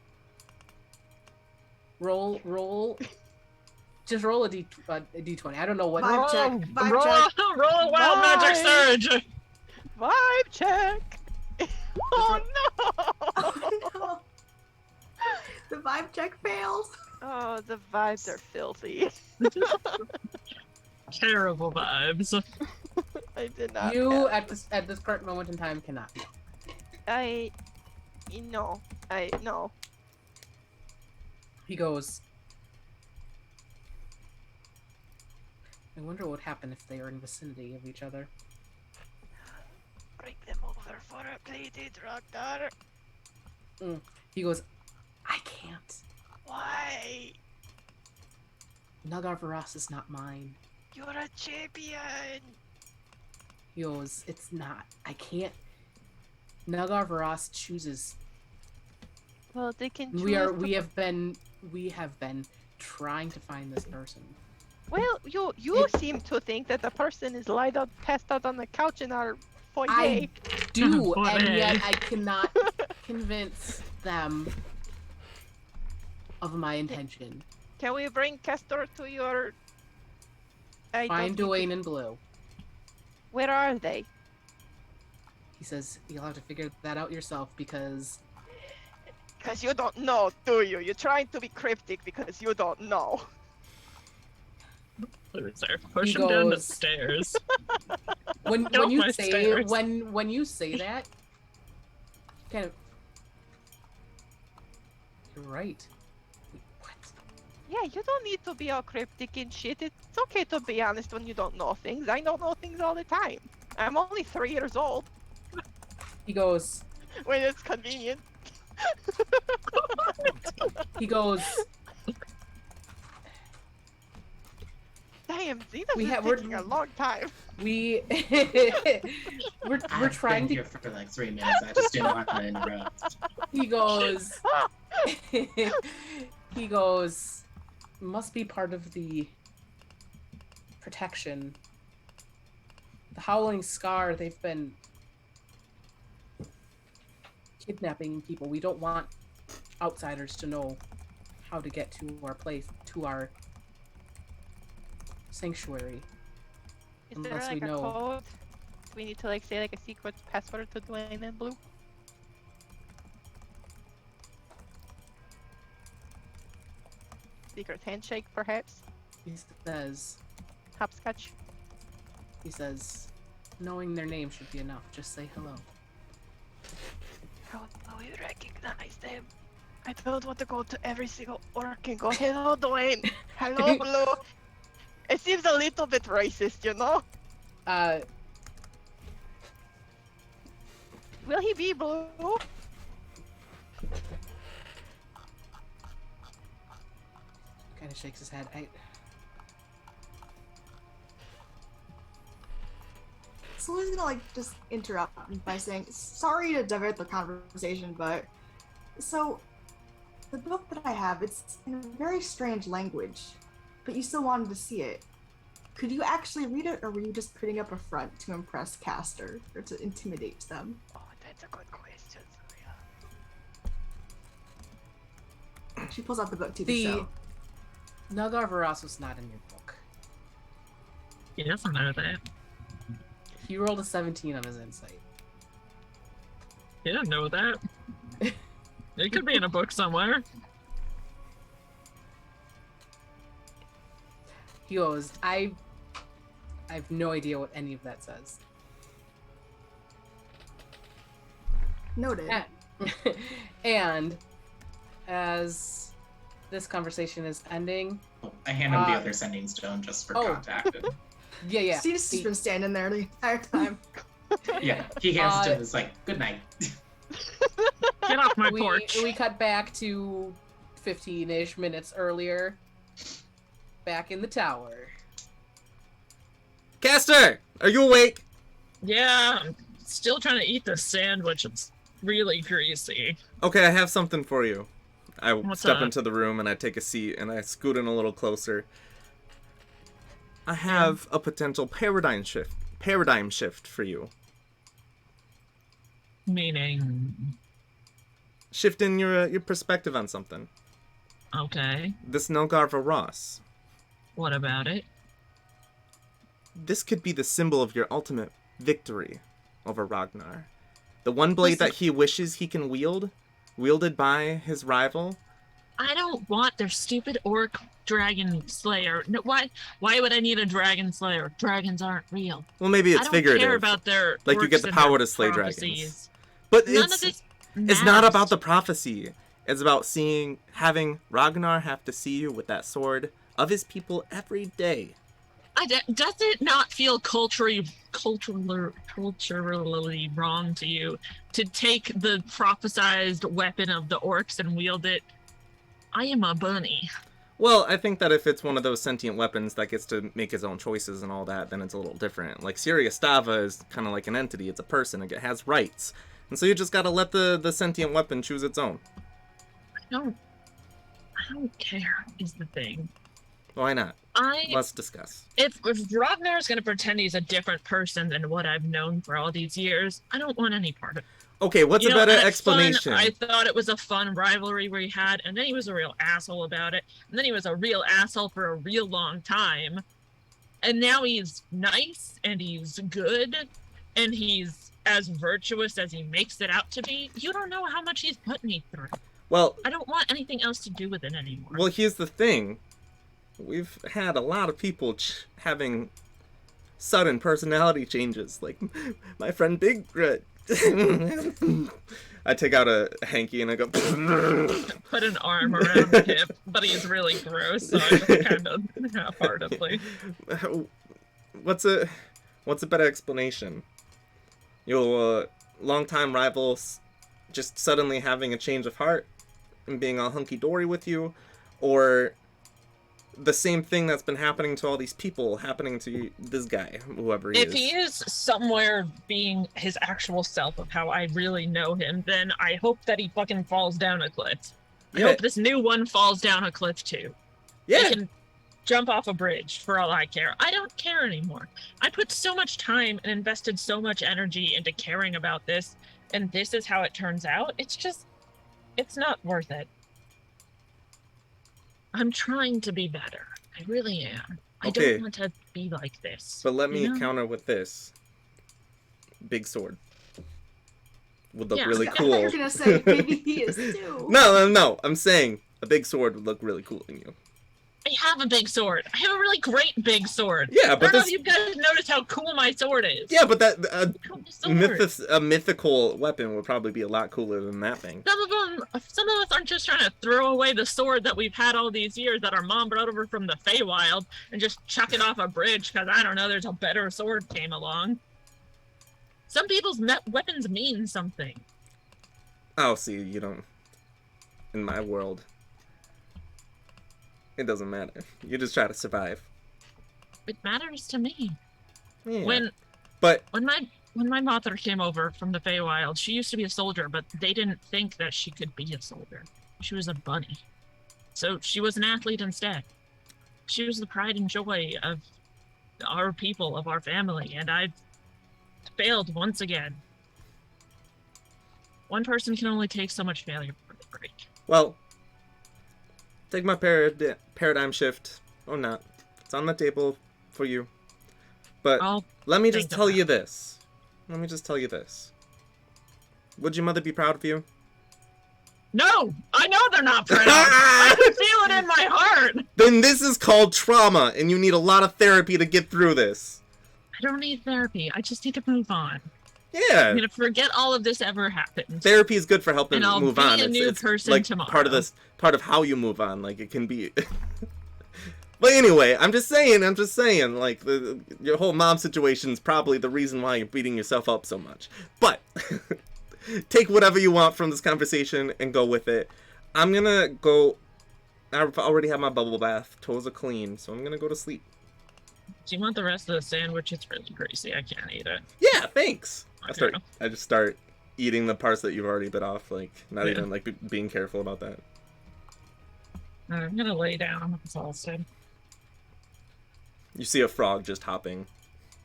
Roll. Just roll a d20. I don't know what. Vibe check. Roll, Vibe roll, check. roll a wild magic surge. Vibe check! Oh no! Oh, no. The vibe check fails. Oh, the vibes are filthy. Terrible vibes. I did not. You have- at this current moment in time cannot. No. No. He goes. I wonder what would happen if they are in vicinity of each other. Bring them over for a plated Ragnar. He goes, I can't. Why? Nagar Varas is not mine. You're a champion. He goes, it's not. I can't. Nagar Varas chooses. Well, they can choose We have been trying to find this person. Well, you seem to think that the person is lied out, passed out on the couch in our foyer. I do, Boy. and yet I cannot convince them of my intention. Can we bring Castor to your... Find Dwayne and Blue. Where are they? He says, you'll have to figure that out yourself because... Because you don't know, do you? You're trying to be cryptic because you don't know. Loser. Push He him down the goes- stairs. When Don't you my say stairs. when you say that, kind of... You're right. Wait, what? Yeah, you don't need to be all cryptic and shit. It's okay to be honest when you don't know things. I don't know things all the time. I'm only 3 years old He goes, when it's convenient. he goes, Damn, Zenus We is have- we're- taking a long time. we're I've trying been to... here for like 3 minutes. I just didn't want to interrupt. He goes, he goes, must be part of the protection. The Howling Scar, they've been kidnapping people. We don't want outsiders to know how to get to our place, to our sanctuary. Is there Unless we like a know. code? Do we need to like say like a secret password to Dwayne and Blue? Secret handshake, perhaps? He says, Hopscotch? knowing their name should be enough. Just say hello. How do we recognize them? I don't want to go to every single orc and go, hello Dwayne, hello Blue. It seems a little bit racist, you know? Will he be blue? Kind of shakes his head. So he's gonna like just interrupt by saying, sorry to divert the conversation, but so the book that I have, it's in a very strange language, but you still wanted to see it. Could you actually read it, or were you just putting up a front to impress Castor or to intimidate them? Oh, that's a good question, Suliya. She pulls out the book to The show. Nagar Varas was not in your book. He doesn't know that. He rolled a 17 on his insight. He didn't know that. It could be in a book somewhere. He goes, I have no idea what any of that says. Noted. And as this conversation is ending, I hand him the Uh, other sending stone just for oh. contact. yeah. Steve's just been standing there the entire time. Yeah, he hands it to Uh, him. It's like, good night. Get off my we porch. we cut back to 15-ish minutes earlier, back in the tower. Castor, are you awake? Yeah, I'm still trying to eat this sandwich. It's really greasy. Okay, I have something for you. I What's step up? into the room and I take a seat and I scoot in a little closer. I have a potential paradigm shift for you. Meaning, Shifting your perspective on something. okay, This Nilgarva Ross. what about it? This could be the symbol of your ultimate victory over Ragnar. The one blade that he wishes he can wield, wielded by his rival, I don't want their stupid orc dragon slayer. No, why would I need a dragon slayer? Dragons aren't real. Well, maybe it's I don't figurative. care about their Like you get orcs the and power their to slay prophecies. dragons. But None of this it's not matters. about the prophecy. It's about having Ragnar have to see you with that sword of his people every day. Does it not feel culturally wrong to you to take the prophesized weapon of the orcs and wield it? I am a bunny. Well, I think that if it's one of those sentient weapons that gets to make its own choices and all that, then it's a little different. Like Syria Stava is kind of like an entity. It's a person. It has rights. And so you just gotta let the sentient weapon choose its own. I don't care is the thing. Why not? Let's discuss. If Ragnar's gonna pretend he's a different person than what I've known for all these years, I don't want any part of it. Okay, what's a better at explanation? Fun, I thought it was a fun rivalry we had, and then he was a real asshole about it, and then he was a real asshole for a real long time, and now he's nice, and he's good, and he's as virtuous as he makes it out to be. You don't know how much he's put me through. Well, I don't want anything else to do with it anymore. Well, here's the thing. We've had a lot of people having sudden personality changes, like my friend Big Red. I take out a hanky and I go put an arm around the hip, but he's really gross, so I just kind of half-heartedly. What's a better explanation? Your longtime rivals just suddenly having a change of heart and being all hunky-dory with you, or the same thing that's been happening to all these people happening to this guy, whoever he is. If he is somewhere being his actual self of how I really know him, then I hope that he fucking falls down a cliff. I hope this new one falls down a cliff too. Yeah. They can jump off a bridge for all I care. I don't care anymore. I put so much time and invested so much energy into caring about this, and this is how it turns out. It's not worth it. I'm trying to be better. I really am. I don't want to be like this. But let me counter with this. Big sword. Would look really cool. I thought you were gonna say maybe he is too. No. I'm saying a big sword would look really cool in you. I have a big sword. I have a really great big sword. Yeah, but I don't know if you guys noticed how cool my sword is. Yeah, but that a mythical weapon would probably be a lot cooler than that thing. Some of us aren't just trying to throw away the sword that we've had all these years that our mom brought over from the Feywild and just chuck it off a bridge because, I don't know, there's a better sword came along. Some people's weapons mean something. Oh, see, you don't... In my world... It doesn't matter. You just try to survive. It matters to me. Yeah. When my mother came over from the Feywild, she used to be a soldier, but they didn't think that she could be a soldier. She was a bunny. So she was an athlete instead. She was the pride and joy of our people, of our family, and I've failed once again. One person can only take so much failure before they break. Well, take my paradigm shift, or not. It's on the table for you. But let me just tell you this. Would your mother be proud of you? No! I know they're not proud! I can feel it in my heart! Then this is called trauma, and you need a lot of therapy to get through this. I don't need therapy. I just need to move on. Yeah. I'm gonna forget all of this ever happened. Therapy is good for helping and I'll move be on. A new it's person like tomorrow. part of how you move on. Like it can be. But anyway, I'm just saying. Like your whole mom situation is probably the reason why you're beating yourself up so much. But take whatever you want from this conversation and go with it. I'm gonna go. I've already had my bubble bath. Toes are clean, so I'm gonna go to sleep. Do you want the rest of the sandwich? It's really greasy. I can't eat it. Yeah, thanks. Okay. I just start eating the parts that you've already bit off, like not even like being careful about that. I'm gonna lay down. I'm exhausted. You see a frog just hopping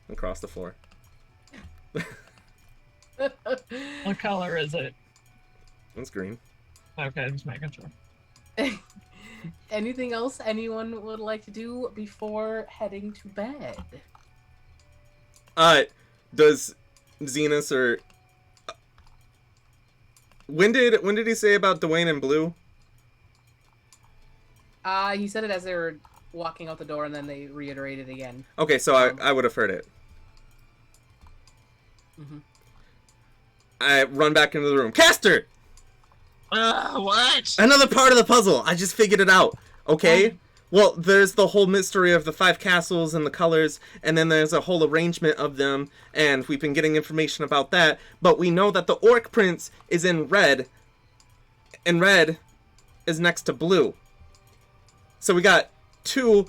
across the floor. What color is it? It's green. Okay, just making sure. Anything else anyone would like to do before heading to bed? Does Zenus or when did he say about Dwayne and Blue? He said it as they were walking out the door, and then they reiterated again. Okay, so I would have heard it. Mm-hmm. I run back into the room. Castor! What? Another part of the puzzle. I just figured it out. Okay? Well, there's the whole mystery of the 5 castles and the colors, and then there's a whole arrangement of them, and we've been getting information about that, but we know that the Orc Prince is in red, and red is next to blue. So we got 2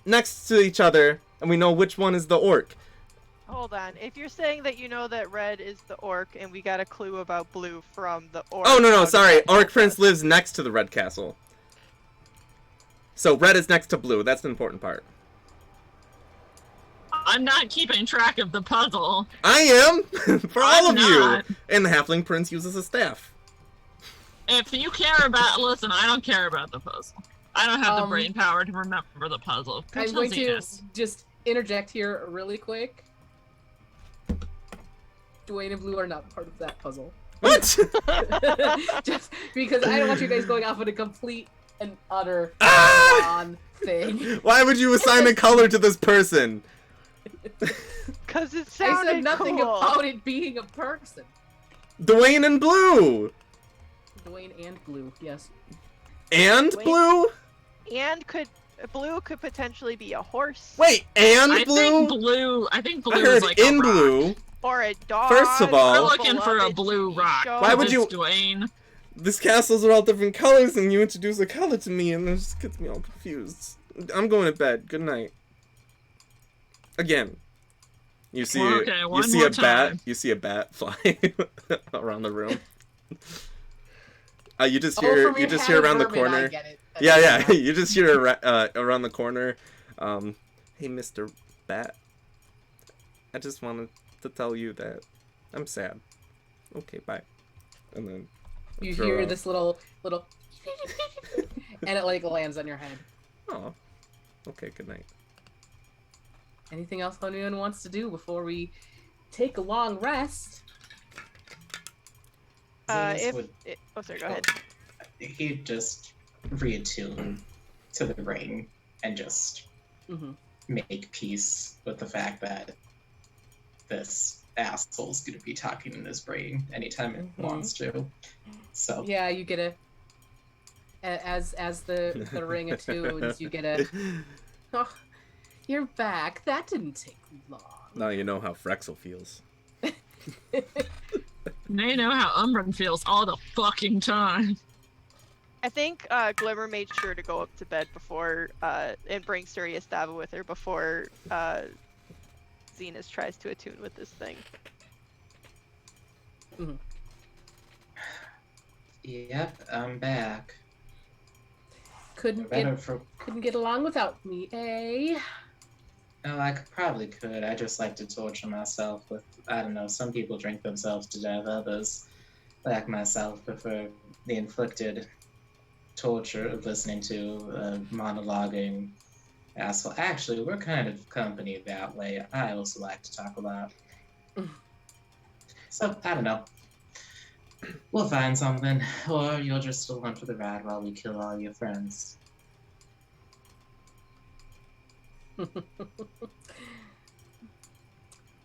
next to each other, and we know which one is the orc. Hold on. If you're saying that you know that red is the orc and we got a clue about blue from the orc. Oh, no, how does sorry. that help Orc Prince us? lives next to the red castle. So red is next to blue. That's the important part. I'm not keeping track of the puzzle. I am! For all I'm of you! not. And the Halfling Prince uses a staff. If you care about, listen, I don't care about the puzzle. I don't have the Um, brain power to remember the puzzle. Go I'm tell going to Zenus. just interject here really quick. Dwayne and Blue are not part of that puzzle. What? Just because I don't want you guys going off on a complete and utter Ah! thing. Why would you assign a color to this person? Cause it I sounded said nothing cool. about it being a person. Dwayne and Blue! Dwayne and Blue, yes. And Wait. Blue? And blue could potentially be a horse. Wait, and I Blue? think blue I is heard like in a rock. Blue. Or a dog. First of all- I'm or looking for a beloved blue TV rock. show. Why would It's you- Dwayne. These castles are all different colors, and you introduce a color to me, and it just gets me all confused. I'm going to bed. Good night. Again. You see, Well, okay, you one see more a bat. time. You see a bat fly around the room. You just Oh, hear, from you your just hat hear of around the vermin, I corner. get it. Yeah. You just hear around the corner. Hey, Mr. Bat. I just wanted to tell you that I'm sad. Okay, bye. And then You throw hear out. this little, and it like lands on your head. Oh. Okay. Good night. Anything else anyone wants to do before we take a long rest? Zenus would Oh, sorry, go ahead. he'd just reattune to the ring and just Mm-hmm. make peace with the fact that this asshole's gonna be talking in his brain anytime it Mhm. wants to. So Yeah, you get as the ring attunes, you get a. Oh, you're back. That didn't take long. Now you know how Frexel feels. Now you know how Umbran feels all the fucking time. I think Glimmer made sure to go up to bed before and bring Surya Stava with her before Zenus tries to attune with this thing. yep, I'm back. Couldn't Better get for couldn't get along without me, eh? no, I probably could. I just like to torture myself with, I don't know, some people drink themselves to death, others, like myself, prefer the inflicted torture of listening to monologuing asshole. Actually, we're kind of company that way. I also like to talk a lot. So, I don't know. We'll find something, or you'll just along for the ride while we kill all your friends.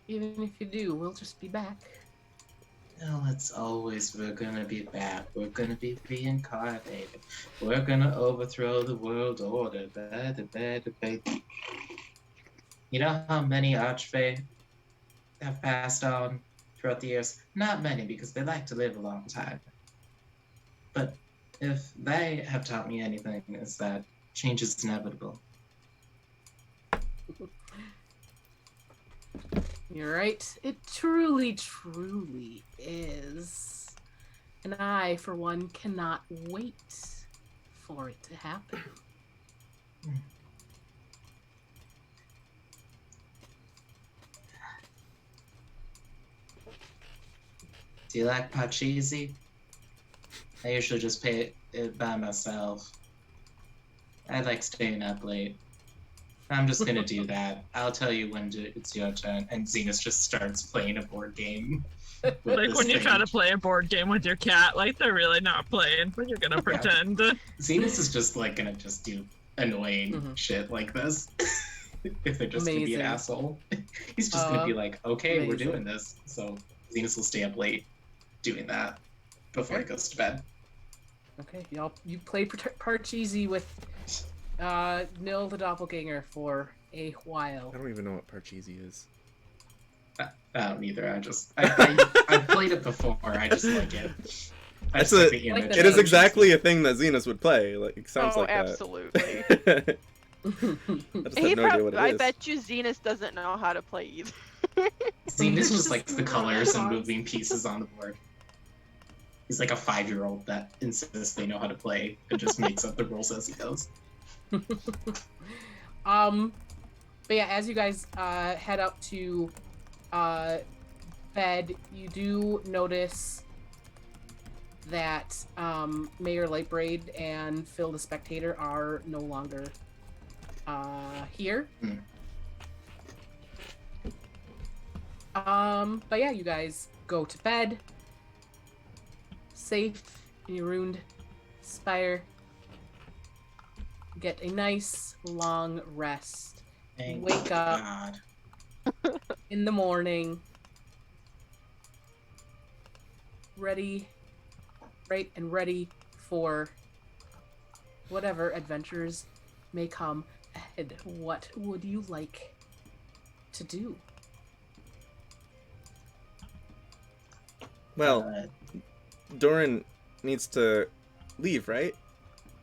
Even if you do, we'll just be back. No, it's always we're gonna be back. We're gonna be reincarnated. We're gonna overthrow the world order. You know how many Archfey have passed on throughout the years? Not many, because they like to live a long time. But if they have taught me anything, it's that change is inevitable. You're right. It truly, truly is. And I, for one, cannot wait for it to happen. Do you like Patsy? I usually just pay it by myself. I like staying up late. I'm just gonna do that. I'll tell you when it's your turn. And Zenus just starts playing a board game. with Like this when you thing. try to play a board game with your cat, like they're really not playing, but you're gonna pretend. Zenus is just like gonna just do annoying shit like this. If they're just gonna be an Amazing. asshole. He's just gonna be like, okay, we're amazing. doing this. So Zenus will stay up late doing that before he goes to bed. Okay, you play Parcheesi with Nil the Doppelganger for a while. I don't even know what Parcheesi is. I don't either. I've played it before. I just like it. I That's just like a- the like image. the It is name. exactly a thing that Zenus would play. Like it sounds like absolutely. that. I just have no idea what it I is. bet you Zenus doesn't know how to play either. Zenus just likes the colors and moving pieces on the board. He's like a 5-year-old that insists they know how to play and just makes up the rules as he goes. But yeah, as you guys head up to bed, you do notice that Mayor Lightbraid and Phil the Spectator are no longer here. But yeah, you guys go to bed, safe in your ruined spire. Get a nice long rest. Thank Wake up. God. In the morning, ready for whatever adventures may come ahead. What would you like to do? Well, Doran needs to leave, right?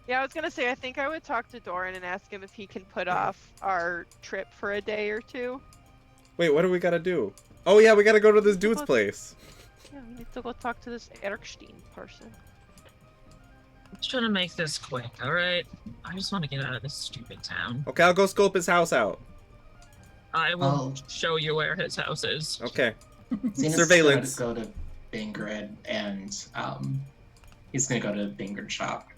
Yeah, I was gonna say, I think I would talk to Doran and ask him if he can put off our trip for a day or two. Wait, what do we gotta do? Oh yeah, we gotta go to this dude's place. Yeah, we need to go talk to this Erkstein person. Let's try to make this quick, alright? I just want to get out of this stupid town. Okay, I'll go scope his house out. I will Oh. show you where his house is. Okay. Zenus Surveillance. is gonna go to Bingrid and he's gonna go to Bingrid's shop.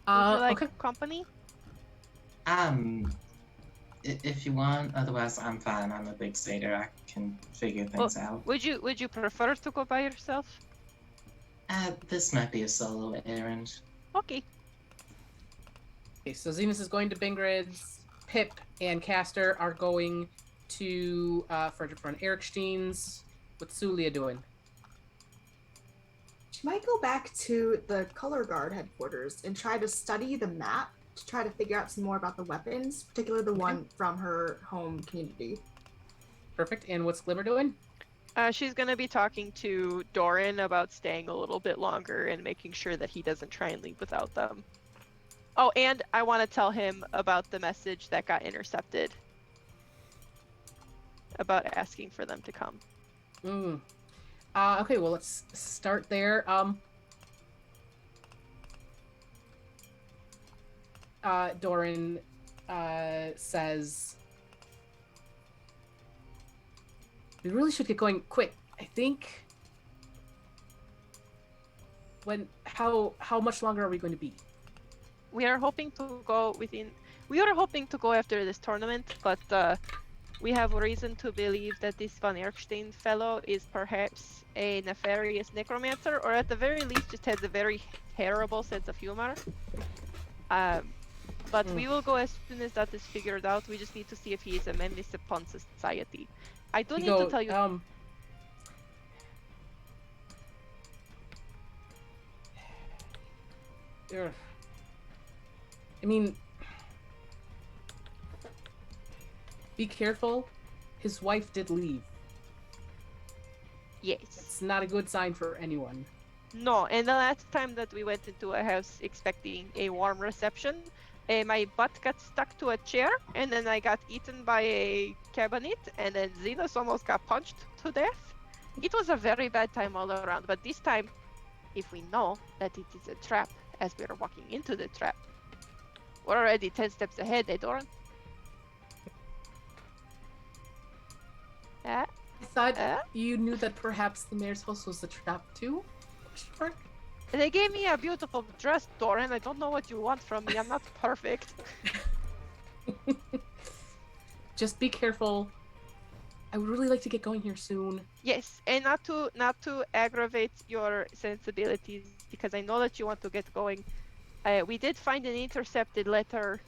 Would you like Okay. company? If you want, otherwise I'm fine. I'm a big satyr. I can figure things out. Would you prefer to go by yourself? This might be a solo errand. Okay. Okay, so Zenus is going to Bingrid's. Pip and Castor are going to Frederick von Erikstein's. What's Suliya doing? She might go back to the color guard headquarters and try to study the map to try to figure out some more about the weapons, particularly the one from her home community. Perfect. And what's Glimmer doing? She's gonna be talking to Doran about staying a little bit longer and making sure that he doesn't try and leave without them. Oh, and I want to tell him about the message that got intercepted. About asking for them to come. Okay, well, let's start there. Doran says, we really should get going quick. I think. How much longer are we going to be? We are hoping to go after this tournament, but we have reason to believe that this Van Erkstein fellow is perhaps a nefarious necromancer, or at the very least just has a very terrible sense of humor. But we will go as soon as that is figured out. We just need to see if he is a menace upon society. I do need to tell you... I mean, be careful. His wife did leave. Yes. It's not a good sign for anyone. No, and the last time that we went into a house expecting a warm reception, my butt got stuck to a chair, and then I got eaten by a cabinet, and then Zenus almost got punched to death. It was a very bad time all around, but this time, if we know that it is a trap as we are walking into the trap, we're already 10 steps ahead, eh, Doran? I thought you knew that perhaps the mayor's house was a trap too? Question mark? They gave me a beautiful dress, Doran. I don't know what you want from me. I'm not perfect. Just be careful. I would really like to get going here soon. Yes, and not to aggravate your sensibilities, because I know that you want to get going. We did find an intercepted letter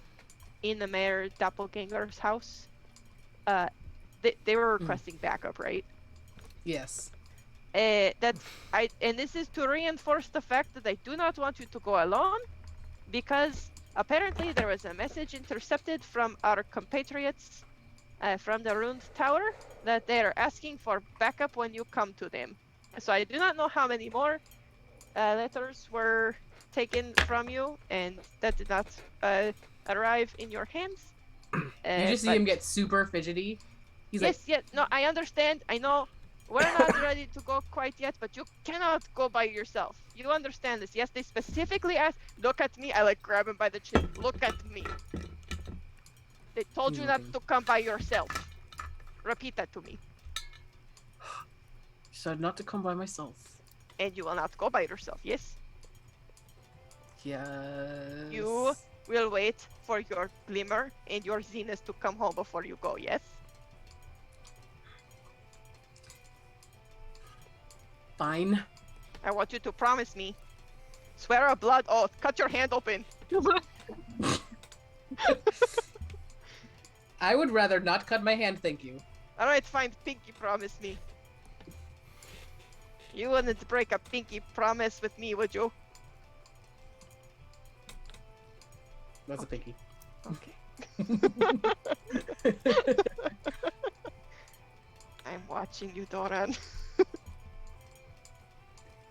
in the mayor doppelganger's house. They were requesting backup, right? Yes. And this is to reinforce the fact that I do not want you to go alone, because apparently there was a message intercepted from our compatriots from the ruined tower that they are asking for backup when you come to them. So I do not know how many more letters were taken from you, and that did not arrive in your hands. You just see him get super fidgety. He's yes, no, I understand. I know we're not ready to go quite yet, but you cannot go by yourself. You understand this? Yes, they specifically asked, look at me. I like grab him by the chin. Look at me. They told you not to come by yourself. Repeat that to me. You said not to come by myself. And you will not go by yourself, yes? Yes. You will wait for your Glimmer and your Zenus to come home before you go, yes? Fine. I want you to promise me. Swear a blood oath. Cut your hand open. I would rather not cut my hand, thank you. Alright, fine. Pinky promise me. You wouldn't break a pinky promise with me, would you? That's a pinky. Okay. I'm watching you, Doran.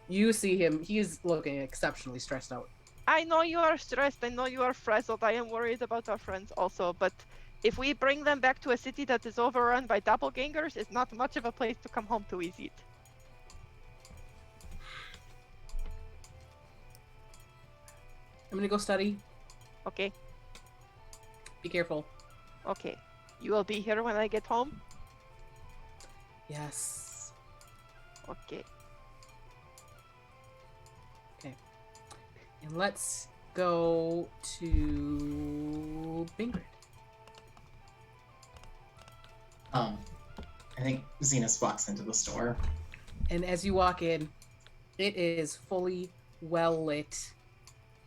You see him. He's looking exceptionally stressed out. I know you are stressed. I know you are frazzled. I am worried about our friends also. But if we bring them back to a city that is overrun by doppelgangers, it's not much of a place to come home to, is it? I'm gonna go study. Okay. Be careful. Okay. You will be here when I get home? Yes. Okay. And let's go to Bingrid. I think Zenus walks into the store. And as you walk in, it is fully well lit.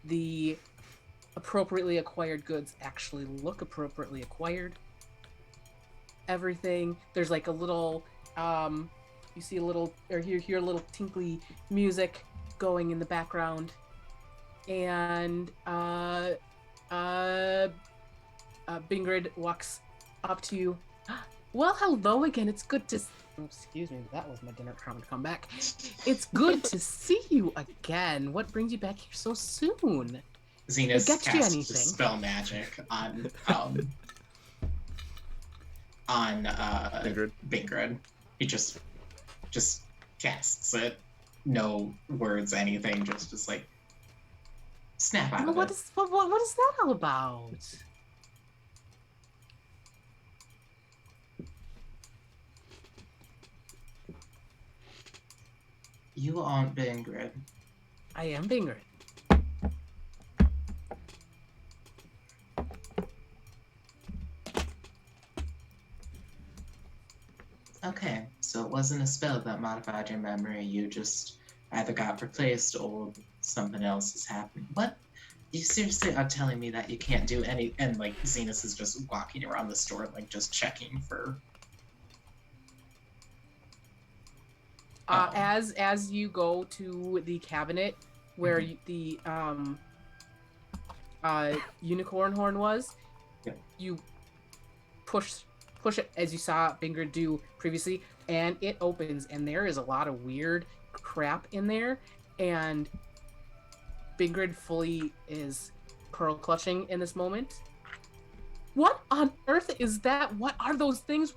The appropriately acquired goods actually look appropriately acquired. Everything. There's like a little, you see a little, or you hear a little tinkly music going in the background. And Bingrid walks up to you. Well, hello again. It's good to. Excuse me, that was my dinner trying to come back. It's good to see you again. What brings you back here so soon? Zenus Get you casts anything? spell magic on Bingrid. He just casts it. No words, anything. Just like. Snap out of what it. is that all about? You aren't Bingrid. I am Bingrid. Okay, so it wasn't a spell that modified your memory. You just either got replaced or something else is happening. What? You seriously are telling me that you can't do any? And like Zenus is just walking around the store, like just checking for. As you go to the cabinet where the unicorn horn was, you push it as you saw Bingrid do previously, and it opens, and there is a lot of weird crap in there, and Bingrid fully is pearl clutching in this moment. What on earth is that? What are those things?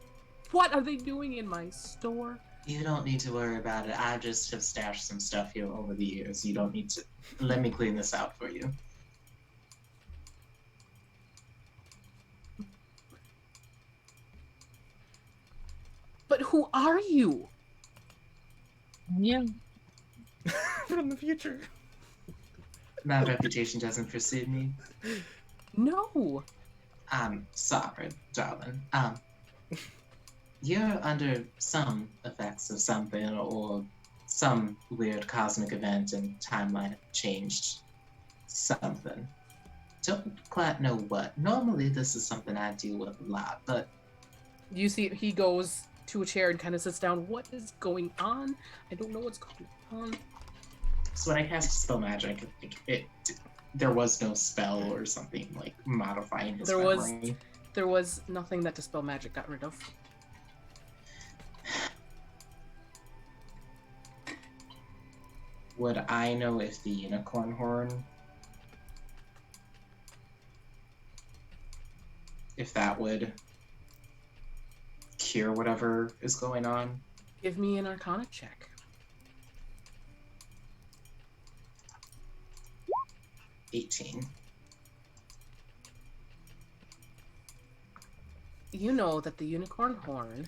What are they doing in my store? You don't need to worry about it. I just have stashed some stuff here over the years. You don't need to. Let me clean this out for you. But who are you? Yeah. From the future. My reputation doesn't precede me. No. I'm sorry, darling. You're under some effects of something or some weird cosmic event and timeline changed something. Don't quite know what. Normally this is something I deal with a lot, but You see, he goes to a chair and kind of sits down. What is going on? I don't know what's going on. So when I cast spell magic, there was no spell or something like modifying his memory. There was nothing that Dispel Magic got rid of. Would I know if the unicorn horn, if that would cure whatever is going on? Give me an Arcana check. 18. You know that the unicorn horn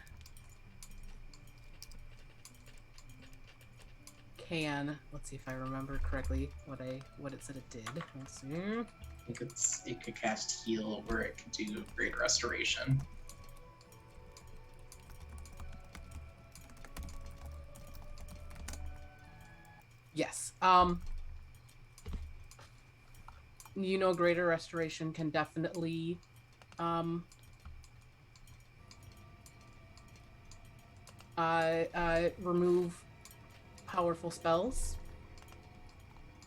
can, let's see if I remember correctly what it said it did. Let's see. I think it could cast heal, or it could do great restoration. Yes. You know, greater restoration can definitely remove powerful spells.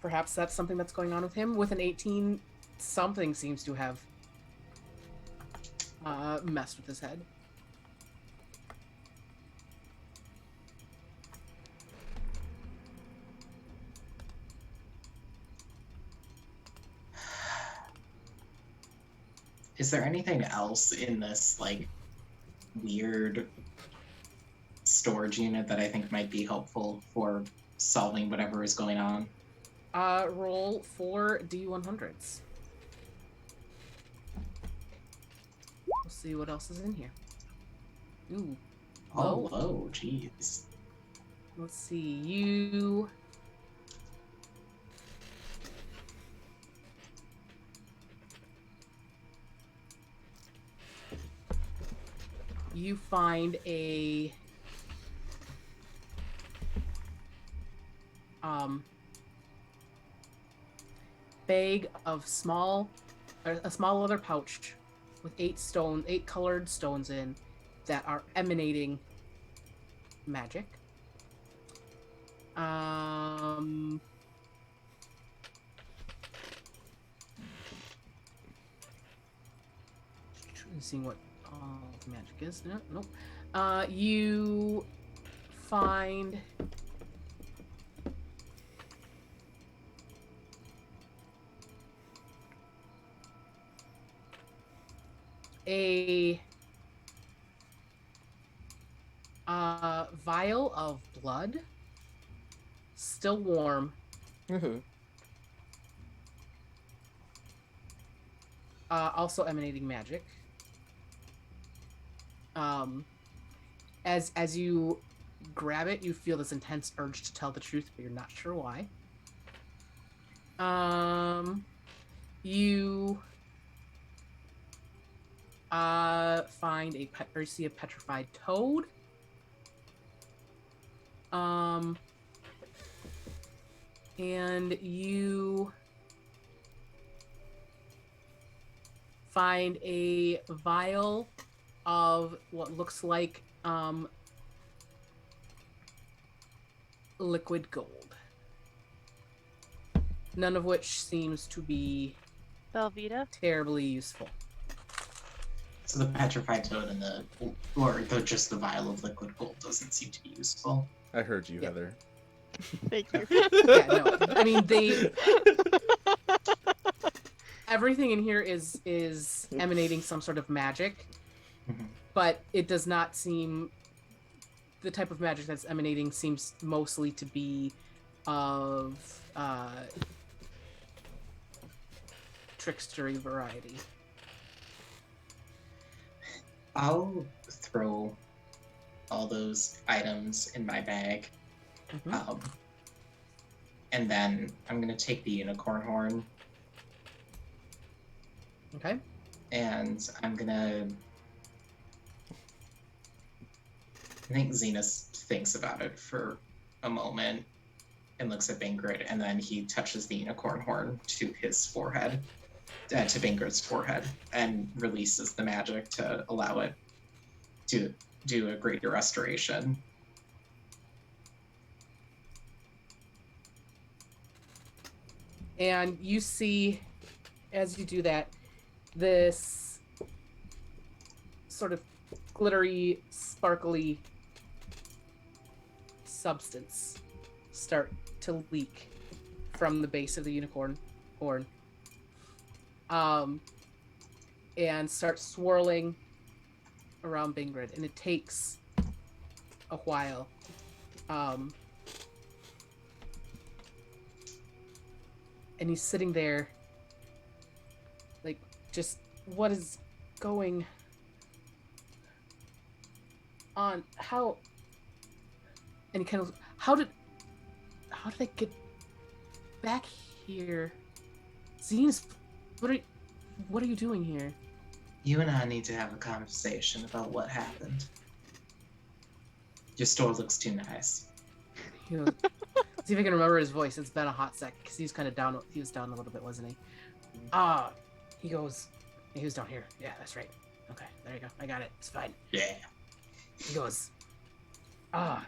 Perhaps that's something that's going on with him. With an 18, something seems to have messed with his head. Is there anything else in this, like, weird storage unit that I think might be helpful for solving whatever is going on? Roll 4 D100s. We'll see what else is in here. Ooh. Oh, low, jeez. Let's see. You... You find a bag of a small leather pouch with 8 colored stones in that are emanating magic. Seeing what all the magic is. No, nope. You find a vial of blood, still warm. Mm-hmm. Also emanating magic. As you grab it, you feel this intense urge to tell the truth, but you're not sure why. You find or see a petrified toad. And you find a vial of what looks like liquid gold. None of which seems to be Velveeta? terribly useful. So the petrified toad and just the vial of liquid gold doesn't seem to be useful. I heard you, Yeah. Heather. Thank you. Yeah, no. I mean, everything in here is emanating some sort of magic, Mhm. but it does not seem... The type of magic that's emanating seems mostly to be of trickstery variety. I'll throw all those items in my bag. Mhm. And then I'm going to take the unicorn horn Okay. and I'm gonna. I think Zenus thinks about it for a moment and looks at Bingrid, and then he touches the unicorn horn to his forehead, to Bingrid's forehead, and releases the magic to allow it to do a greater restoration. And you see, as you do that, this sort of glittery, sparkly substance start to leak from the base of the unicorn horn. And start swirling around Bingrid. And it takes a while. And he's sitting there, like, just, what is going on? How? And he kind of, how did I get back here? Zenus, what are you doing here? You and I need to have a conversation about what happened. Your store looks too nice. You know, see if I can remember his voice. It's been a hot sec because he was kind of down. He was down a little bit, wasn't he? He goes. He was down here. Yeah, that's right. Okay, there you go. I got it. It's fine. Yeah. He goes. I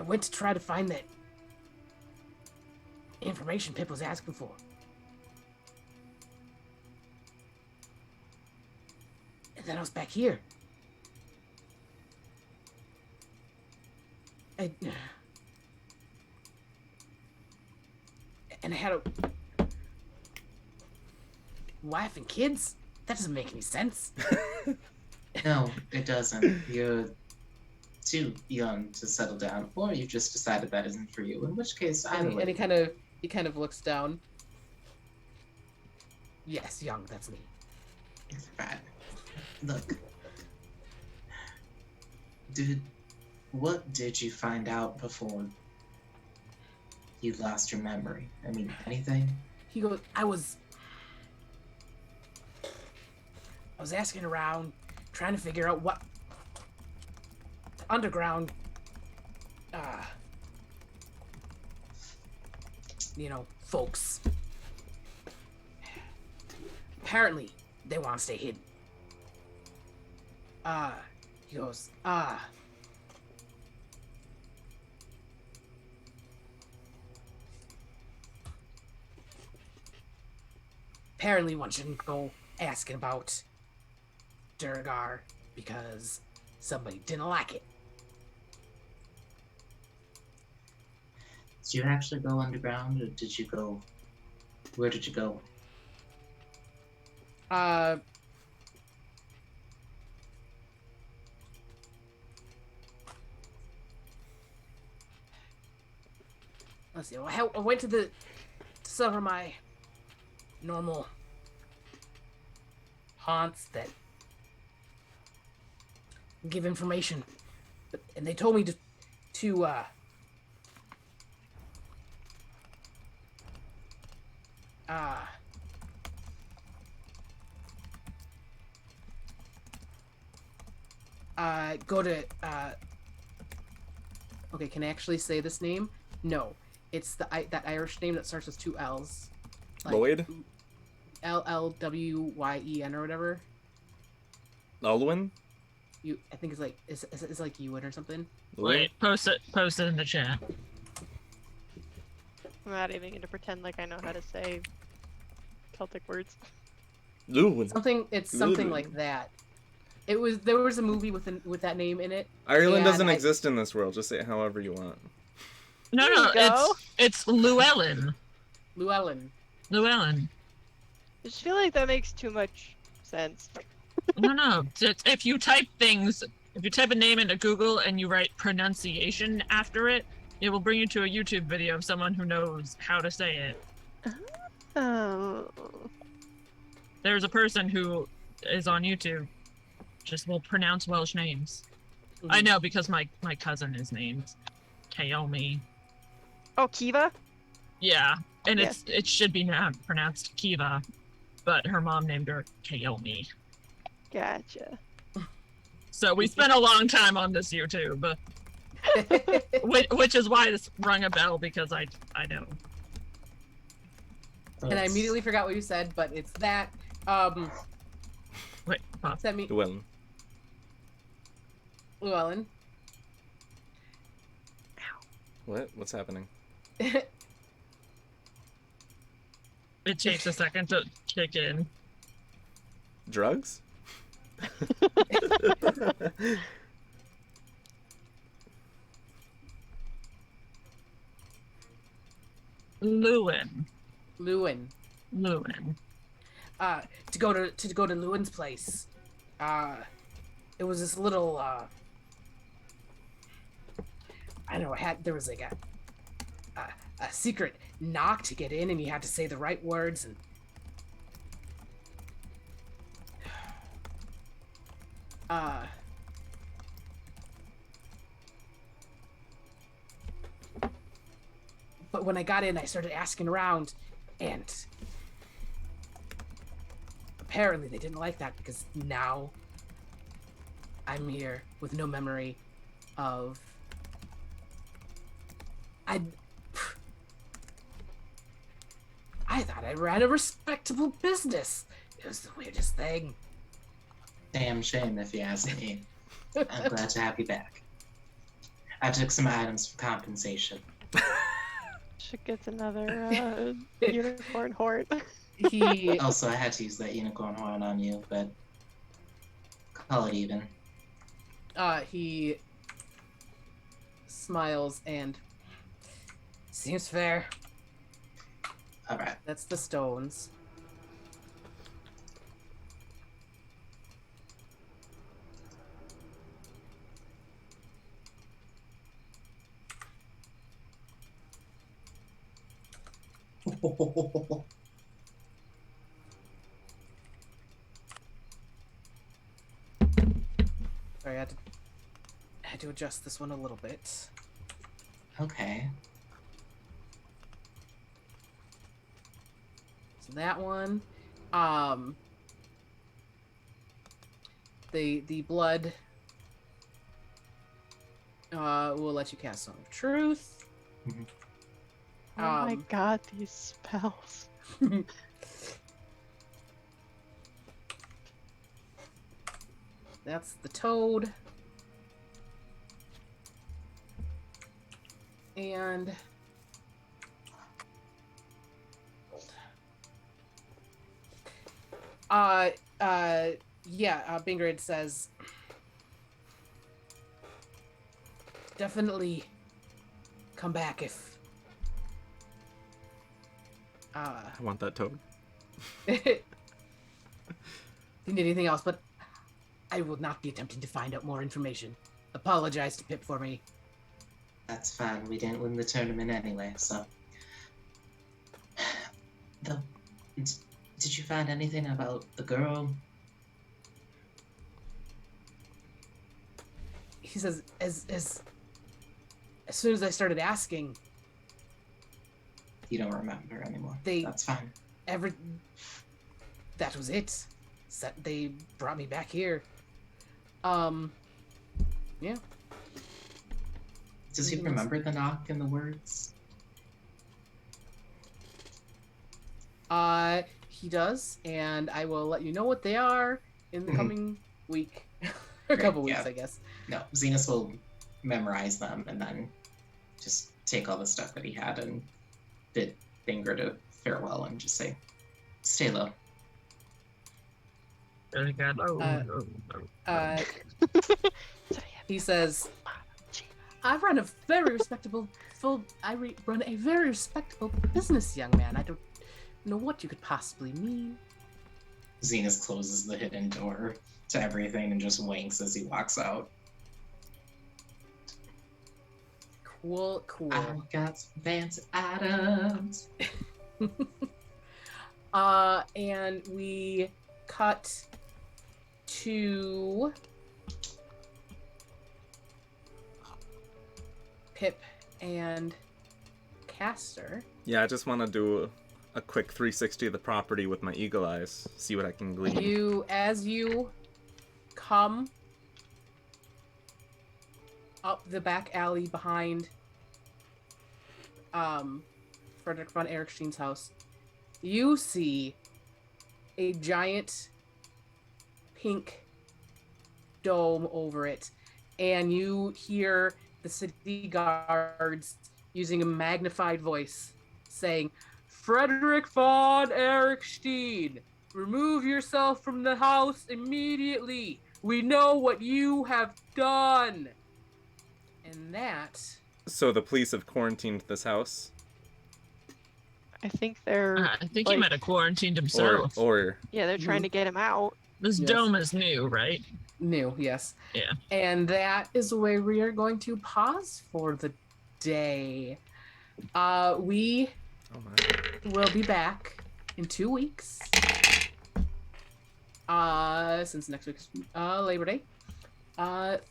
went to try to find that information Pip was asking for. And then I was back here. And I had a wife and kids? That doesn't make any sense. No, it doesn't. You're too young to settle down, or you just decided that isn't for you, in which case, either way. And he kind of looks down. Yes, young, that's me. Right. Look. What did you find out before you lost your memory? I mean, anything? He goes, I was asking around, trying to figure out what the underground, folks. Apparently, they want to stay hidden. He goes, apparently one shouldn't go asking about Durgar because somebody didn't like it. Did you actually go underground, or did you go... Where did you go? Let's see. I went to some of my normal haunts that give information, and they told me to go to okay, can I actually say this name? No. It's that Irish name that starts with two L's. Like Lloyd? Lwyen or whatever. Alwyn? I think it's like Ewan or something. Wait, post it in the chat. I'm not even going to pretend like I know how to say Celtic words. Lewin. Something like that. There was a movie with that name in it. Ireland doesn't exist in this world. Just say it however you want. No, it's Llewellyn. Llewellyn. Llewellyn. I just feel like that makes too much sense. No. If you type a name into Google and you write pronunciation after it, it will bring you to a YouTube video of someone who knows how to say it. Oh. There's a person who is on YouTube, just will pronounce Welsh names. Mm-hmm. I know because my cousin is named Kaomi. Oh, Kiva? Yeah. And Yeah. it should be now pronounced Kiva, but her mom named her Kaomi. Gotcha. So we spent a long time on this YouTube, which is why this rung a bell, because I know. And I immediately forgot what you said, but it's that. Wait, pause. Does that mean Llewellyn. Llewellyn? What? What's happening? It takes a second to kick in. Drugs? Lewin. Lewin. Lewin. To go to Lewin's place. It was this little I don't know, there was like a secret knock to get in, and you had to say the right words, and but when I got in, I started asking around, and apparently they didn't like that, because now I'm here with no memory of I thought I ran a respectable business. It was the weirdest thing. Damn shame, if you ask me. I'm glad to have you back. I took some items for compensation. Should get another unicorn horn. He Also, I had to use that unicorn horn on you, but call it even. he smiles and seems fair. All right. That's the stones. Sorry, I had to adjust this one a little bit. Okay. So that one, the blood, will let you cast Song of Truth. Mhm. Oh my god, these spells. That's the toad. And Bingrid says definitely come back if I want that toad. if you need anything else, but I will not be attempting to find out more information. Apologize to Pip for me. That's fine. We didn't win the tournament anyway, so. Did you find anything about the girl? He says, as soon as I started asking, You don't remember anymore. They- That's fine. that was it. They brought me back here. Yeah. Does he remember the knock and the words? He does, and I will let you know what they are in the Mhm. coming week. A couple Great, weeks, yeah. I guess. No, Zenus will memorize them and then just take all the stuff that he had and bid Ingrid a farewell and just say, stay low. Really good. He says, I run a very respectable run a very respectable business, young man. I don't know what you could possibly mean. Zenus closes the hidden door to everything and just winks as he walks out. Cool. I've got some fancy items. And we cut to Pip and Castor. Yeah, I just want to do a quick 360 of the property with my eagle eyes. See what I can glean. As you come up the back alley behind Frederick von Erichstein's house, you see a giant pink dome over it, and you hear the city guards using a magnified voice saying, "Frederick von Erichstein, remove yourself from the house immediately. We know what you have done." And that... So the police have quarantined this house? I think they're. I think he might have quarantined himself. Or Yeah, they're trying to get him out. This Yes. dome is new, right? New, yes. Yeah. And that is where we are going to pause for the day. We oh my. will be back in 2 weeks. Since next week's Labor Day.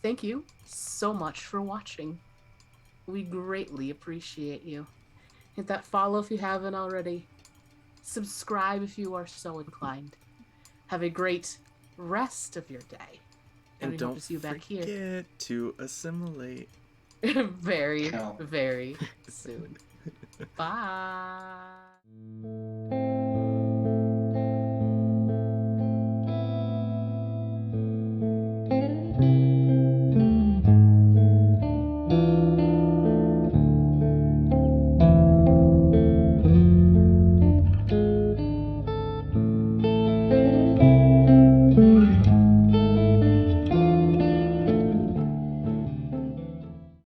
Thank you so much for watching. We greatly appreciate you. Hit that follow if you haven't already. Subscribe if you are so inclined. Have a great rest of your day. And we don't hope to see you back here forget to assimilate. very, Cool. very soon. Bye.